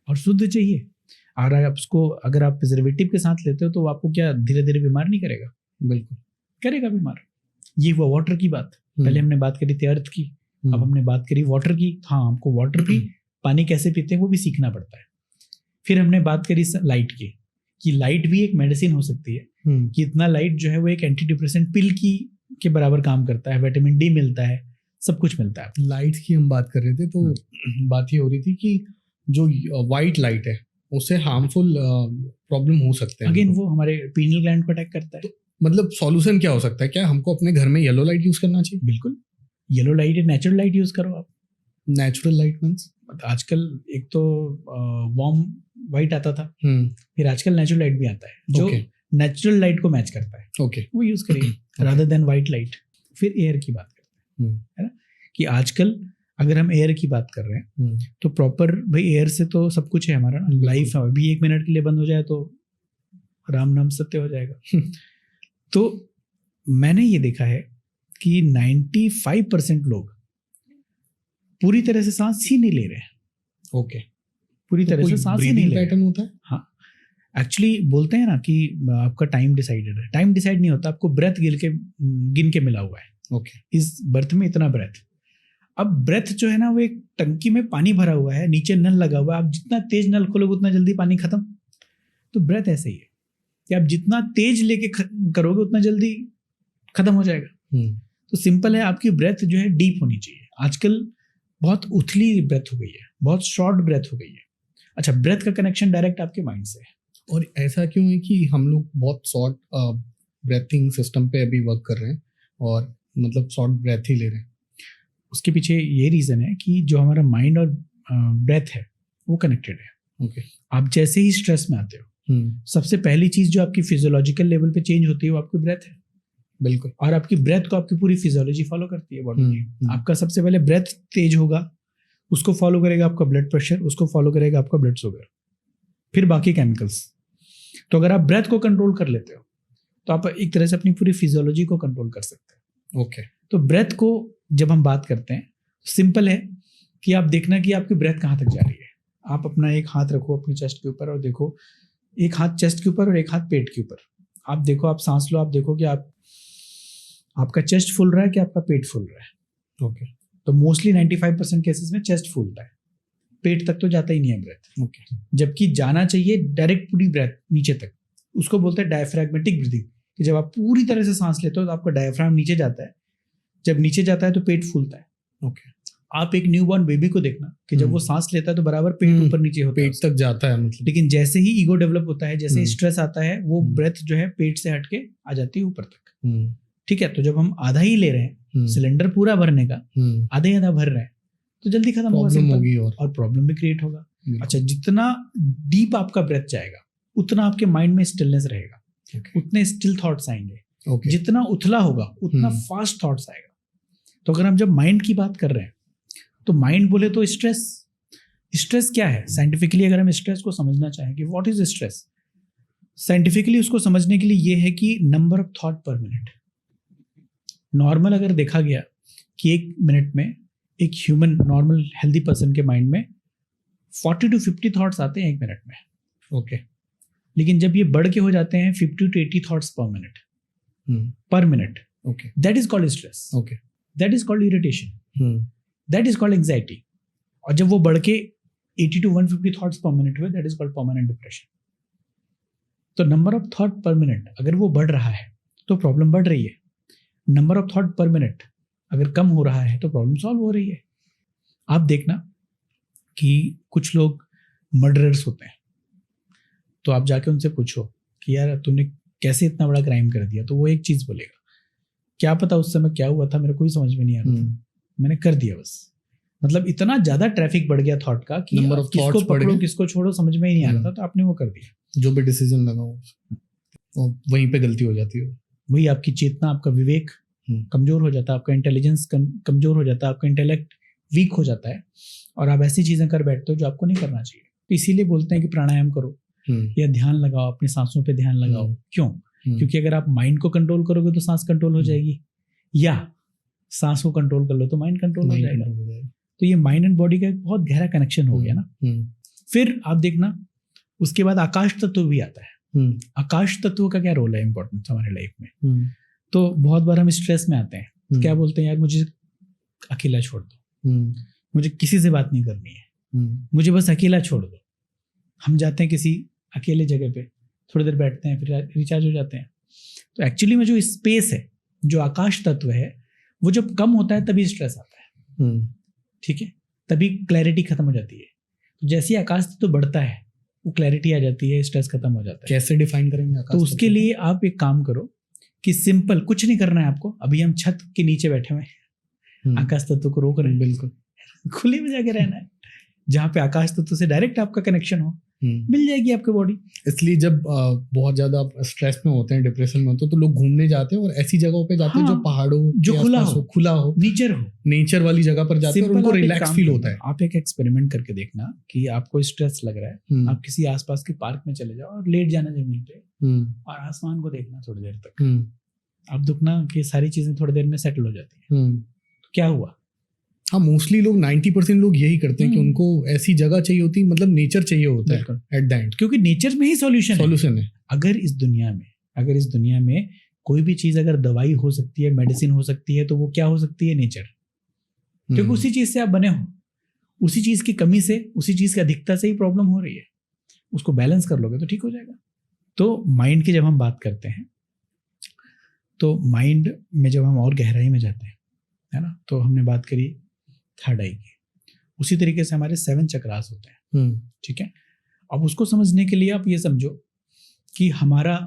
और शुद्ध चाहिए। और आप उसको अगर आप प्रिजर्वेटिव के साथ लेते हो तो वो आपको क्या धीरे धीरे बीमार नहीं करेगा? बिल्कुल करेगा बीमार। ये हुआ वाटर की बात। पहले हमने बात करी थी अर्थ की, अब हमने बात करी वाटर की। हाँ, हमको वाटर भी, पानी कैसे पीते हैं वो भी सीखना पड़ता है। फिर हमने बात करी लाइट की, कि लाइट भी एक मेडिसिन हो सकती है, कि इतना लाइट जो है वो एक एंटी डिप्रेसेंट पिल की के बराबर काम करता है, विटामिन डी मिलता है, सब कुछ मिलता है। लाइट की हम बात कर रहे थे तो बात ये हो रही थी कि जो वाइट लाइट है उससे हार्मफुल प्रॉब्लम हो सकते हैं। अगेन वो हमारे पीनियल ग्लैंड को अटैक करता है। तो मतलब सॉल्यूशन क्या हो सकता है? क्या हमको अपने घर में येलो लाइट यूज करना चाहिए? बिल्कुल, येलो लाइट या नेचुरल लाइट यूज करो आप। नेचुरल लाइट मींस आजकल एक तो वार्म वाइट आता था, फिर आजकल नेचुरल लाइट भी आता है जो नेचुरल लाइट को मैच करता है। ओके, वो यूज करिए रादर देन वाइट लाइट। फिर एयर की बात करते हैं, है ना, कि आजकल अगर हम एयर की बात कर रहे हैं तो प्रॉपर, भाई एयर से तो सब कुछ है हमारा ना, लाइफ अभी 1 मिनट के लिए बंद हो जाए तो राम नाम सत्य हो जाएगा। तो मैंने ये देखा है कि 95% लोग पूरी तरह से सांस ही नहीं ले रहे हैं। ओके, पूरी तरह से सांस ही नहीं ले रहे। पैटर्न होता है। हाँ, एक्चुअली बोलते हैं ना कि आपका टाइम डिसाइडेड है। टाइम डिसाइड नहीं होता, आपको ब्रेथ गिन के मिला हुआ है। ओके, इस बर्थ में इतना ब्रेथ। अब ब्रेथ जो है ना वो एक टंकी में पानी भरा हुआ है, नीचे नल लगा हुआ है, आप जितना तेज नल खोलोगे उतना जल्दी पानी खत्म। तो ब्रेथ ऐसे ही है कि आप जितना तेज लेके करोगे उतना जल्दी खत्म हो जाएगा। तो सिंपल है, आपकी ब्रेथ जो है डीप होनी चाहिए। आजकल बहुत उथली ब्रेथ हो गई है, बहुत शॉर्ट ब्रेथ हो गई है। अच्छा, ब्रेथ का कनेक्शन डायरेक्ट आपके माइंड से है। और ऐसा क्यों है कि हम लोग बहुत शॉर्ट ब्रेथिंग सिस्टम पे अभी वर्क कर रहे हैं और मतलब शॉर्ट ब्रेथ ही ले रहे हैं? उसके पीछे ये रीजन है कि जो हमारा माइंड और ब्रेथ है वो कनेक्टेड है। ओके, आप जैसे ही स्ट्रेस में आते हो, सबसे पहली चीज जो आपकी फिजियोलॉजिकल लेवल पे चेंज होती है वो आपकी ब्रेथ है। बिल्कुल। और आपकी ब्रेथ को आपकी पूरी फिजियोलॉजी फॉलो करती है बॉडी की। आपका सबसे पहले ब्रेथ तेज होगा, उसको फॉलो करेगा आपका ब्लड प्रेशर, उसको फॉलो करेगा आपका ब्लड शुगर, फिर बाकी केमिकल्स। तो अगर आप ब्रेथ को कंट्रोल कर लेते हो तो आप एक तरह से अपनी पूरी फिजियोलॉजी को कंट्रोल कर सकते हैं। ओके, तो ब्रेथ को जब हम बात करते हैं, सिंपल है कि आप देखना कि आपकी ब्रेथ कहाँ तक जा रही है। आप अपना एक हाथ रखो अपनी चेस्ट के ऊपर और देखो, एक हाथ चेस्ट के ऊपर और एक हाथ पेट के ऊपर। आप देखो, आप सांस लो, आप देखो कि आपका चेस्ट फूल रहा है कि आपका पेट फूल रहा है। ओके, तो मोस्टली 95% केसेस में चेस्ट फूलता है, पेट तक तो जाता ही नहीं है ब्रेथ। ओके, जबकि जाना चाहिए डायरेक्ट पूरी ब्रेथ नीचे तक। उसको बोलते हैं डायफ्रैग्मेटिक ब्रीथिंग, कि जब आप पूरी तरह से सांस लेते हो तो आपका डायफ्राम नीचे जाता है, जब नीचे जाता है तो पेट फूलता है। ओके, आप एक न्यूबॉर्न बेबी को देखना कि जब वो सांस लेता है तो बराबर पेट ऊपर नीचे होता है, पेट तक जाता है मतलब। लेकिन जैसे ही ईगो डेवलप होता है, जैसे ही स्ट्रेस आता है, वो ब्रेथ जो है पेट से हटके आ जाती है ऊपर तक। ठीक है, तो जब हम आधा ही ले रहे हैं, सिलेंडर पूरा भरने का आधा भर रहे हैं, तो जल्दी खत्म होगी और प्रॉब्लम भी क्रिएट होगा। अच्छा, जितना डीप आपका ब्रेथ जाएगा उतना आपके माइंड में स्टिलनेस रहेगा, उतने स्टिल थॉट्स आएंगे। जितना उथला होगा उतना फास्ट थॉट्स आएगा। तो अगर हम जब माइंड की बात कर रहे हैं तो माइंड बोले तो स्ट्रेस क्या है साइंटिफिकली, अगर हम स्ट्रेस को समझना चाहें कि व्हाट इज स्ट्रेस, साइंटिफिकली उसको समझने के लिए ये है कि number of thought per minute. Normal अगर देखा गया कि एक मिनट में एक ह्यूमन नॉर्मल हेल्दी पर्सन के माइंड में 40 to 50 थॉट्स आते हैं एक मिनट में। ओके। लेकिन जब ये बढ़ के हो जाते हैं 50 to 80 thoughts per minute, per minute, okay, that is called stress, okay, that is called irritation, that is called anxiety. और जब वो बढ़ के 80 to 150 थॉट्स पर मिनट हुए, that is called permanent depression. तो number of thought per minute अगर वो बढ़ रहा है तो प्रॉब्लम बढ़ रही है, number of thought per minute अगर कम हो रहा है तो प्रॉब्लम सॉल्व हो रही है। आप देखना कि कुछ लोग मर्डरर्स होते हैं, तो आप जाके उनसे पूछो कि यार तूने कैसे इतना बड़ा क्राइम कर दिया, तो वो एक चीज बोलेगा, क्या पता उस समय क्या हुआ था, मेरे को भी समझ में नहीं आ रहा था, मैंने कर दिया बस। मतलब इतना ज्यादा ट्रैफिक बढ़ गया थॉट का कि नंबर ऑफ किसको पकड़ो किसको छोड़ो समझ में ही नहीं आ रहा था, तो आपने वो कर दिया। जो भी डिसीजन लगाओ वहीं पे गलती हो जाती है। वही आपकी चेतना, आपका विवेक कमजोर हो जाता है, आपका इंटेलिजेंस कमजोर हो जाता है, आपका इंटेलेक्ट वीक हो जाता है, और आप ऐसी चीजें कर बैठते हो जो आपको नहीं करना चाहिए। तो इसीलिए बोलते हैं कि प्राणायाम करो या ध्यान लगाओ, अपनी सांसों पे ध्यान लगाओ। क्यों? क्योंकि अगर आप माइंड को कंट्रोल करोगे तो सांस कंट्रोल हो जाएगी, या सांस को कंट्रोल कर लो तो माइंड कंट्रोल हो जाएगा। तो ये माइंड एंड बॉडी का एक बहुत गहरा कनेक्शन हो गया ना। फिर आप देखना उसके बाद आकाश तत्व भी आता है। आकाश तत्व का क्या रोल है इंपॉर्टेंट हमारे लाइफ में? तो बहुत बार हम स्ट्रेस में आते हैं, तो क्या बोलते हैं, यार मुझे अकेला छोड़ दो, मुझे किसी से बात नहीं करनी है, मुझे बस अकेला छोड़ दो। हम जाते हैं किसी अकेले जगह पे, थोड़ी देर बैठते हैं, फिर रिचार्ज हो जाते हैं। तो एक्चुअली में जो स्पेस है, जो आकाश तत्व है, वो जब कम होता है तभी स्ट्रेस आता है। ठीक है, तभी क्लैरिटी खत्म हो जाती है। तो जैसे ही आकाश तत्व बढ़ता है वो क्लैरिटी आ जाती है, स्ट्रेस खत्म हो जाता है। कैसे डिफाइन करेंगे आकाश? तो उसके लिए आप एक काम करो कि सिंपल कुछ नहीं करना है आपको। अभी हम छत के नीचे बैठे हुए हैं, आकाश तत्व को रोक रहे हैं, बिल्कुल खुले में जाके रहना है, जहाँ पे आकाश तत्व से डायरेक्ट आपका कनेक्शन हो, मिल जाएगी आपकी बॉडी। इसलिए जब बहुत ज्यादा आप स्ट्रेस में होते हैं, डिप्रेशन में होते हैं, तो लोग घूमने जाते हैं और ऐसी जगहों पे जाते हैं जो पहाड़ों जो खुला हो, नेचर वाली जगह पर जाते हैं और उनको रिलैक्स फील होता है। आप एक एक्सपेरिमेंट करके देखना कि आपको स्ट्रेस लग रहा है, आप किसी आसपास के पार्क में चले जाओ और लेट जाना जमीन पे और आसमान को देखना थोड़ी देर तक। आप देखना कि सारी चीजें थोड़ी देर में सेटल हो जाती है। तो क्या हुआ? हाँ, मोस्टली लोग 90% लोग यही करते हैं कि उनको ऐसी जगह चाहिए होती, मतलब नेचर चाहिए होता है एट द एंड, क्योंकि नेचर में ही सॉल्यूशन है। अगर इस दुनिया में कोई भी चीज अगर दवाई हो सकती है, मेडिसिन हो सकती है, तो वो क्या हो सकती है? नेचर। क्योंकि उसी चीज से आप बने हो, उसी चीज की कमी से, उसी चीज की अधिकता से ही प्रॉब्लम हो रही है। उसको बैलेंस कर लोगे तो ठीक हो जाएगा। तो माइंड की जब हम बात करते हैं, तो माइंड में जब हम और गहराई में जाते हैं, है ना, तो हमने बात करी थर्ड आई की। उसी तरीके से हमारे 7 चक्रास होते हैं। ठीक है, अब उसको समझने के लिए आप ये समझो कि हमारा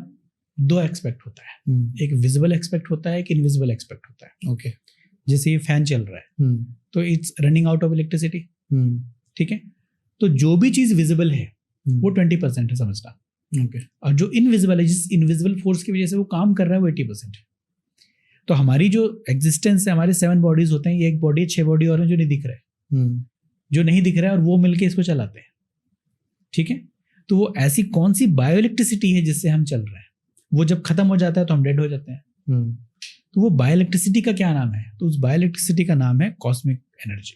2 एक्सपेक्ट होता है, एक विजिबल एक्सपेक्ट होता है, एक इनविजिबल एक्सपेक्ट होता है। ओके, जैसे ये फैन चल रहा है तो it's running out of electricity. ठीक है, तो जो भी चीज विजिबल है वो 20% है, समझना। ओके, और जो इनविजिबल है, जिस इनविजिबल फोर्स की वजह से वो काम कर रहा है, वो 80% है। तो हमारी जो एग्जिस्टेंस है, हमारे 7 बॉडीज होते हैं, ये एक बॉडी, 6 बॉडी और जो नहीं दिख रहा है, जो नहीं दिख रहा है, और वो मिलके इसको चलाते हैं। ठीक है, तो वो ऐसी कौन सी बायो इलेक्ट्रिसिटी है जिससे हम चल रहे हैं? वो जब खत्म हो जाता है तो हम डेड हो जाते हैं। तो वो बायो इलेक्ट्रिसिटी का क्या नाम है? तो उस बायो इलेक्ट्रिसिटी का नाम है कॉस्मिक एनर्जी,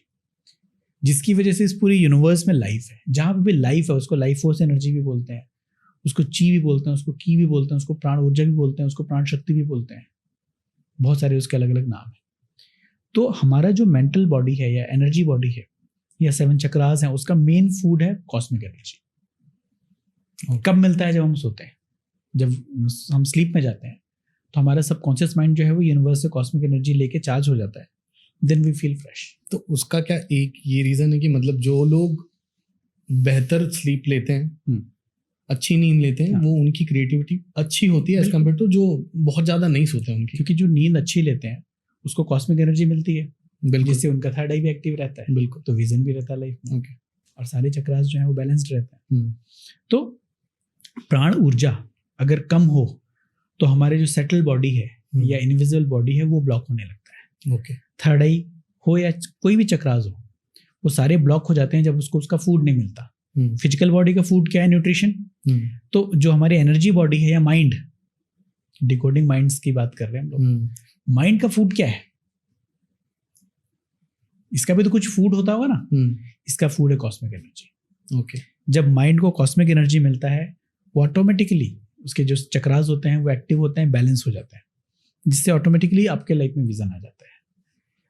जिसकी वजह से इस पूरे यूनिवर्स में लाइफ है। जहां पे भी लाइफ है उसको लाइफ फोर्स एनर्जी भी बोलते हैं, उसको ची भी बोलते हैं, उसको की भी बोलते हैं, उसको प्राण ऊर्जा भी बोलते हैं, उसको प्राण शक्ति भी बोलते हैं। बहुत सारे उसके अलग अलग नाम है। तो हमारा जो मेंटल बॉडी है या एनर्जी बॉडी है या 7 चक्रास हैं, उसका मेन फूड है कॉस्मिक एनर्जी। कब मिलता है? जब हम सोते हैं, जब हम स्लीप में जाते हैं, तो हमारा सबकॉन्शियस माइंड जो है वो यूनिवर्स से कॉस्मिक एनर्जी लेके चार्ज हो जाता है, देन वी फील फ्रेश। तो उसका क्या एक ये रीजन है कि मतलब जो लोग बेहतर स्लीप लेते हैं, अच्छी नींद लेते हैं, वो उनकी क्रिएटिविटी अच्छी होती है एज कम्पेयर टू जो बहुत ज्यादा नहीं सोते हैं उनकी? क्योंकि जो नींद अच्छी लेते हैं उसको कॉस्मिक एनर्जी मिलती है, जिससे उनका थर्ड आई भी एक्टिव रहता है। बिल्कुल, तो विजन भी रहता है लाइफ में। ओके, और सारे चक्रास जो है वो बैलेंस्ड रहते हैं। तो प्राण ऊर्जा अगर कम हो तो हमारे जो सेटल बॉडी है या इनविजिबल बॉडी है वो ब्लॉक होने लगता है। ओके, थर्ड आई हो या कोई भी चक्रास हो, वो सारे ब्लॉक हो जाते हैं जब उसको उसका फूड नहीं मिलता। फिजिकल बॉडी का फूड क्या है? न्यूट्रिशन। तो जो हमारी एनर्जी बॉडी है या माइंड, डिकोडिंग माइंड्स की बात कर रहे हैं हम लोग, माइंड का फूड क्या है? इसका भी तो कुछ फूड होता होगा ना। इसका फूड है कॉस्मिक एनर्जी। ओके। जब माइंड को कॉस्मिक एनर्जी मिलता है, वो ऑटोमेटिकली उसके जो चक्रास होते हैं वो एक्टिव होते हैं, बैलेंस हो जाते हैं, जिससे ऑटोमेटिकली आपके लाइफ में विजन आ जाता है।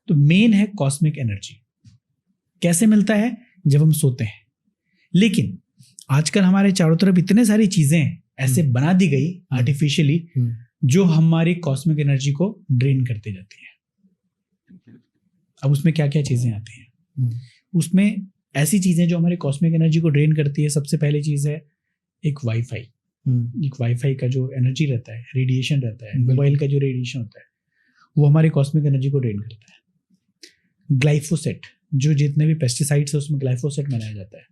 तो मेन है कॉस्मिक एनर्जी। कैसे मिलता है? जब हम सोते हैं। लेकिन आजकल हमारे चारों तरफ इतने सारी चीजें ऐसे बना दी गई आर्टिफिशियली, जो हमारी कॉस्मिक एनर्जी को ड्रेन करते जाती है। अब उसमें क्या क्या चीजें आती हैं? उसमें ऐसी चीजें जो हमारी कॉस्मिक एनर्जी को ड्रेन करती है, सबसे पहली चीज है एक वाईफाई। एक वाईफाई का जो एनर्जी रहता है, रेडिएशन रहता है, मोबाइल का जो रेडिएशन होता है, वो हमारी कॉस्मिक एनर्जी को ड्रेन करता है। ग्लाइफोसेट, जो जितने भी पेस्टिसाइड्स है उसमें ग्लाइफोसेट बनाया जाता है,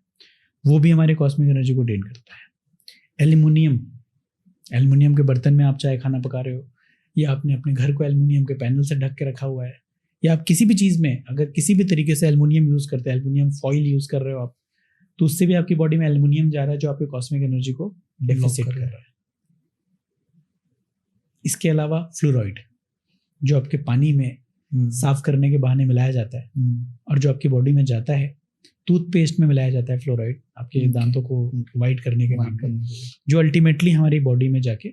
वो भी हमारे कॉस्मिक एनर्जी को ड्रेन करता है। एल्युमिनियम के बर्तन में आप चाहे खाना पका रहे हो, या आपने अपने घर को एल्युमिनियम के पैनल से ढक के रखा हुआ है, या आप किसी भी चीज़ में अगर किसी भी तरीके से एल्युमिनियम यूज़ करते हैं, एल्युमिनियम फॉइल यूज़ कर रहे हो आप, तो उससे भी आपकी बॉडी में एल्युमिनियम जा रहा है, जो आपकी कॉस्मिक एनर्जी को डेफिसिट कर रहा है। इसके अलावा फ्लोराइड, जो आपके पानी में साफ करने के बहाने मिलाया जाता है, और जो आपकी बॉडी में जाता है, टूथपेस्ट में मिलाया जाता है फ्लोराइड, आपके दांतों को वाइट करने के नाम पर, जो अल्टीमेटली हमारी बॉडी में जाके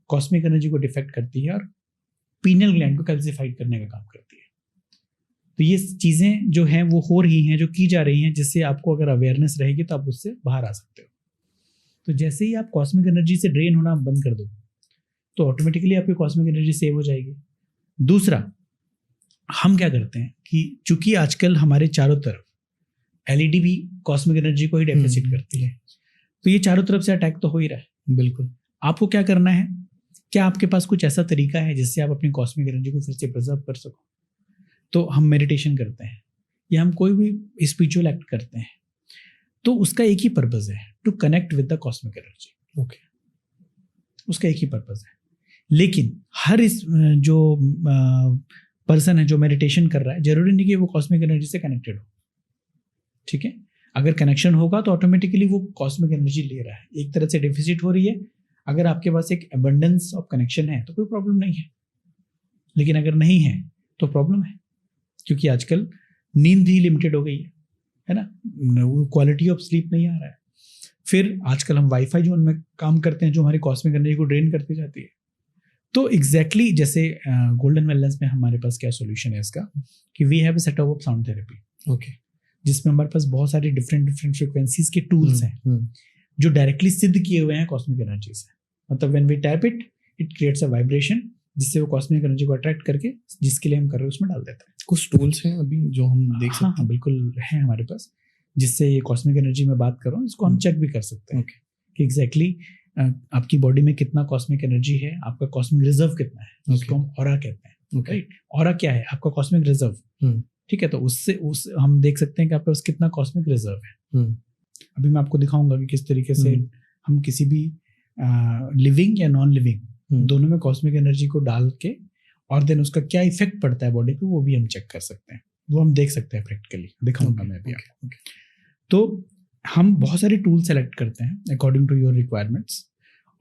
कॉस्मिक एनर्जी को डिफेक्ट करती है और पीनियल ग्लैंड को कैल्सिफाइड करने का काम करती है। तो ये चीज़ें जो हैं वो हो रही हैं, जो की जा रही हैं, जिससे आपको अगर अवेयरनेस रहेगी तो आप उससे बाहर आ सकते हो। तो जैसे ही आप कॉस्मिक एनर्जी से ड्रेन होना बंद कर दो, तो ऑटोमेटिकली आपकी कॉस्मिक एनर्जी सेव हो जाएगी। दूसरा, हम क्या करते हैं कि चूंकि आजकल हमारे चारों तरफ एलईडी भी कॉस्मिक एनर्जी को ही डेफिसिट करती है, तो ये चारों तरफ से अटैक तो हो ही रहा है। बिल्कुल। आपको क्या करना है? क्या आपके पास कुछ ऐसा तरीका है जिससे आप अपनी कॉस्मिक एनर्जी को फिर से प्रिजर्व कर सको? तो हम मेडिटेशन करते हैं, या हम कोई भी स्पिरिचुअल एक्ट करते हैं, तो उसका एक ही पर्पज है, to connect with the cosmic energy. Okay, उसका एक ही पर्पज है। लेकिन हर इस जो पर्सन है जो मेडिटेशन कर रहा है, जरूरी नहीं कि वो कॉस्मिक एनर्जी से कनेक्टेड हो। ठीक है, अगर कनेक्शन होगा तो ऑटोमेटिकली वो कॉस्मिक एनर्जी ले रहा है। एक तरह से डेफिसिट हो रही है। अगर आपके पास एक एबंडेंस ऑफ कनेक्शन है तो कोई प्रॉब्लम नहीं है, लेकिन अगर नहीं है तो प्रॉब्लम है, क्योंकि आजकल नींद ही लिमिटेड हो गई है ना, क्वालिटी ऑफ स्लीप नहीं आ रहा है। फिर आजकल हम वाईफाई जो उनमें काम करते हैं, जो हमारी कॉस्मिक एनर्जी को ड्रेन करती जाती है। तो एग्जैक्टली जैसे गोल्डन वेलनेस में हमारे पास क्या सोल्यूशन है इसका, कि we have a setup of sound therapy. Okay, जिसमें हमारे पास बहुत सारे डिफरेंट फ्रिक्वेंसीज के टूल्स हैं जो डायरेक्टली सिद्ध किए हुए हैं कॉस्मिक एनर्जी से। मतलब when we tap it, it creates a vibration, जिससे वो कॉस्मिक एनर्जी को अट्रैक्ट करके जिसके लिए हम कर रहे हैं उसमें डाल देता है। कुछ टूल्स हैं अभी जो हम देख सकते हैं? हाँ, बिल्कुल है हमारे पास, जिससे ये कॉस्मिक एनर्जी में बात कर रहा हूँ, इसको हम चेक भी कर सकते हैं कि एग्जैक्टली आपकी बॉडी में कितना कॉस्मिक एनर्जी है, आपका कॉस्मिक रिजर्व कितना है, उसको हम ऑरा कहते हैं। राइट, ऑरा क्या है? आपका कॉस्मिक रिजर्व। ठीक है, तो उससे हम देख सकते हैं कि आपके पास कितना कॉस्मिक रिजर्व है। अभी मैं आपको दिखाऊंगा कि किस तरीके से हम किसी भी लिविंग या नॉन लिविंग दोनों में कॉस्मिक एनर्जी को डाल के, और देन उसका क्या इफेक्ट पड़ता है बॉडी पे, वो भी हम चेक कर सकते हैं, वो हम देख सकते हैं प्रैक्टिकली। दिखाऊंगा मैं अभी आपको। तो हम बहुत सारे टूल सेलेक्ट करते हैं अकॉर्डिंग टू योर रिक्वायरमेंट्स,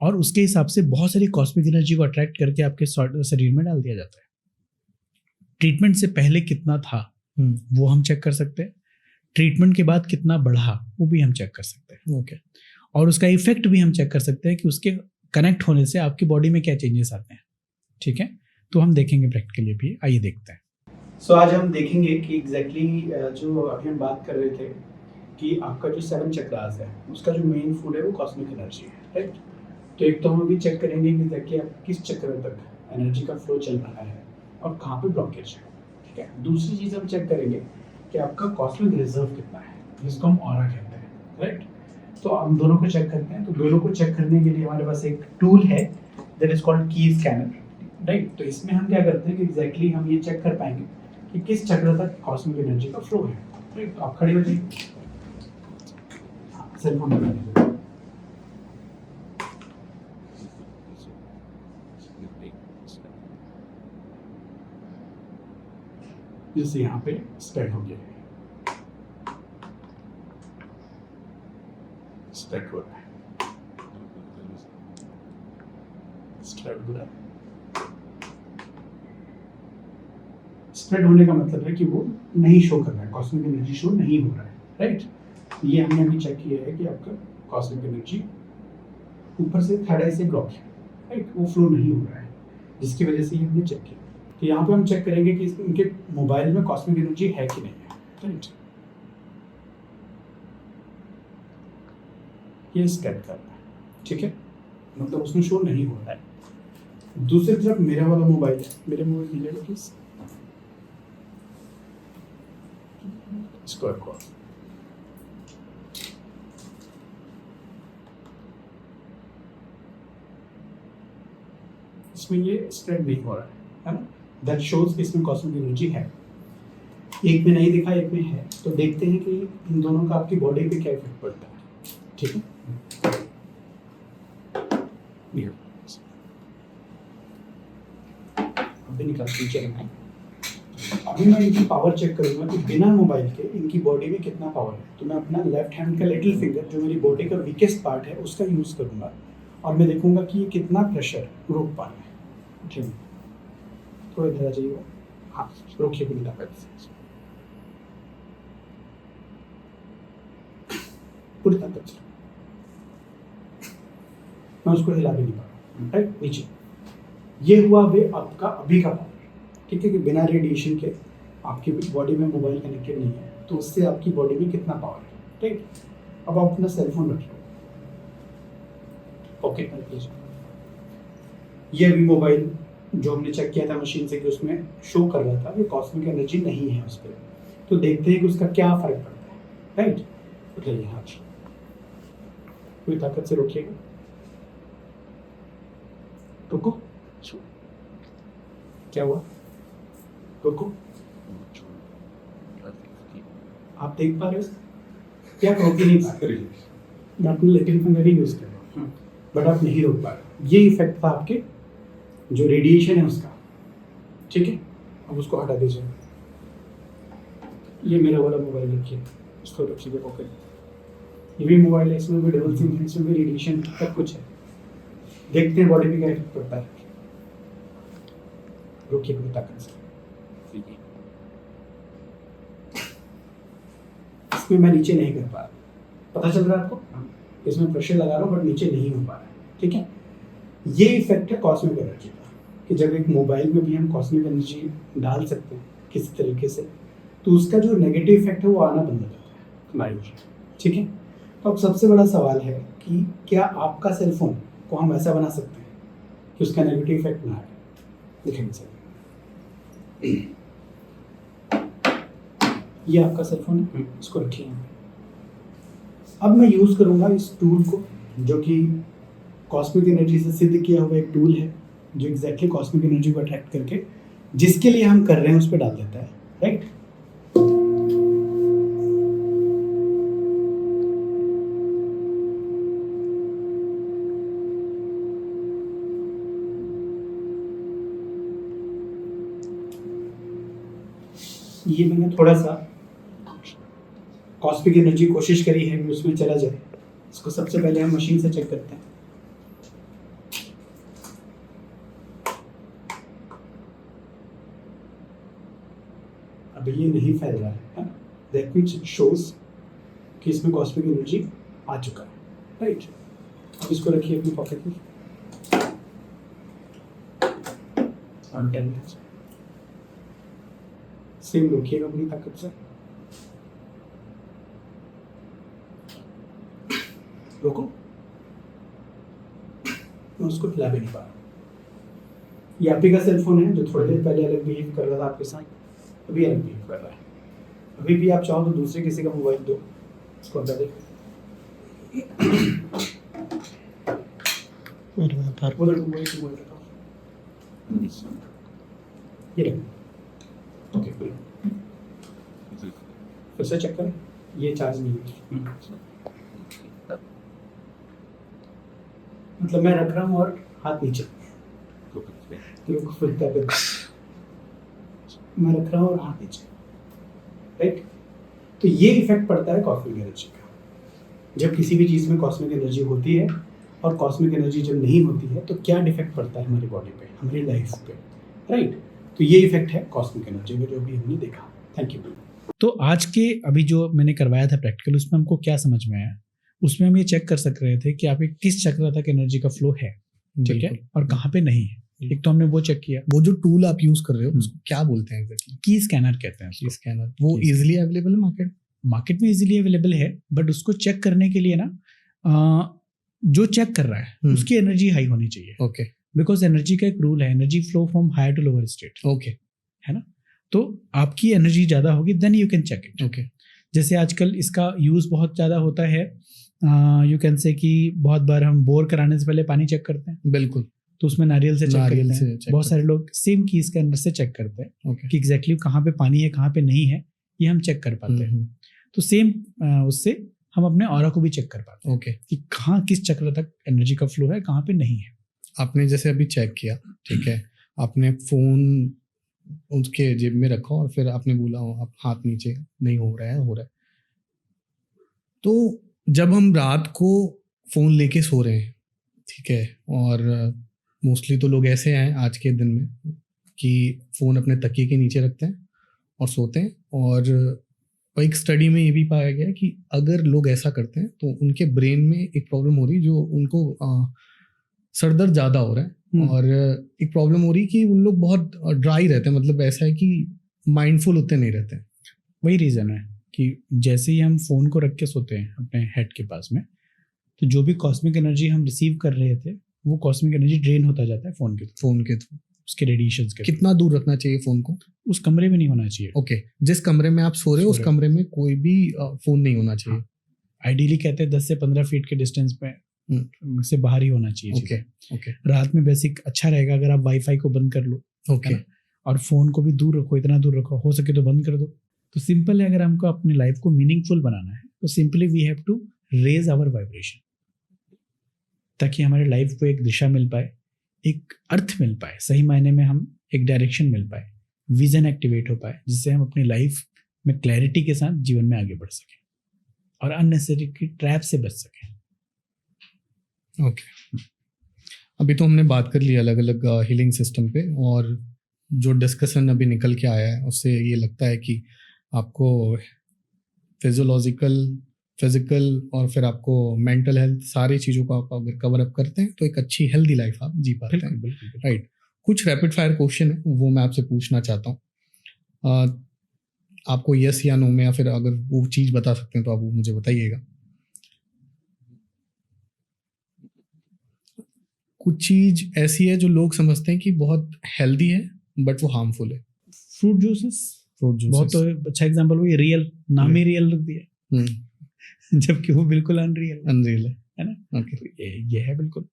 और उसके हिसाब से बहुत सारी कॉस्मिक एनर्जी को अट्रैक्ट करके आपके शरीर में डाल दिया जाता है। ट्रीटमेंट से पहले कितना था वो हम चेक कर सकते हैं, ट्रीटमेंट के बाद कितना बढ़ा वो भी हम चेक कर सकते हैं। ओके, और उसका इफेक्ट भी हम चेक कर सकते हैं कि उसके कनेक्ट होने से आपकी बॉडी में क्या चेंजेस आते हैं। ठीक है, तो हम देखेंगे प्रैक्टिकली भी। आइए देखते हैं। सो आज हम देखेंगे कि एग्जैक्टली जो अभी हम बात कर रहे थे कि आपका जो 7 चक्रास है उसका जो मेन फूड है वो कॉस्मिक एनर्जी है। राइट, तो एक तो हम अभी चेक करेंगे कि देखिए आप किस चक्र तक एनर्जी का फ्लो चल रहा है और कहाँ पे ब्लॉकेज है। ठीक है, दूसरी चीज़ हम चेक करेंगे कि आपका कॉस्मिक रिजर्व कितना है, जिसको हम ऑरा कहते हैं। राइट, तो हम दोनों को चेक करते हैं। तो दोनों को चेक करने के लिए हमारे पास एक टूल है दैट इज कॉल्ड की स्कैनर। राइट, तो इसमें हम क्या करते हैं कि एग्जैक्टली हम ये चेक कर पाएंगे कि किस चक्र तक कॉस्मिक एनर्जी का फ्लो है। राइट, तो आप खड़े हो जाइए, सेल फोन लगा लीजिए। जैसे यहाँ पे स्प्रेड हो गया है, स्प्रेड हो रहा है। स्प्रेड होने का मतलब है कि वो नहीं शो कर रहा है, कॉस्मिक एनर्जी शो नहीं हो रहा है, राइट। ये हमने अभी चेक किया है कि आपका कॉस्मिक एनर्जी ऊपर से थर्ड आई से ब्लॉक है, राइट, वो फ्लो नहीं हो रहा है, जिसकी वजह से ये हमने चेक किया। तो यहाँ पे हम चेक करेंगे कि इनके मोबाइल में कॉस्मिक एनर्जी है कि नहीं है, राइट। ये स्कैन कर रहा है, ठीक है, मतलब उसमें शो नहीं हो रहा है। दूसरी तरफ मेरा वाला मोबाइल है, मेरे मोबाइल मिलेगा प्लीज स्क्वायर कोड। इसमें ये स्प्रेड नहीं हो रहा है ना, दैट शोज इसमें कॉस्मिक एनर्जी है। एक में नहीं दिखा, एक में है, तो देखते हैं कि इन दोनों का आपकी बॉडी पे क्या इफेक्ट पड़ता है, ठीक है। अभी निकाल नीचे रखना है। अभी मैं इनकी पावर चेक करूंगा कि बिना मोबाइल के इनकी बॉडी में कितना पावर है। तो मैं अपना लेफ्ट हैंड का लिटिल फिंगर, जो मेरी बॉडी का वीकेस्ट पार्ट है, उसका यूज करूंगा और मैं देखूंगा कि ये कितना प्रेशर रोक पा रहा है, ठीक है। थोड़ा इधर आ जाइएगा, हाँ रोकिए बिल्कुल पूरी ताकत से। मैं उसको हिला भी नहीं पा रहा, राइट, नीचे। ये हुआ वे आपका अभी का पावर, ठीक है, कि बिना रेडिएशन के आपकी बॉडी में मोबाइल कनेक्टेड नहीं है, तो उससे आपकी बॉडी में कितना पावर है, ठीक। अब आप अपना सेलफोन रख लो पॉकेट में, लीजिए। ये अभी मोबाइल जो हमने चेक किया था मशीन से कि उसमें शो कर रहा था कि कॉस्मिक एनर्जी नहीं है उस पर, तो देखते हैं कि उसका क्या फर्क पड़ता है, राइट। उठाइए हाथ, पूरी ताकत से रोकिएगा, रुको, क्या हुआ, रुको, आप देख पा रहे हो क्या, रोक ही नहीं पा रहे, मैं अपने लिटिल फिंगर ही यूज कर रहा हूँ, बट आप नहीं रोक पा रहे। ये इफेक्ट था आपके जो रेडिएशन है उसका, ठीक है। अब उसको हटा दीजिए। ये मेरा वाला मोबाइल रखिए, इसको रखिए पॉकेट। ये भी मोबाइल है, इसमें भी डबल सिम है, इसमें भी रेडिएशन सब कुछ है। देखते हैं बॉडी में क्या इफेक्ट पड़ता है। रोकिए पूरी ताकत से। इसमें मैं नीचे नहीं कर पा रहा, पता चल रहा है आपको, इसमें प्रेशर लगा रहा हूँ बट नीचे नहीं हो पा रहा है, ठीक है। ये इफेक्ट है कॉस्मिक एनर्जी का, कि जब एक मोबाइल में भी हम कॉस्मिक एनर्जी डाल सकते हैं किसी तरीके से, तो उसका जो नेगेटिव इफेक्ट है वो आना बंद हो जाता है हमारी, ठीक है। तो अब सबसे बड़ा सवाल है कि क्या आपका सेलफोन को हम ऐसा बना सकते हैं कि उसका नेगेटिव इफेक्ट ना आए। देखेंगे सर, ये आपका सेलफोन है, इसको रखिए। अब मैं यूज़ करूँगा इस टूल को, जो कि कॉस्मिक एनर्जी से सिद्ध किया हुआ एक टूल है, जो एग्जैक्टली कॉस्मिक एनर्जी को अट्रैक्ट करके जिसके लिए हम कर रहे हैं उस पर डाल देता है, राइट। ये मैंने थोड़ा सा कॉस्मिक एनर्जी कोशिश करी है कि उसमें चला जाए। इसको सबसे पहले हम मशीन से चेक करते हैं। अभी ये नहीं फैल रहा है, दैट मींस इट शोज कि इसमें कॉस्मिक एनर्जी आ चुका है, राइट। अब इसको रखिए अपनी पॉकेट में और 10 मिनट्स सेम रोकिएगा अपनी ताकत से। रोको, मैं उसको हिला भी नहीं पा रहा। ये आप ही का सेलफोन है जो थोड़ी देर पहले अलग बिहेव कर रहा था आपके साथ, अभी अलग बिहेव कर रहा है। अभी भी आप चाहो तो दूसरे किसी का मोबाइल दो, इसको हटा दे। ये ओके, फिर से चेक करें, ये चार्ज नहीं है, मतलब मैं रख रहा हूँ और हाथ नीचे, मैं रख रहा हूँ और हाथ नीचे, राइट। तो ये इफेक्ट पड़ता है कॉस्मिक एनर्जी का, जब किसी भी चीज़ में कॉस्मिक एनर्जी होती है और कॉस्मिक एनर्जी जब नहीं होती है तो क्या डिफेक्ट पड़ता है हमारी बॉडी पे, हमारी लाइफ पे, राइट। तो ये इफेक्ट है कॉस्मिक एनर्जी का जो अभी हमने देखा। Thank you. तो आज के अभी जो मैंने करवाया था प्रैक्टिकल, उसमें हमको क्या समझ में आया, उसमें हम ये चेक कर सक रहे थे कि आपके किस चक्र तक एनर्जी का फ्लो है, ठीक है, और कहाँ पे नहीं है। एक तो हमने वो चेक किया। वो जो टूल आप यूज कर रहे हो उसको क्या बोलते हैं एग्जैक्टली? की स्कैनर कहते हैं। की स्कैनर वो इजीली अवेलेबल है मार्केट में इजीली अवेलेबल है, बट उसको चेक करने के लिए ना जो चेक कर रहा है उसकी एनर्जी हाई होनी चाहिए। ओके, बिकॉज एनर्जी का एक रूल है, energy flow from higher to lower state. Okay, है ना। तो आपकी एनर्जी ज्यादा होगी then you can check it. Okay. जैसे आजकल इसका यूज बहुत ज्यादा होता है, यू कैन से कि बहुत बार हम बोर कराने से पहले पानी चेक करते हैं। बिल्कुल। तो उसमें नारियल से चेक करते हैं। बहुत सारे लोग सेम की स्कैनर से चेक करते हैं कि एग्जैक्टली कहाँ पे पानी है कहाँ पे नहीं है, ये हम चेक कर पाते हैं। तो सेम उससे हम अपने ऑरा को भी चेक कर पाते हैं कि कहाँ किस चक्र तक एनर्जी का फ्लो है, कहाँ पे नहीं है। आपने जैसे अभी चेक किया, ठीक है, आपने फोन उसके जेब में रखा और फिर आपने बोला आप हाथ नीचे नहीं हो रहा है। तो जब हम रात को फोन लेके सो रहे हैं, ठीक है, और मोस्टली तो लोग ऐसे हैं आज के दिन में कि फ़ोन अपने तकिए के नीचे रखते हैं और सोते हैं। और एक स्टडी में ये भी पाया गया कि अगर लोग ऐसा करते हैं तो उनके ब्रेन में एक प्रॉब्लम हो रही, जो उनको सर दर्द ज़्यादा हो रहा है, और एक प्रॉब्लम हो रही कि उन लोग बहुत ड्राई रहते हैं, मतलब ऐसा है कि माइंडफुल उतने नहीं रहते हैं। वही रीज़न है कि जैसे ही हम फ़ोन को रख के सोते हैं अपने हेड के पास में, तो जो भी कॉस्मिक एनर्जी हम रिसीव कर रहे थे वो कॉस्मिक एनर्जी ड्रेन होता जाता है फ़ोन के थ्रू, उसके रेडिएशंस के। कितना दूर रखना चाहिए फ़ोन को? उस कमरे में नहीं होना चाहिए। ओके, जिस कमरे में आप सो रहे हो उस कमरे में कोई भी फ़ोन नहीं होना चाहिए। आइडियली कहते हैं 10 से 15 फीट के डिस्टेंस पे से बाहर ही होना चाहिए। ओके। रात में बेसिक अच्छा रहेगा अगर आप वाईफाई को बंद कर लो, ओके, और फ़ोन को भी दूर रखो, इतना दूर रखो हो सके तो बंद कर दो। तो सिंपल है, अगर हमको अपनी लाइफ को मीनिंगफुल बनाना है तो simply we have to raise our vibration, ताकि हमारे लाइफ को एक दिशा मिल पाए, एक अर्थ मिल पाए, सही मायने में हम एक डायरेक्शन मिल पाए, विजन एक्टिवेट हो पाए, जिससे हम अपनी लाइफ में क्लैरिटी के साथ जीवन में आगे बढ़ सकें और अननेसेसरी की ट्रैप से बच सकें। ओके, अभी तो हमने बात कर ली अलग अलग हीलिंग सिस्टम पे, और जो डिस्कशन अभी निकल के आया है उससे ये लगता है कि आपको फिजिकल और फिर आपको मेंटल हेल्थ, सारी चीज़ों को आप अगर कवर अप करते हैं तो एक अच्छी हेल्दी लाइफ आप जी पाते हैं। बिल्कुल। राइट। कुछ रैपिड फायर क्वेश्चन है वो मैं आपसे पूछना चाहता हूँ, आपको यस या नो में, या फिर अगर वो चीज़ बता सकते हैं तो आप वो मुझे बताइएगा। कुछ चीज़ ऐसी है जो लोग समझते हैं कि बहुत हेल्दी है बट वो हार्मफुल है। फ्रूट जूसेस बहुत तो अच्छा एग्जांपल, वो रियल नाम ही रियल रख दिया जबकि वो बिल्कुल अनरियल है ना। ओके, ये है बिल्कुल।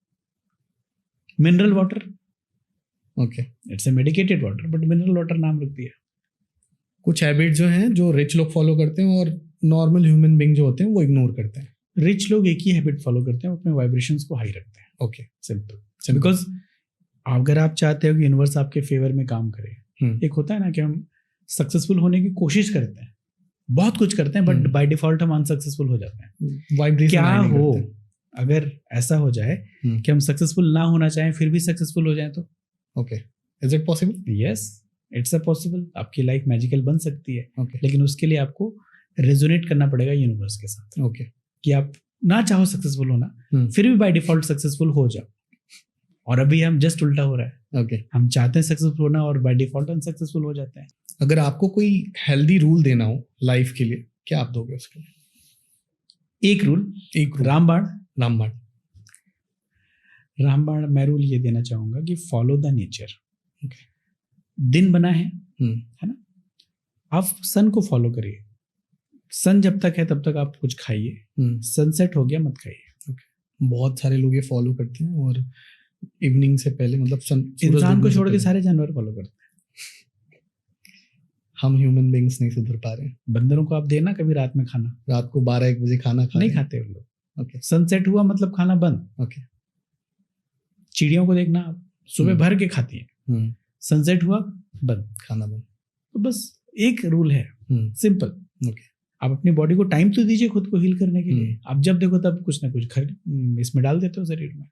Mineral water, okay, it's a medicated water but mineral water नाम रख दिया। कुछ हैबिट जो हैं जो रिच लोग फॉलो करते हैं और नॉर्मल ह्यूमन बीइंग जो होते हैं वो इग्नोर करते हैं। रिच लोग एक ही हैबिट फॉलो करते हैं, अपने वाइब्रेशंस को हाई रखते हैं। Okay, simple. बिकॉज अगर आप चाहते हो कि यूनिवर्स आपके फेवर में काम करे, एक होता है ना कि हम सक्सेसफुल होने की कोशिश करते हैं, बहुत कुछ करते हैं, बट बाय डिफॉल्ट हम अनसक्सेसफुल हो जाते हैं। वाइब्रेशन क्या हो अगर ऐसा हो जाए कि हम सक्सेसफुल ना होना चाहें फिर भी सक्सेसफुल हो जाए तो? Okay, is it possible? Yes, it's a possible. आपकी लाइफ मैजिकल बन सकती है, okay. लेकिन उसके लिए आपको रेजोनेट करना पड़ेगा यूनिवर्स के साथ। okay. कि आप ना चाहो सक्सेसफुल होना, फिर भी बाय डिफॉल्ट सक्सेसफुल हो जाओ। और अभी हम जस्ट उल्टा हो रहा है। okay. हम चाहते हैं सक्सेसफुल होना और बाय डिफॉल्ट अनसक्सेसफुल हो जाते हैं। अगर आपको कोई हेल्दी रूल देना हो लाइफ के लिए, क्या आप दोगे उसके लिए? एक रूल रामबाण मैं रूल ये देना चाहूंगा कि फॉलो द नेचर। दिन बना है ना, आप सन को फॉलो करिए। सन जब तक है तब तक आप कुछ खाइए, सनसेट हो गया मत खाइए। बहुत सारे लोग ये फॉलो करते हैं और इवनिंग से पहले, मतलब इंसान को छोड़ के सारे जानवर फॉलो करते हैं। हम ह्यूमन बीइंग्स नहीं सुधर पा रहे हैं। बंदरों को आप देना कभी रात में खाना, रात को 12-1 बजे खाना नहीं खाते वो लोग। ओके, सनसेट हुआ मतलब खाना बंद। ओके, चिड़ियों को देखना, आप सुबह भर के खाती हैं, सनसेट हुआ बंद, खाना बंद। तो बस एक रूल है, सिंपल। ओके, आप अपनी बॉडी को टाइम तो दीजिए खुद को हील करने के लिए। आप जब देखो तब कुछ ना कुछ इसमें डाल देते हो शरीर में।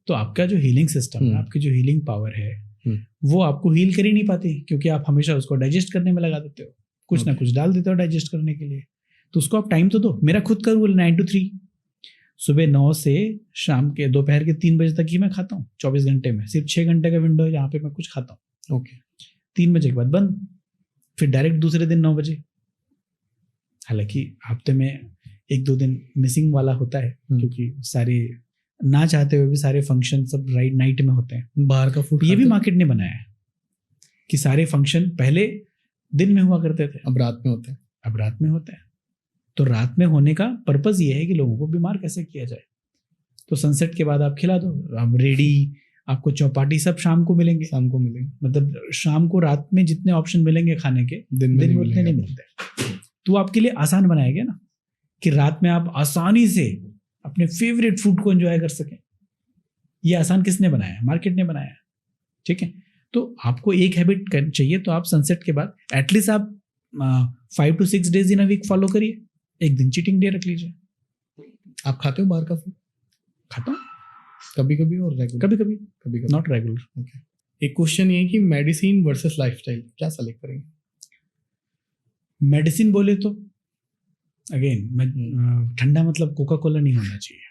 तो आपका जो हीलिंग सिस्टम है, आपकी जो हीलिंग पावर है, वो आपको हील कर ही नहीं पाती, क्योंकि आप हमेशा उसको डाइजेस्ट करने में लगा देते हो, कुछ ना कुछ डाल देते हो डाइजेस्ट करने के लिए। तो उसको आप टाइम तो दो। मेरा खुद का रूल 9 to 3, सुबह 9 से शाम के दोपहर के 3 बजे तक ही मैं खाता हूँ। 24 घंटे में सिर्फ 6 घंटे का विंडो है जहाँ पे मैं कुछ खाता हूँ। ओके। 3 बजे के बाद बंद, फिर डायरेक्ट दूसरे दिन 9 बजे। हालांकि हफ्ते में 1-2 दिन मिसिंग वाला होता है, क्योंकि सारे ना चाहते हुए भी सारे फंक्शन सब राइट नाइट में होते हैं। बाहर का फूड ये भी मार्केट ने बनाया है कि सारे फंक्शन पहले दिन में हुआ करते थे, अब रात में होते हैं। अब रात में होते हैं। तो रात में होने का पर्पस ये है कि लोगों को बीमार कैसे किया जाए। तो सनसेट के बाद आप खिला दो, अब रेडी आपको चौपाटी सब शाम को मिलेंगे। शाम को मिलेंगे, मतलब शाम को रात में जितने ऑप्शन मिलेंगे खाने के, दिन में उतने नहीं मिलते। तो आपके लिए आसान बनाया गया ना कि रात में आप आसानी से अपने फेवरेट फूड को एंजॉय कर सकें। ये आसान किसने बनाया है? मार्केट ने बनाया है। ठीक है, तो आपको एक हैबिट चाहिए, तो आप सनसेट के बाद एटलीस्ट आप 5 to 6 days in a week follow करिए। एक दिन चीटिंग डे रख लीजिए। आप खाते हो बाहर का फूड? खाता हूँ कभी कभी और रेगुलर? कभी कभी, नॉट रेगुलर। ओके। एक क्वेश्चन ये है कि मेडिसिन वर्सेस लाइफस्टाइल, क्या सेलेक्ट करेंगे? मेडिसिन बोले तो अगेन ठंडा मतलब कोका कोला नहीं होना चाहिए।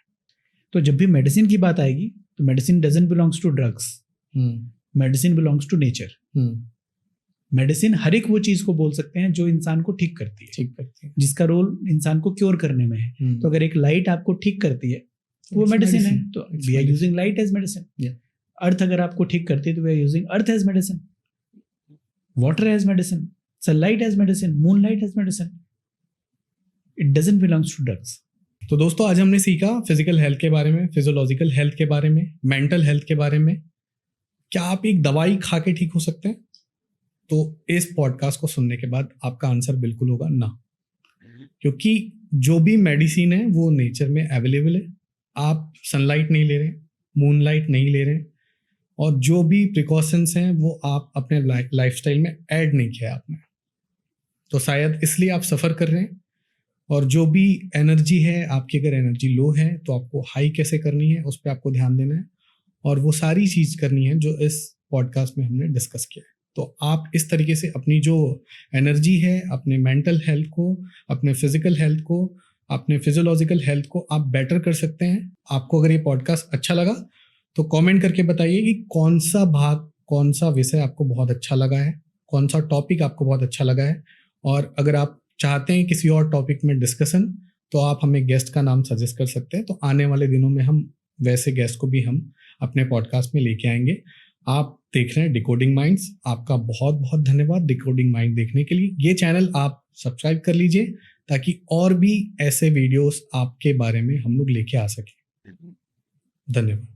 तो जब भी मेडिसिन की बात आएगी तो medicine doesn't belongs to drugs, medicine belongs to nature. Medicine हर एक वो चीज को बोल सकते हैं जो इंसान को ठीक करती है, जिसका रोल इंसान को क्योर करने में है। तो अगर एक लाइट आपको ठीक करती है तो वो मेडिसिन है। तो we are using light as medicine. Earth अगर आपको ठीक करती है तो we are using earth as medicine, water as medicine, sunlight as medicine, moonlight as medicine. It doesn't belongs to drugs. तो दोस्तों आज हमने सीखा फिजिकल हेल्थ के बारे में, फिजियोलॉजिकल हेल्थ के बारे में, मेंटल हेल्थ के बारे में। क्या आप एक दवाई खा के ठीक हो सकते हैं? तो इस पॉडकास्ट को सुनने के बाद आपका आंसर बिल्कुल होगा ना, क्योंकि जो भी मेडिसिन है वो नेचर में अवेलेबल है। आप सनलाइट नहीं ले रहे, मूनलाइट नहीं ले रहे, और जो भी प्रिकॉशंस हैं वो आप अपने लाइफस्टाइल में ऐड नहीं किया आपने, तो शायद इसलिए आप सफ़र कर रहे हैं। और जो भी एनर्जी है आपकी, अगर एनर्जी लो है तो आपको हाई कैसे करनी है उस पर आपको ध्यान देना है, और वो सारी चीज़ करनी है जो इस पॉडकास्ट में हमने डिस्कस किया है। तो आप इस तरीके से अपनी जो एनर्जी है, अपने मेंटल हेल्थ को, अपने फिजिकल हेल्थ को, अपने फिजियोलॉजिकल हेल्थ को आप बेटर कर सकते हैं। आपको अगर ये पॉडकास्ट अच्छा लगा तो कमेंट करके बताइए कि कौन सा भाग, कौन सा विषय आपको बहुत अच्छा लगा है, कौन सा टॉपिक आपको बहुत अच्छा लगा है। और अगर आप चाहते हैं किसी और टॉपिक में डिस्कशन, तो आप हमें गेस्ट का नाम सजेस्ट कर सकते हैं। तो आने वाले दिनों में हम वैसे गेस्ट को भी हम अपने पॉडकास्ट में लेके आएंगे। आप देख रहे हैं डिकोडिंग माइंड्स। आपका बहुत बहुत धन्यवाद डिकोडिंग माइंड देखने के लिए। ये चैनल आप सब्सक्राइब कर लीजिए ताकि और भी ऐसे वीडियोस आपके बारे में हम लोग लेके आ सकें। धन्यवाद।